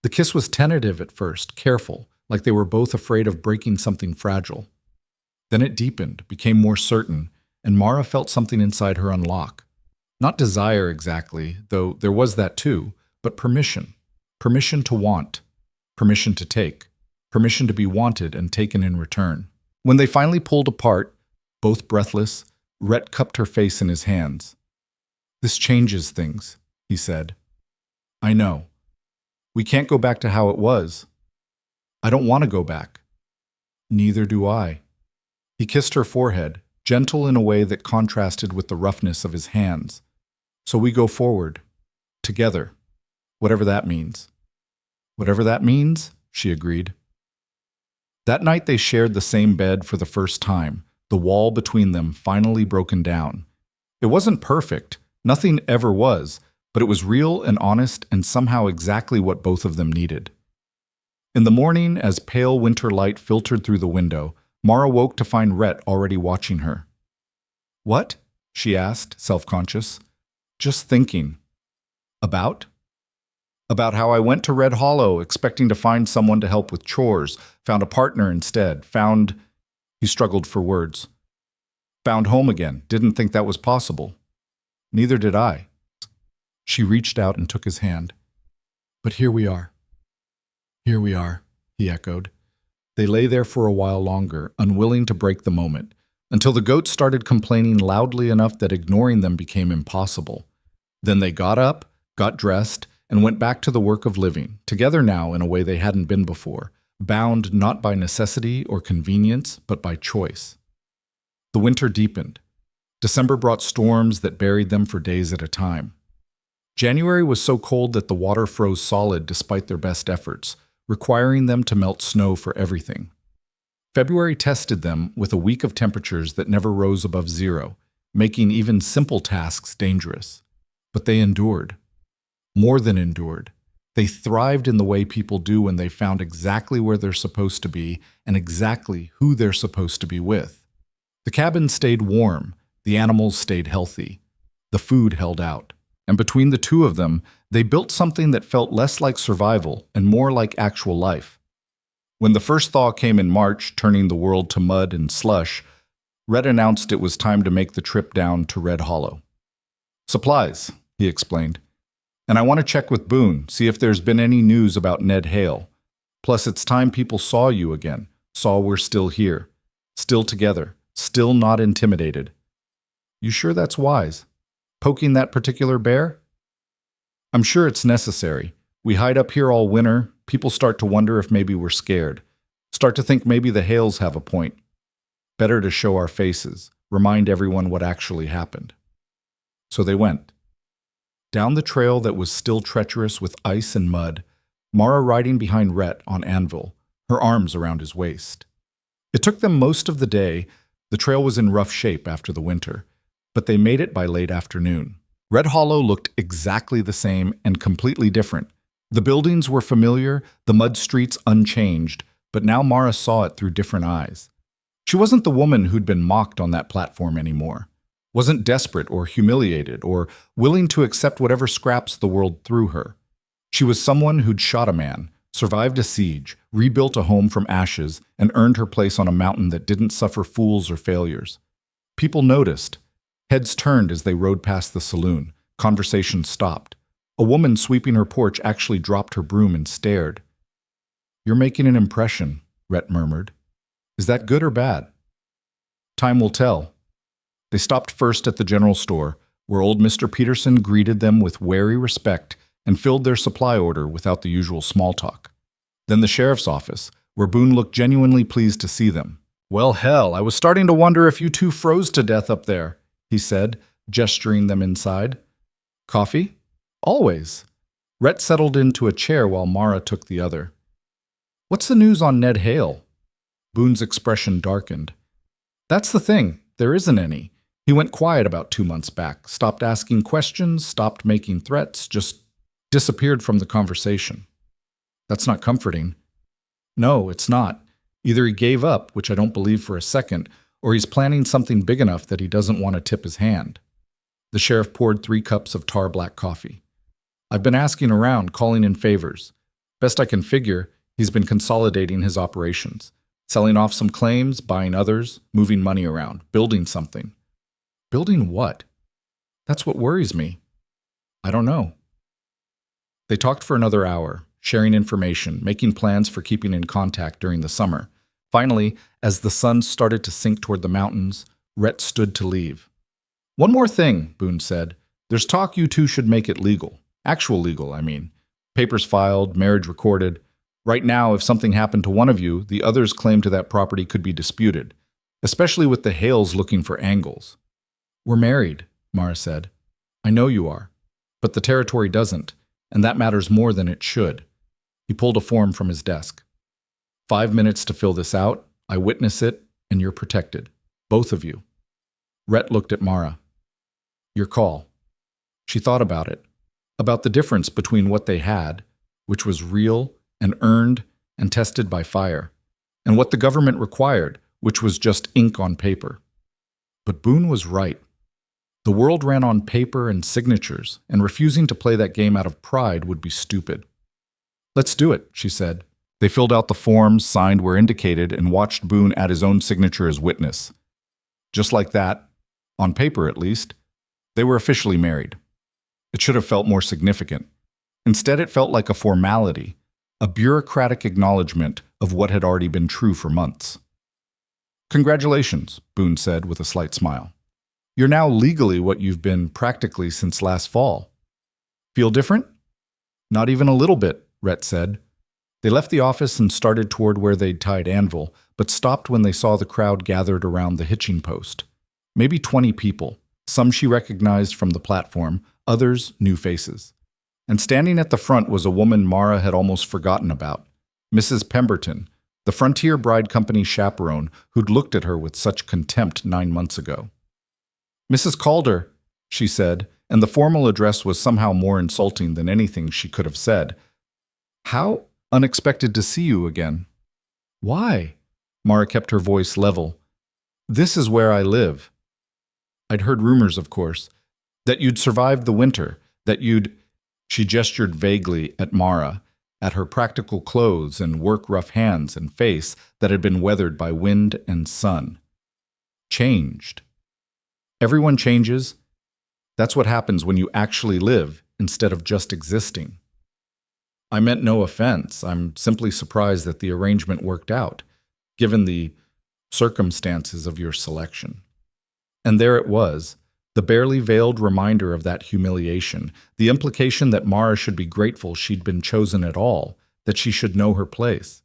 The kiss was tentative at first, careful, like they were both afraid of breaking something fragile. Then it deepened, became more certain, and Mara felt something inside her unlock. Not desire exactly, though there was that too, but permission. Permission to want. Permission to take. Permission to be wanted and taken in return. When they finally pulled apart, both breathless, Rhett cupped her face in his hands. "This changes things," he said. "I know. We can't go back to how it was. I don't want to go back." "Neither do I." He kissed her forehead, gentle in a way that contrasted with the roughness of his hands. "So we go forward. Together. Whatever that means." "Whatever that means," she agreed. That night they shared the same bed for the first time, the wall between them finally broken down. It wasn't perfect, nothing ever was, but it was real and honest and somehow exactly what both of them needed. In the morning, as pale winter light filtered through the window, Mara woke to find Rhett already watching her. "What?" she asked, self-conscious. "Just thinking." "About?" "About how I went to Red Hollow expecting to find someone to help with chores, found a partner instead, found—" He struggled for words. "Found home again, didn't think that was possible." "Neither did I." She reached out and took his hand. "But here we are." "Here we are," he echoed. They lay there for a while longer, unwilling to break the moment, until the goats started complaining loudly enough that ignoring them became impossible. Then they got up, got dressed, and went back to the work of living, together now in a way they hadn't been before, bound not by necessity or convenience, but by choice. The winter deepened. December brought storms that buried them for days at a time. January was so cold that the water froze solid despite their best efforts, requiring them to melt snow for everything. February tested them with a week of temperatures that never rose above zero, making even simple tasks dangerous. But they endured. More than endured. They thrived in the way people do when they found exactly where they're supposed to be and exactly who they're supposed to be with. The cabin stayed warm, the animals stayed healthy, the food held out. And between the two of them, they built something that felt less like survival and more like actual life. When the first thaw came in March, turning the world to mud and slush, Red announced it was time to make the trip down to Red Hollow. "Supplies," he explained. "And I want to check with Boone, see if there's been any news about Ned Hale. Plus, it's time people saw you again, saw we're still here, still together, still not intimidated." "You sure that's wise? Poking that particular bear?" I'm sure it's necessary. We hide up here all winter, people start to wonder if maybe we're scared. Start to think maybe the Hales have a point. Better to show our faces, remind everyone what actually happened. So they went. Down the trail that was still treacherous with ice and mud, Mara riding behind Rhett on Anvil, her arms around his waist. It took them most of the day. The trail was in rough shape after the winter, but they made it by late afternoon. Red Hollow looked exactly the same and completely different. The buildings were familiar, the mud streets unchanged, but now Mara saw it through different eyes. She wasn't the woman who'd been mocked on that platform anymore. Wasn't desperate or humiliated or willing to accept whatever scraps the world threw her. She was someone who'd shot a man, survived a siege, rebuilt a home from ashes, and earned her place on a mountain that didn't suffer fools or failures. People noticed. Heads turned as they rode past the saloon. Conversation stopped. A woman sweeping her porch actually dropped her broom and stared. "You're making an impression," Rhett murmured. "Is that good or bad?" "Time will tell." They stopped first at the general store, where old Mr. Peterson greeted them with wary respect and filled their supply order without the usual small talk. Then the sheriff's office, where Boone looked genuinely pleased to see them. "Well, hell, I was starting to wonder if you two froze to death up there," he said, gesturing them inside. "Coffee?" "Always." Rhett settled into a chair while Mara took the other. "What's the news on Ned Hale?" Boone's expression darkened. "That's the thing. There isn't any. He went quiet about 2 months back, stopped asking questions, stopped making threats, just disappeared from the conversation." "That's not comforting." "No, it's not. Either he gave up, which I don't believe for a second, or he's planning something big enough that he doesn't want to tip his hand." The sheriff poured 3 cups of tar black coffee. "I've been asking around, calling in favors. Best I can figure, he's been consolidating his operations, selling off some claims, buying others, moving money around, building something." "Building what?" "That's what worries me." "I don't know." They talked for another hour, sharing information, making plans for keeping in contact during the summer. Finally, as the sun started to sink toward the mountains, Rhett stood to leave. "One more thing," Boone said. "There's talk you two should make it legal. Actual legal, I mean. Papers filed, marriage recorded. Right now, if something happened to one of you, the other's claim to that property could be disputed, especially with the Hales looking for angles." "We're married," Mara said. "I know you are. But the territory doesn't, and that matters more than it should." He pulled a form from his desk. 5 minutes to fill this out. I witness it, and you're protected. Both of you." Rhett looked at Mara. "Your call." She thought about it, about the difference between what they had, which was real and earned and tested by fire, and what the government required, which was just ink on paper. But Boone was right. The world ran on paper and signatures, and refusing to play that game out of pride would be stupid. "Let's do it," she said. They filled out the forms, signed where indicated, and watched Boone add his own signature as witness. Just like that, on paper at least, they were officially married. It should have felt more significant. Instead, it felt like a formality, a bureaucratic acknowledgement of what had already been true for months. "Congratulations," Boone said with a slight smile. "You're now legally what you've been practically since last fall. Feel different?" "Not even a little bit," Rhett said. They left the office and started toward where they'd tied Anvil, but stopped when they saw the crowd gathered around the hitching post. Maybe 20 people, some she recognized from the platform, others new faces. And standing at the front was a woman Mara had almost forgotten about, Mrs. Pemberton, the Frontier Bride Company chaperone who'd looked at her with such contempt 9 months ago. "Mrs. Calder," she said, and the formal address was somehow more insulting than anything she could have said. "How unexpected to see you again." "Why?" Mara kept her voice level. "This is where I live." "I'd heard rumors, of course, that you'd survived the winter, that you'd—" She gestured vaguely at Mara, at her practical clothes and work-rough hands and face that had been weathered by wind and sun. "Changed. Everyone changes. That's what happens when you actually live instead of just existing." "I meant no offense. I'm simply surprised that the arrangement worked out, given the circumstances of your selection." And there it was, The barely veiled reminder of that humiliation, the implication that Mara should be grateful she'd been chosen at all, that she should know her place.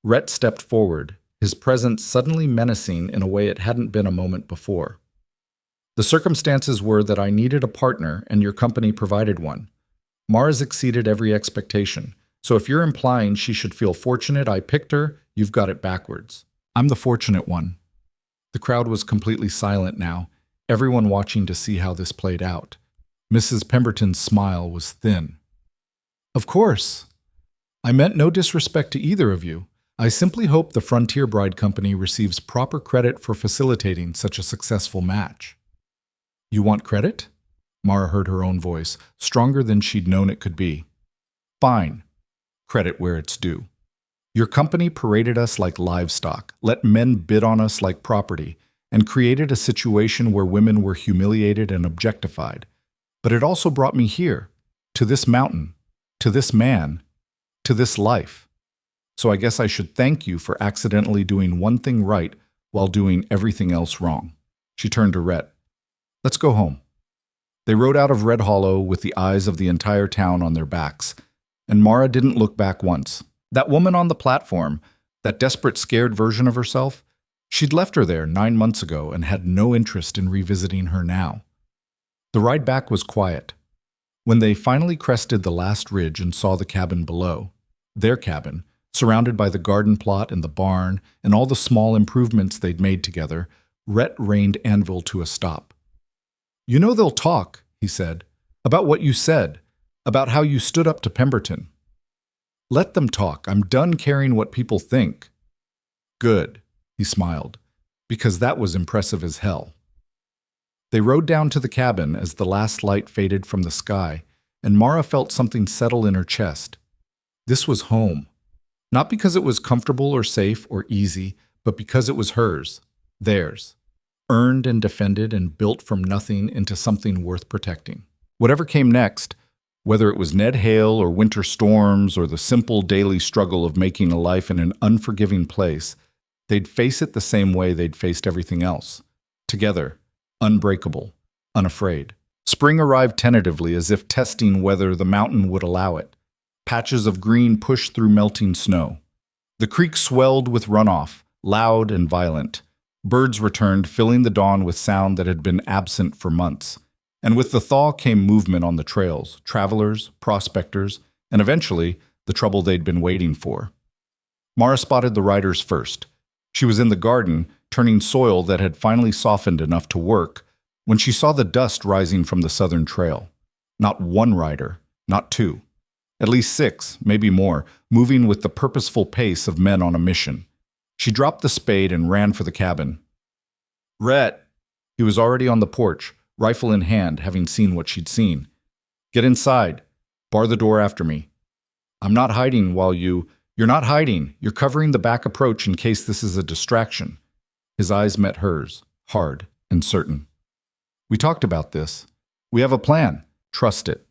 Rhett stepped forward, his presence suddenly menacing in a way it hadn't been a moment before. The circumstances were that I needed a partner, and your company provided one. Mara's exceeded every expectation, so if you're implying she should feel fortunate I picked her, you've got it backwards. I'm the fortunate one. The crowd was completely silent now, everyone watching to see how this played out. Mrs. Pemberton's smile was thin. Of course. I meant no disrespect to either of you. I simply hope the Frontier Bride Company receives proper credit for facilitating such a successful match. You want credit? Mara heard her own voice, stronger than she'd known it could be. Fine. Credit where it's due. Your company paraded us like livestock, let men bid on us like property, and created a situation where women were humiliated and objectified. But it also brought me here, to this mountain, to this man, to this life. So I guess I should thank you for accidentally doing one thing right while doing everything else wrong. She turned to Rhett. Let's go home. They rode out of Red Hollow with the eyes of the entire town on their backs, and Mara didn't look back once. That woman on the platform, that desperate, scared version of herself, she'd left her there 9 months ago and had no interest in revisiting her now. The ride back was quiet. When they finally crested the last ridge and saw the cabin below, their cabin, surrounded by the garden plot and the barn and all the small improvements they'd made together, Rhett reined Anvil to a stop. You know they'll talk, he said, about what you said, about how you stood up to Pemberton. Let them talk. I'm done caring what people think. Good, he smiled, because that was impressive as hell. They rode down to the cabin as the last light faded from the sky, and Mara felt something settle in her chest. This was home. Not because it was comfortable or safe or easy, but because it was hers, theirs, earned and defended and built from nothing into something worth protecting. Whatever came next, whether it was Ned Hale or winter storms or the simple daily struggle of making a life in an unforgiving place, they'd face it the same way they'd faced everything else. Together, unbreakable, unafraid. Spring arrived tentatively as if testing whether the mountain would allow it. Patches of green pushed through melting snow. The creek swelled with runoff, loud and violent. Birds returned, filling the dawn with sound that had been absent for months. And with the thaw came movement on the trails, travelers, prospectors, and eventually the trouble they'd been waiting for. Mara spotted the riders first. She was in the garden, turning soil that had finally softened enough to work, when she saw the dust rising from the southern trail. Not one rider, not two. At least 6, maybe more, moving with the purposeful pace of men on a mission. She dropped the spade and ran for the cabin. Rhett! He was already on the porch, rifle in hand, having seen what she'd seen. Get inside. Bar the door after me. I'm not hiding while You're not hiding. You're covering the back approach in case this is a distraction. His eyes met hers, hard and certain. We talked about this. We have a plan. Trust it.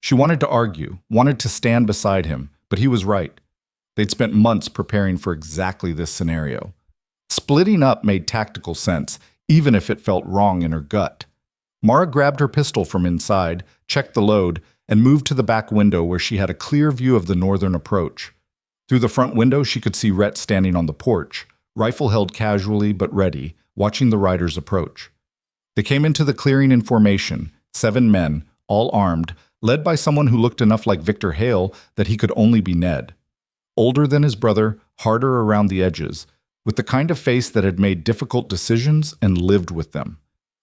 She wanted to argue, wanted to stand beside him, but he was right. They'd spent months preparing for exactly this scenario. Splitting up made tactical sense, even if it felt wrong in her gut. Mara grabbed her pistol from inside, checked the load, and moved to the back window where she had a clear view of the northern approach. Through the front window, she could see Rhett standing on the porch, rifle held casually but ready, watching the riders approach. They came into the clearing in formation, 7 men, all armed, led by someone who looked enough like Victor Hale that he could only be Ned. Older than his brother, harder around the edges, with the kind of face that had made difficult decisions and lived with them.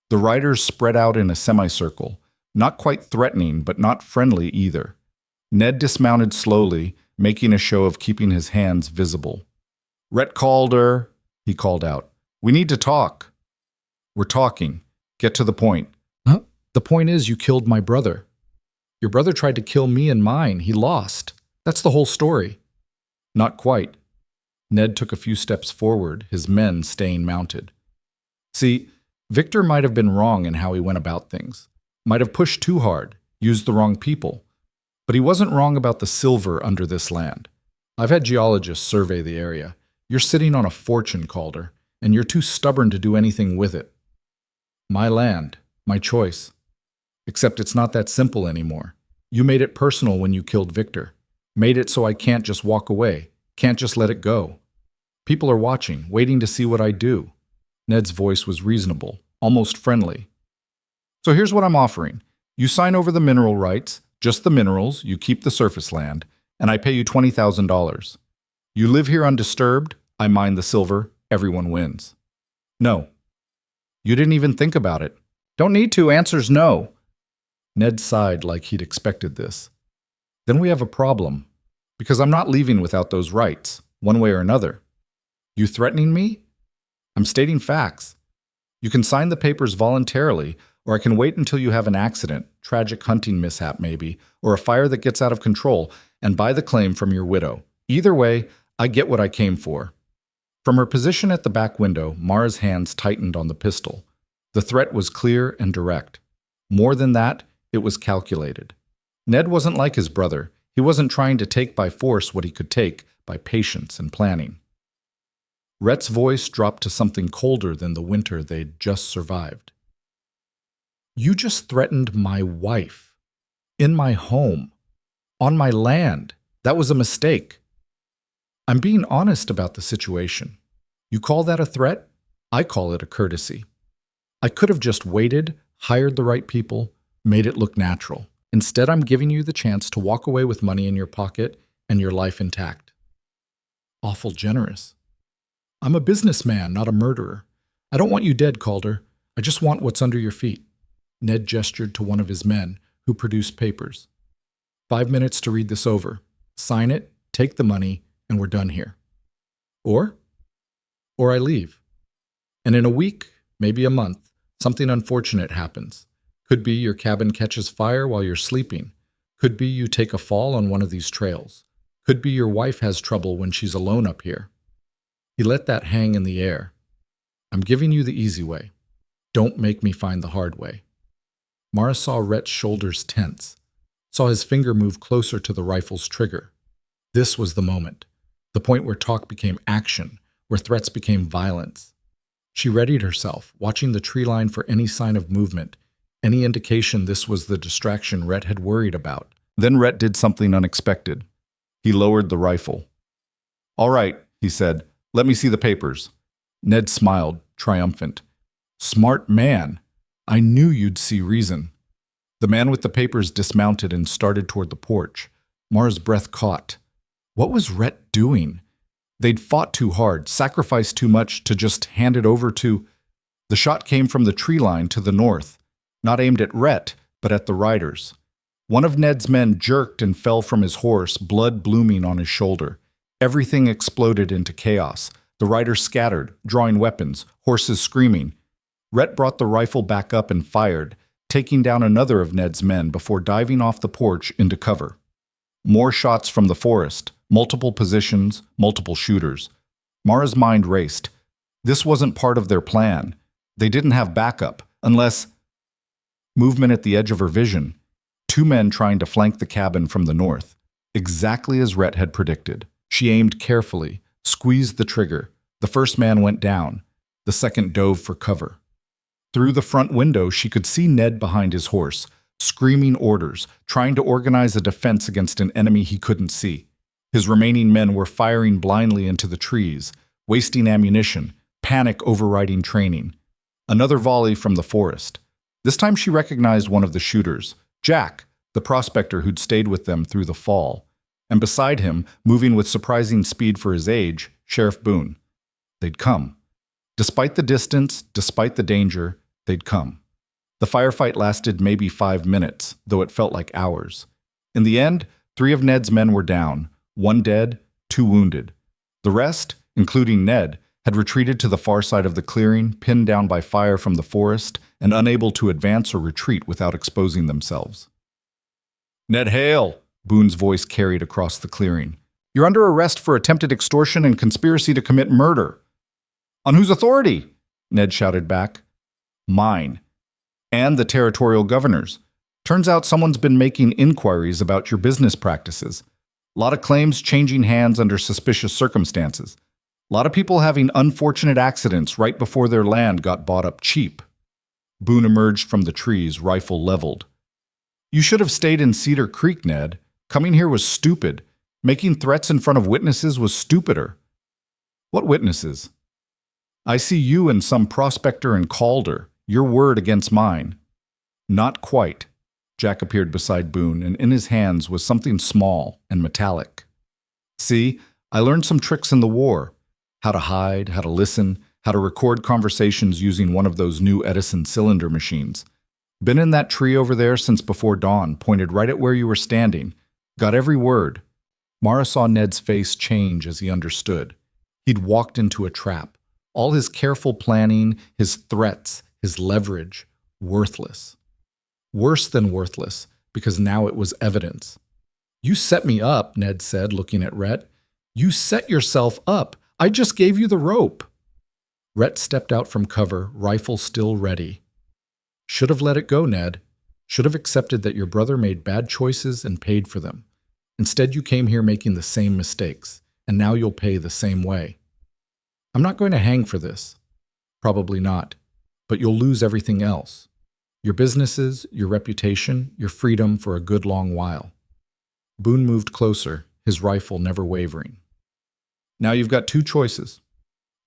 The riders spread out in a semicircle, not quite threatening but not friendly either. Ned dismounted slowly, making a show of keeping his hands visible. Rhett Calder, he called out. We need to talk. We're talking. Get to the point. Huh? The point is you killed my brother. Your brother tried to kill me and mine. He lost. That's the whole story. Not quite. Ned took a few steps forward, his men staying mounted. See, Victor might have been wrong in how he went about things. Might have pushed too hard, used the wrong people. But he wasn't wrong about the silver under this land. I've had geologists survey the area. You're sitting on a fortune, Calder, and you're too stubborn to do anything with it. My land, my choice. Except it's not that simple anymore. You made it personal when you killed Victor. Made it so I can't just walk away, can't just let it go. People are watching, waiting to see what I do. Ned's voice was reasonable, almost friendly. So here's what I'm offering. You sign over the mineral rights, just the minerals, you keep the surface land, and I pay you $20,000. You live here undisturbed, I mine the silver, everyone wins. No. You didn't even think about it. Don't need to, answer's no. Ned sighed like he'd expected this. Then we have a problem, because I'm not leaving without those rights, one way or another. You threatening me? I'm stating facts. You can sign the papers voluntarily, or I can wait until you have an accident, tragic hunting mishap maybe, or a fire that gets out of control, and buy the claim from your widow. Either way, I get what I came for. From her position at the back window, Mara's hands tightened on the pistol. The threat was clear and direct. More than that, it was calculated. Ned wasn't like his brother. He wasn't trying to take by force what he could take by patience and planning. Rhett's voice dropped to something colder than the winter they'd just survived. You just threatened my wife. In my home. On my land. That was a mistake. I'm being honest about the situation. You call that a threat? I call it a courtesy. I could have just waited, hired the right people, made it look natural. Instead, I'm giving you the chance to walk away with money in your pocket and your life intact. Awful generous. I'm a businessman, not a murderer. I don't want you dead, Calder. I just want what's under your feet. Ned gestured to one of his men, who produced papers. 5 minutes to read this over. Sign it, take the money, and we're done here. Or I leave. And in a week, maybe a month, something unfortunate happens. Could be your cabin catches fire while you're sleeping. Could be you take a fall on one of these trails. Could be your wife has trouble when she's alone up here. He let that hang in the air. I'm giving you the easy way. Don't make me find the hard way. Mara saw Rhett's shoulders tense, saw his finger move closer to the rifle's trigger. This was the moment, the point where talk became action, where threats became violence. She readied herself, watching the tree line for any sign of movement, any indication this was the distraction Rhett had worried about. Then Rhett did something unexpected. He lowered the rifle. All right, he said, let me see the papers. Ned smiled, triumphant. Smart man. I knew you'd see reason. The man with the papers dismounted and started toward the porch. Mara's breath caught. What was Rhett doing? They'd fought too hard, sacrificed too much to just hand it over to... The shot came from the tree line to the north, not aimed at Rhett, but at the riders. One of Ned's men jerked and fell from his horse, blood blooming on his shoulder. Everything exploded into chaos. The riders scattered, drawing weapons, horses screaming. Rhett brought the rifle back up and fired, taking down another of Ned's men before diving off the porch into cover. More shots from the forest, multiple positions, multiple shooters. Mara's mind raced. This wasn't part of their plan. They didn't have backup, unless... Movement at the edge of her vision. 2 men trying to flank the cabin from the north. Exactly as Rhett had predicted. She aimed carefully, squeezed the trigger. The first man went down. The second dove for cover. Through the front window, she could see Ned behind his horse, screaming orders, trying to organize a defense against an enemy he couldn't see. His remaining men were firing blindly into the trees, wasting ammunition, panic overriding training. Another volley from the forest. This time she recognized one of the shooters, Jack, the prospector who'd stayed with them through the fall. And beside him, moving with surprising speed for his age, Sheriff Boone. They'd come. Despite the distance, despite the danger, they'd come. The firefight lasted maybe 5 minutes, though it felt like hours. In the end, 3 of Ned's men were down, 1 dead, 2 wounded. The rest, including Ned, had retreated to the far side of the clearing, pinned down by fire from the forest, and unable to advance or retreat without exposing themselves. Ned Hale, Boone's voice carried across the clearing. You're under arrest for attempted extortion and conspiracy to commit murder. On whose authority? Ned shouted back. Mine. And the territorial governor's. Turns out someone's been making inquiries about your business practices. A lot of claims changing hands under suspicious circumstances. A lot of people having unfortunate accidents right before their land got bought up cheap. Boone emerged from the trees, rifle leveled. You should have stayed in Cedar Creek, Ned. Coming here was stupid. Making threats in front of witnesses was stupider. What witnesses? I see you and some prospector in Calder. Your word against mine. Not quite. Jack appeared beside Boone, and in his hands was something small and metallic. See, I learned some tricks in the war. How to hide, how to listen, how to record conversations using one of those new Edison cylinder machines. Been in that tree over there since before dawn, pointed right at where you were standing. Got every word. Mara saw Ned's face change as he understood. He'd walked into a trap. All his careful planning, his threats, his leverage, worthless. Worse than worthless, because now it was evidence. You set me up, Ned said, looking at Rhett. You set yourself up. I just gave you the rope. Rhett stepped out from cover, rifle still ready. Should have let it go, Ned. Should have accepted that your brother made bad choices and paid for them. Instead, you came here making the same mistakes, and now you'll pay the same way. I'm not going to hang for this. Probably not. But you'll lose everything else. Your businesses, your reputation, your freedom for a good long while. Boone moved closer, his rifle never wavering. Now you've got two choices.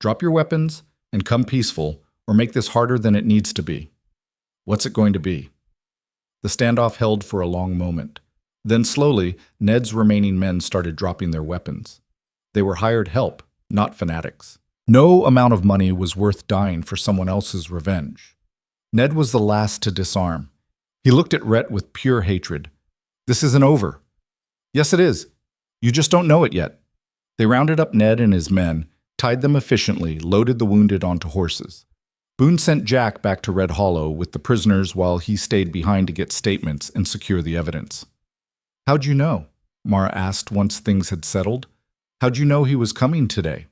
Drop your weapons and come peaceful, or make this harder than it needs to be. What's it going to be? The standoff held for a long moment. Then slowly, Ned's remaining men started dropping their weapons. They were hired help, not fanatics. No amount of money was worth dying for someone else's revenge. Ned was the last to disarm. He looked at Rhett with pure hatred. This isn't over. Yes, it is. You just don't know it yet. They rounded up Ned and his men, tied them efficiently, loaded the wounded onto horses. Boone sent Jack back to Red Hollow with the prisoners while he stayed behind to get statements and secure the evidence. How'd you know? Mara asked once things had settled. How'd you know he was coming today?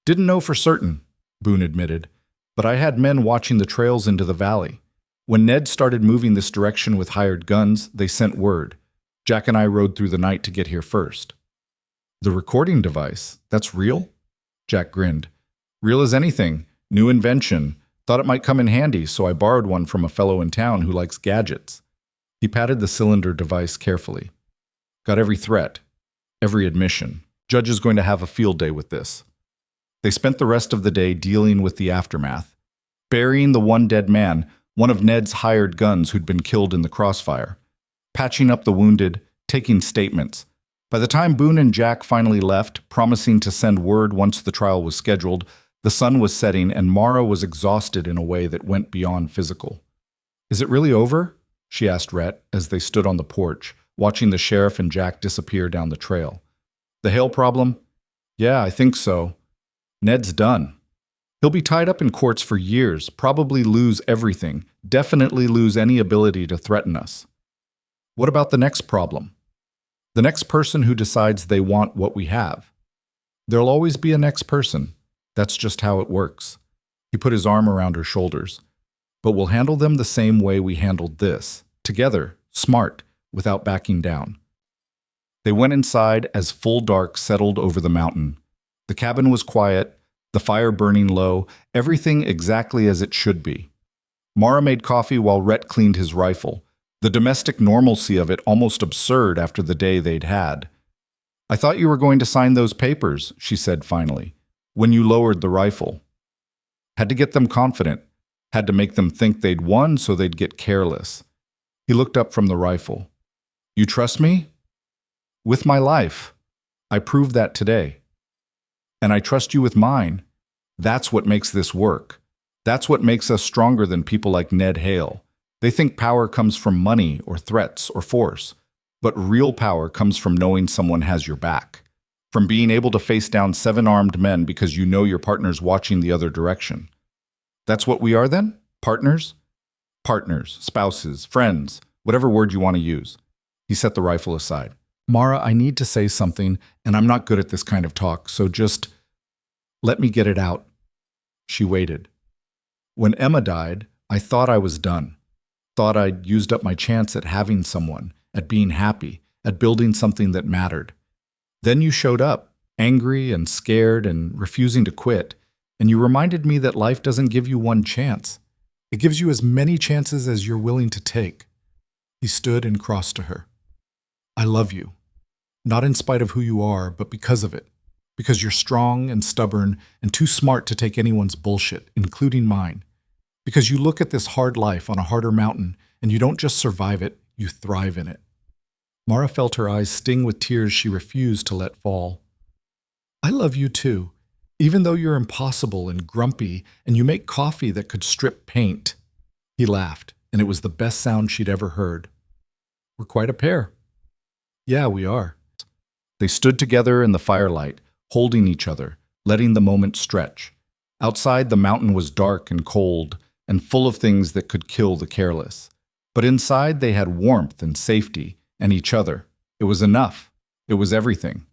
Didn't know for certain, Boone admitted, but I had men watching the trails into the valley. When Ned started moving this direction with hired guns, they sent word. Jack and I rode through the night to get here first. The recording device, that's real? Jack grinned. Real as anything. New invention. Thought it might come in handy, so I borrowed one from a fellow in town who likes gadgets. He patted the cylinder device carefully. Got every threat. Every admission. Judge is going to have a field day with this. They spent the rest of the day dealing with the aftermath. Burying the one dead man, one of Ned's hired guns who'd been killed in the crossfire. Patching up the wounded, taking statements. By the time Boone and Jack finally left, promising to send word once the trial was scheduled, the sun was setting and Mara was exhausted in a way that went beyond physical. Is it really over? She asked Rhett as they stood on the porch, watching the sheriff and Jack disappear down the trail. The hail problem? Yeah, I think so. Ned's done. He'll be tied up in courts for years, probably lose everything, definitely lose any ability to threaten us. What about the next problem? The next person who decides they want what we have. There'll always be a next person. That's just how it works. He put his arm around her shoulders. But we'll handle them the same way we handled this. Together, smart, without backing down. They went inside as full dark settled over the mountain. The cabin was quiet, the fire burning low, everything exactly as it should be. Mara made coffee while Rhett cleaned his rifle. The domestic normalcy of it almost absurd after the day they'd had. I thought you were going to sign those papers, she said finally, when you lowered the rifle. Had to get them confident. Had to make them think they'd won so they'd get careless. He looked up from the rifle. You trust me? With my life. I proved that today. And I trust you with mine. That's what makes this work. That's what makes us stronger than people like Ned Hale. They think power comes from money or threats or force. But real power comes from knowing someone has your back. From being able to face down 7 armed men because you know your partner's watching the other direction. That's what we are then? Partners? Partners, spouses, friends, whatever word you want to use. He set the rifle aside. Mara, I need to say something, and I'm not good at this kind of talk, so just let me get it out. She waited. When Emma died, I thought I was done. Thought I'd used up my chance at having someone, at being happy, at building something that mattered. Then you showed up, angry and scared and refusing to quit, and you reminded me that life doesn't give you one chance. It gives you as many chances as you're willing to take. He stood and crossed to her. I love you. Not in spite of who you are, but because of it. Because you're strong and stubborn and too smart to take anyone's bullshit, including mine. Because you look at this hard life on a harder mountain and you don't just survive it, you thrive in it. Mara felt her eyes sting with tears she refused to let fall. I love you too, even though you're impossible and grumpy and you make coffee that could strip paint. He laughed, and it was the best sound she'd ever heard. We're quite a pair. Yeah, we are. They stood together in the firelight, holding each other, letting the moment stretch. Outside, the mountain was dark and cold and full of things that could kill the careless. But inside, they had warmth and safety and each other. It was enough. It was everything.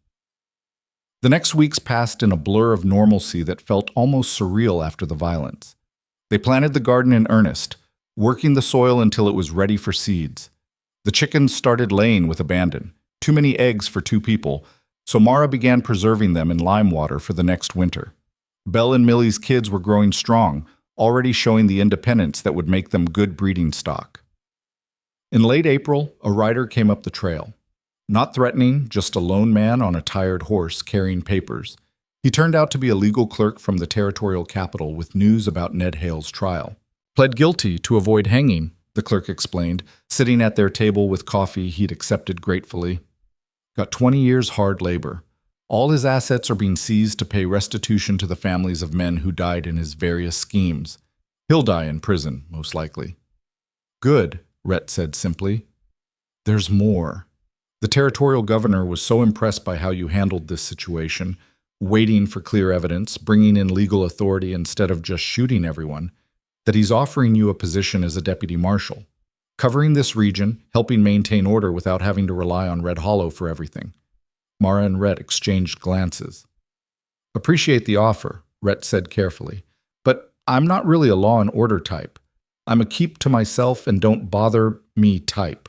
The next weeks passed in a blur of normalcy that felt almost surreal after the violence. They planted the garden in earnest, working the soil until it was ready for seeds. The chickens started laying with abandon, too many eggs for 2 people, so Mara began preserving them in lime water for the next winter. Belle and Millie's kids were growing strong, already showing the independence that would make them good breeding stock. In late April, a rider came up the trail. Not threatening, just a lone man on a tired horse carrying papers. He turned out to be a legal clerk from the territorial capital with news about Ned Hale's trial. Pled guilty to avoid hanging, the clerk explained, sitting at their table with coffee he'd accepted gratefully. Got 20 years hard labor. All his assets are being seized to pay restitution to the families of men who died in his various schemes. He'll die in prison, most likely. Good, Rhett said simply. There's more. The territorial governor was so impressed by how you handled this situation, waiting for clear evidence, bringing in legal authority instead of just shooting everyone, that he's offering you a position as a deputy marshal, covering this region, helping maintain order without having to rely on Red Hollow for everything. Mara and Rhett exchanged glances. Appreciate the offer, Rhett said carefully, but I'm not really a law and order type. I'm a keep to myself and don't bother me type.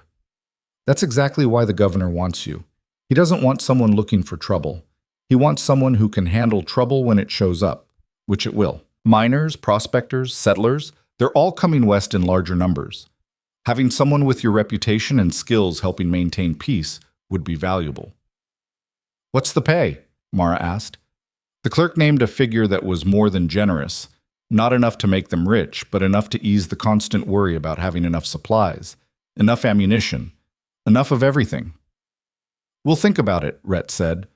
That's exactly why the governor wants you. He doesn't want someone looking for trouble. He wants someone who can handle trouble when it shows up, which it will. Miners, prospectors, settlers, they're all coming west in larger numbers. Having someone with your reputation and skills helping maintain peace would be valuable. What's the pay? Mara asked. The clerk named a figure that was more than generous, not enough to make them rich, but enough to ease the constant worry about having enough supplies, enough ammunition, enough of everything. We'll think about it, Rhett said.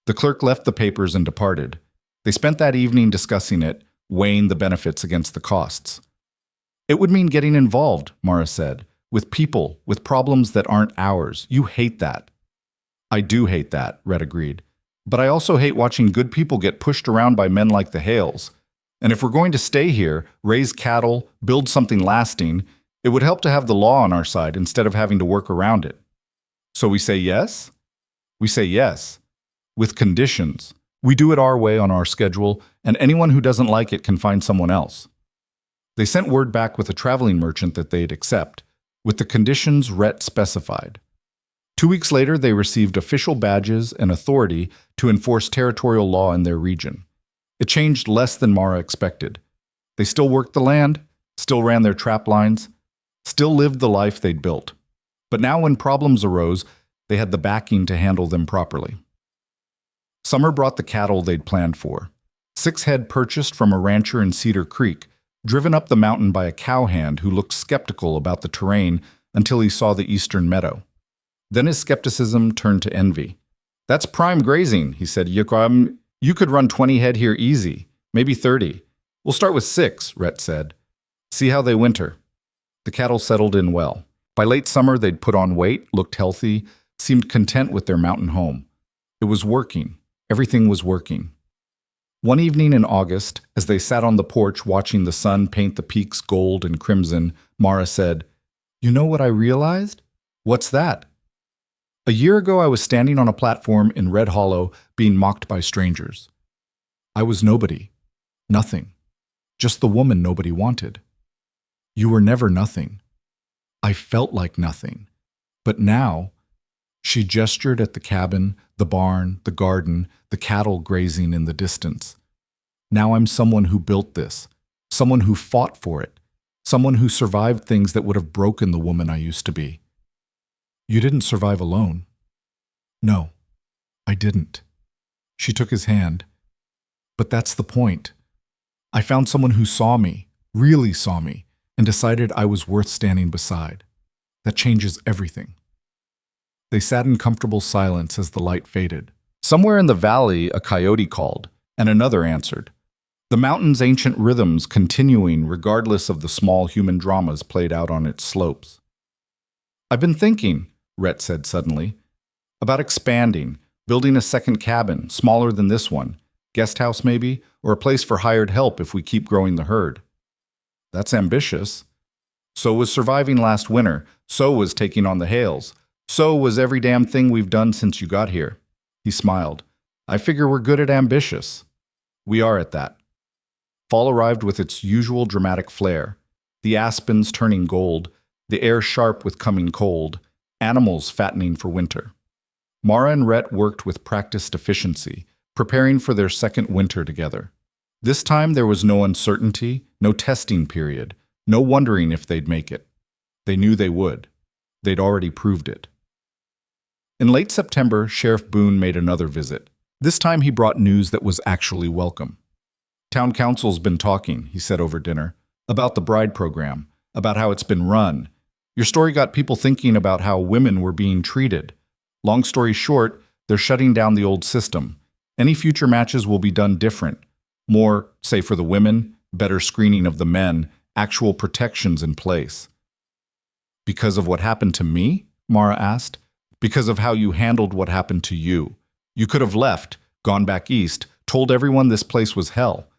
The clerk left the papers and departed. They spent that evening discussing it, weighing the benefits against the costs. It would mean getting involved, Mara said, with people, with problems that aren't ours. You hate that. I do hate that, Rhett agreed. But I also hate watching good people get pushed around by men like the Hales. And if we're going to stay here, raise cattle, build something lasting, it would help to have the law on our side instead of having to work around it. So we say yes? We say yes. With conditions. We do it our way on our schedule, and anyone who doesn't like it can find someone else. They sent word back with a traveling merchant that they'd accept, with the conditions Rhett specified. 2 weeks later, they received official badges and authority to enforce territorial law in their region. It changed less than Mara expected. They still worked the land, still ran their trap lines, still lived the life they'd built. But now when problems arose, they had the backing to handle them properly. Summer brought the cattle they'd planned for. 6 head purchased from a rancher in Cedar Creek, driven up the mountain by a cowhand who looked skeptical about the terrain until he saw the eastern meadow. Then his skepticism turned to envy. That's prime grazing, he said. You could run 20 head here easy, maybe 30. We'll start with 6, Rhett said. See how they winter. The cattle settled in well. By late summer, they'd put on weight, looked healthy, seemed content with their mountain home. It was working. Everything was working. One evening in August, as they sat on the porch watching the sun paint the peaks gold and crimson, Mara said, "You know what I realized?" "What's that?" "A year ago, I was standing on a platform in Red Hollow being mocked by strangers. I was nobody. Nothing. Just the woman nobody wanted. You were never nothing. I felt like nothing. But now," she gestured at the cabin, the barn, the garden, the cattle grazing in the distance. "Now I'm someone who built this, someone who fought for it, Someone who survived things that would have broken the woman I used to be. You didn't survive alone. No, I didn't. She took his hand. But that's the point. I found someone who saw me, really saw me, and decided I was worth standing beside. That changes everything. They sat in comfortable silence as the light faded. Somewhere in the valley, a coyote called, and another answered. The mountain's ancient rhythms continuing regardless of the small human dramas played out on its slopes. I've been thinking, Rhett said suddenly, about expanding, building a second cabin, smaller than this one, guest house maybe, or a place for hired help if we keep growing the herd. That's ambitious. So was surviving last winter, so was taking on the hails, so was every damn thing we've done since you got here. He smiled. I figure we're good at ambitious. We are at that. Fall arrived with its usual dramatic flair, the aspens turning gold, the air sharp with coming cold, animals fattening for winter. Mara and Rhett worked with practiced efficiency, preparing for their second winter together. This time there was no uncertainty, no testing period, no wondering if they'd make it. They knew they would. They'd already proved it. In late September, Sheriff Boone made another visit. This time he brought news that was actually welcome. Town council's been talking, he said over dinner, about the bride program, about how it's been run. Your story got people thinking about how women were being treated. Long story short, they're shutting down the old system. Any future matches will be done different. More, say for the women, better screening of the men, actual protections in place. Because of what happened to me? Mara asked. Because of how you handled what happened to you. You could have left, gone back east, told everyone this place was hell.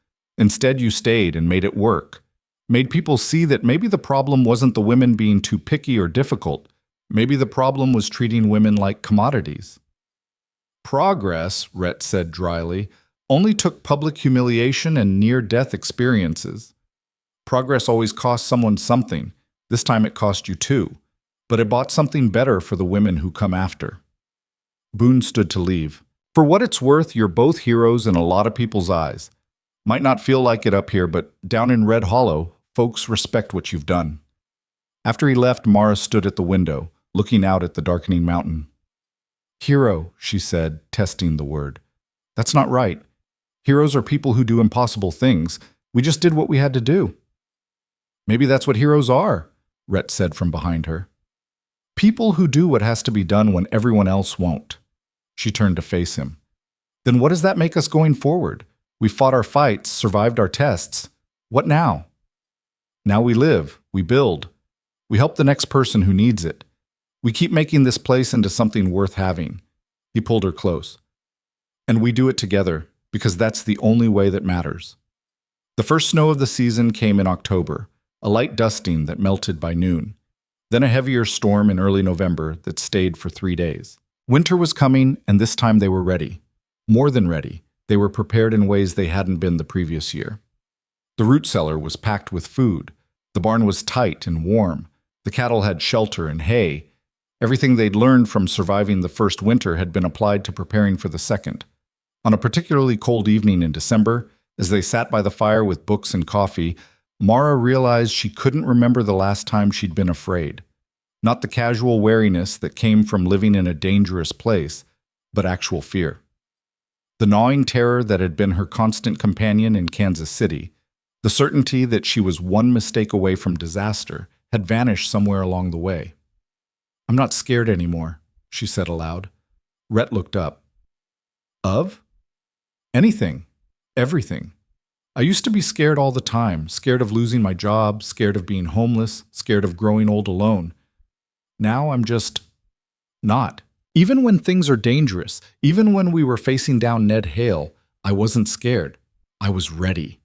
Instead, you stayed and made it work. Made people see that maybe the problem wasn't the women being too picky or difficult. Maybe the problem was treating women like commodities. Progress, Rhett said dryly, only took public humiliation and near-death experiences. Progress always costs someone something. This time it cost you too. But it bought something better for the women who come after. Boone stood to leave. For what it's worth, you're both heroes in a lot of people's eyes. Might not feel like it up here, but down in Red Hollow, folks respect what you've done. After he left, Mara stood at the window, looking out at the darkening mountain. Hero, she said, testing the word. That's not right. Heroes are people who do impossible things. We just did what we had to do. Maybe that's what heroes are, Rhett said from behind her. People who do what has to be done when everyone else won't. She turned to face him. Then what does that make us going forward? We fought our fights, survived our tests. What now? Now we live, we build. We help the next person who needs it. We keep making this place into something worth having. He pulled her close. And we do it together, because that's the only way that matters. The first snow of the season came in October, a light dusting that melted by noon. Then a heavier storm in early November that stayed for 3 days. Winter was coming, and this time they were ready. More than ready. They were prepared in ways they hadn't been the previous year. The root cellar was packed with food. The barn was tight and warm. The cattle had shelter and hay. Everything they'd learned from surviving the first winter had been applied to preparing for the second. On a particularly cold evening in December, as they sat by the fire with books and coffee, Mara realized she couldn't remember the last time she'd been afraid. Not the casual wariness that came from living in a dangerous place, but actual fear. The gnawing terror that had been her constant companion in Kansas City, the certainty that she was one mistake away from disaster, had vanished somewhere along the way. I'm not scared anymore, she said aloud. Rhett looked up. Of? Anything. Everything. I used to be scared all the time, scared of losing my job, scared of being homeless, scared of growing old alone. Now I'm just not. Even when things are dangerous, even when we were facing down Ned Hale, I wasn't scared. I was ready.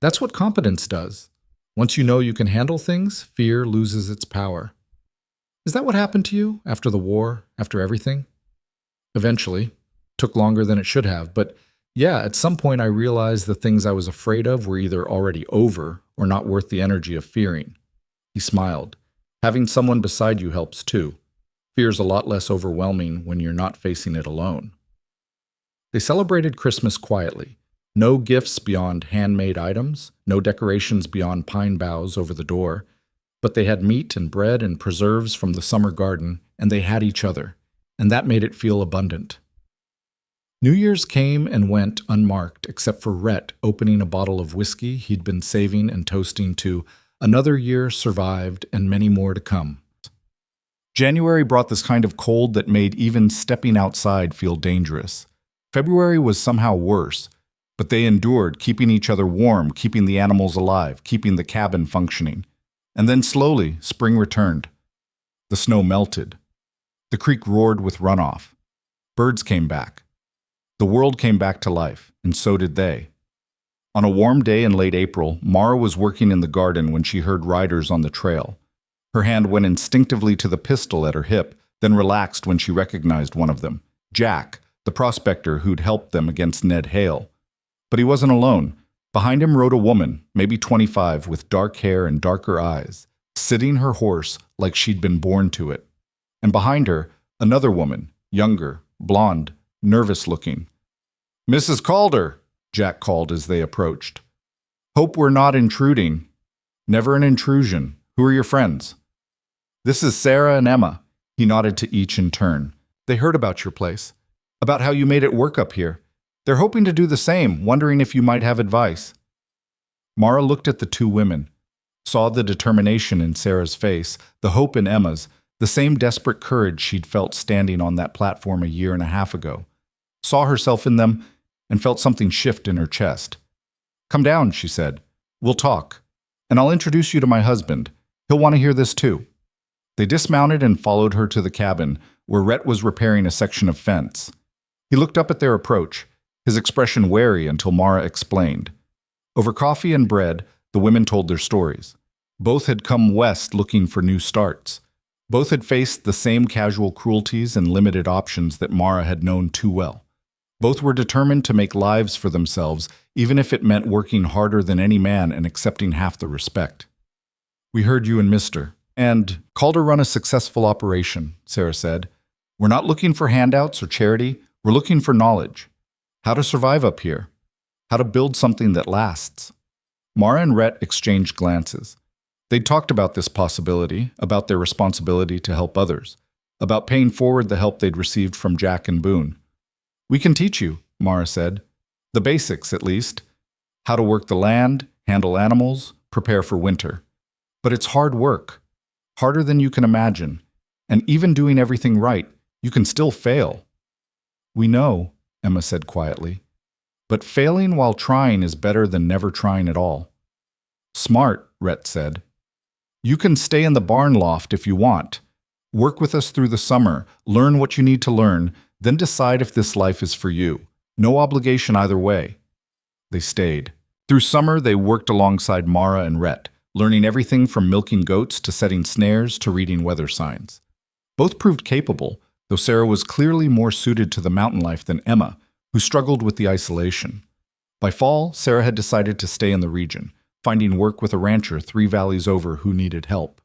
That's what competence does. Once you know you can handle things, fear loses its power. Is that what happened to you after the war, after everything? Eventually. Took longer than it should have, but yeah, at some point I realized the things I was afraid of were either already over or not worth the energy of fearing. He smiled. Having someone beside you helps too. Fear's a lot less overwhelming when you're not facing it alone. They celebrated Christmas quietly. No gifts beyond handmade items, no decorations beyond pine boughs over the door, but they had meat and bread and preserves from the summer garden, and they had each other, and that made it feel abundant. New Year's came and went unmarked, except for Rhett opening a bottle of whiskey he'd been saving and toasting to another year survived and many more to come. January brought this kind of cold that made even stepping outside feel dangerous. February was somehow worse, but they endured, keeping each other warm, keeping the animals alive, keeping the cabin functioning. And then slowly, spring returned. The snow melted. The creek roared with runoff. Birds came back. The world came back to life, and so did they. On a warm day in late April, Mara was working in the garden when she heard riders on the trail. Her hand went instinctively to the pistol at her hip, then relaxed when she recognized one of them, Jack, the prospector who'd helped them against Ned Hale. But he wasn't alone. Behind him rode a woman, maybe 25, with dark hair and darker eyes, sitting her horse like she'd been born to it. And behind her, another woman, younger, blonde, nervous-looking. "Mrs. Calder," Jack called as they approached. "Hope we're not intruding." "Never an intrusion. Who are your friends?" "This is Sarah and Emma." He nodded to each in turn. "They heard about your place, about how you made it work up here. They're hoping to do the same, wondering if you might have advice." Mara looked at the two women, saw the determination in Sarah's face, the hope in Emma's, the same desperate courage she'd felt standing on that platform a year and a half ago. Saw herself in them and felt something shift in her chest. "Come down," she said. "We'll talk. And I'll introduce you to my husband. He'll want to hear this too." They dismounted and followed her to the cabin, where Rhett was repairing a section of fence. He looked up at their approach, his expression wary until Mara explained. Over coffee and bread, the women told their stories. Both had come west looking for new starts. Both had faced the same casual cruelties and limited options that Mara had known too well. Both were determined to make lives for themselves, even if it meant working harder than any man and accepting half the respect. "We heard you and Mr. and Calder run a successful operation," Sarah said. "We're not looking for handouts or charity. We're looking for knowledge. How to survive up here. How to build something that lasts." Mara and Rhett exchanged glances. They'd talked about this possibility, about their responsibility to help others, about paying forward the help they'd received from Jack and Boone. "We can teach you," Mara said. "The basics, at least. How to work the land, handle animals, prepare for winter. But it's hard work. Harder than you can imagine. And even doing everything right, you can still fail." "We know," Emma said quietly. "But failing while trying is better than never trying at all." "Smart," Rhett said. "You can stay in the barn loft if you want. Work with us through the summer, learn what you need to learn, then decide if this life is for you. No obligation either way." They stayed. Through summer, they worked alongside Mara and Rhett, learning everything from milking goats to setting snares to reading weather signs. Both proved capable, though Sarah was clearly more suited to the mountain life than Emma, who struggled with the isolation. By fall, Sarah had decided to stay in the region, finding work with a rancher 3 valleys over who needed help.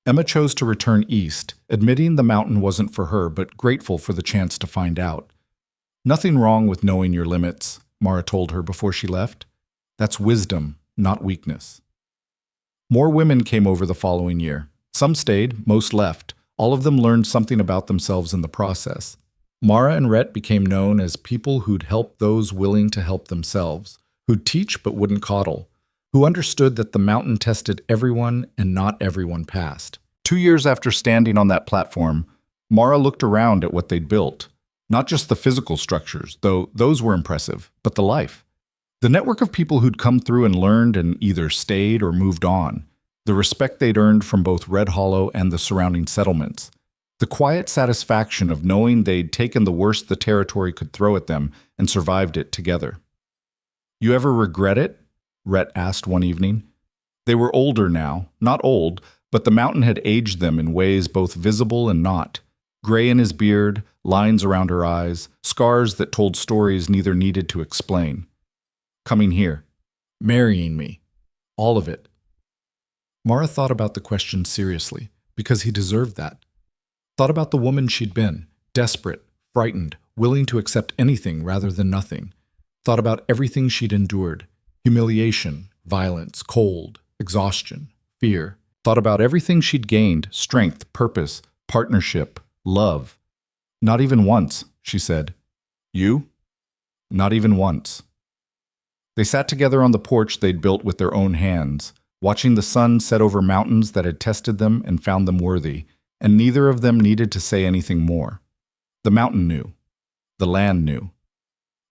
Emma chose to return east, admitting the mountain wasn't for her, but grateful for the chance to find out. "Nothing wrong with knowing your limits," Mara told her before she left. "That's wisdom, not weakness." More women came over the following year. Some stayed, most left. All of them learned something about themselves in the process. Mara and Rhett became known as people who'd help those willing to help themselves, who'd teach but wouldn't coddle, who understood that the mountain tested everyone and not everyone passed. 2 years after standing on that platform, Mara looked around at what they'd built. Not just the physical structures, though those were impressive, but the life. The network of people who'd come through and learned and either stayed or moved on. The respect they'd earned from both Red Hollow and the surrounding settlements. The quiet satisfaction of knowing they'd taken the worst the territory could throw at them and survived it together. "You ever regret it?" Rhett asked one evening. They were older now, not old, but the mountain had aged them in ways both visible and not. Gray in his beard, lines around her eyes, scars that told stories neither needed to explain. "Coming here. Marrying me. All of it." Mara thought about the question seriously, because he deserved that. Thought about the woman she'd been, desperate, frightened, willing to accept anything rather than nothing. Thought about everything she'd endured: humiliation, violence, cold, exhaustion, fear. Thought about everything she'd gained: strength, purpose, partnership, love. Not even once, she said. You? Not even once. They sat together on the porch they'd built with their own hands, watching the sun set over mountains that had tested them and found them worthy, and neither of them needed to say anything more. The mountain knew. The land knew.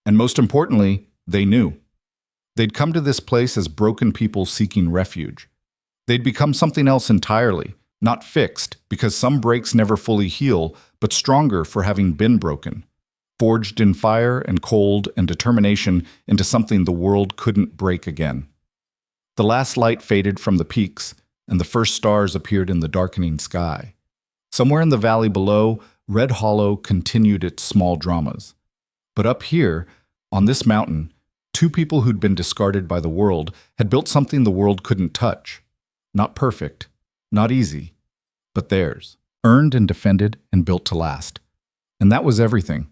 And most importantly, they knew. They'd come to this place as broken people seeking refuge. They'd become something else entirely, not fixed, because some breaks never fully heal, but stronger for having been broken, forged in fire and cold and determination into something the world couldn't break again. The last light faded from the peaks, and the first stars appeared in the darkening sky. Somewhere in the valley below, Red Hollow continued its small dramas. But up here, on this mountain, two people who'd been discarded by the world had built something the world couldn't touch. Not perfect, not easy, but theirs, earned and defended and built to last. And that was everything.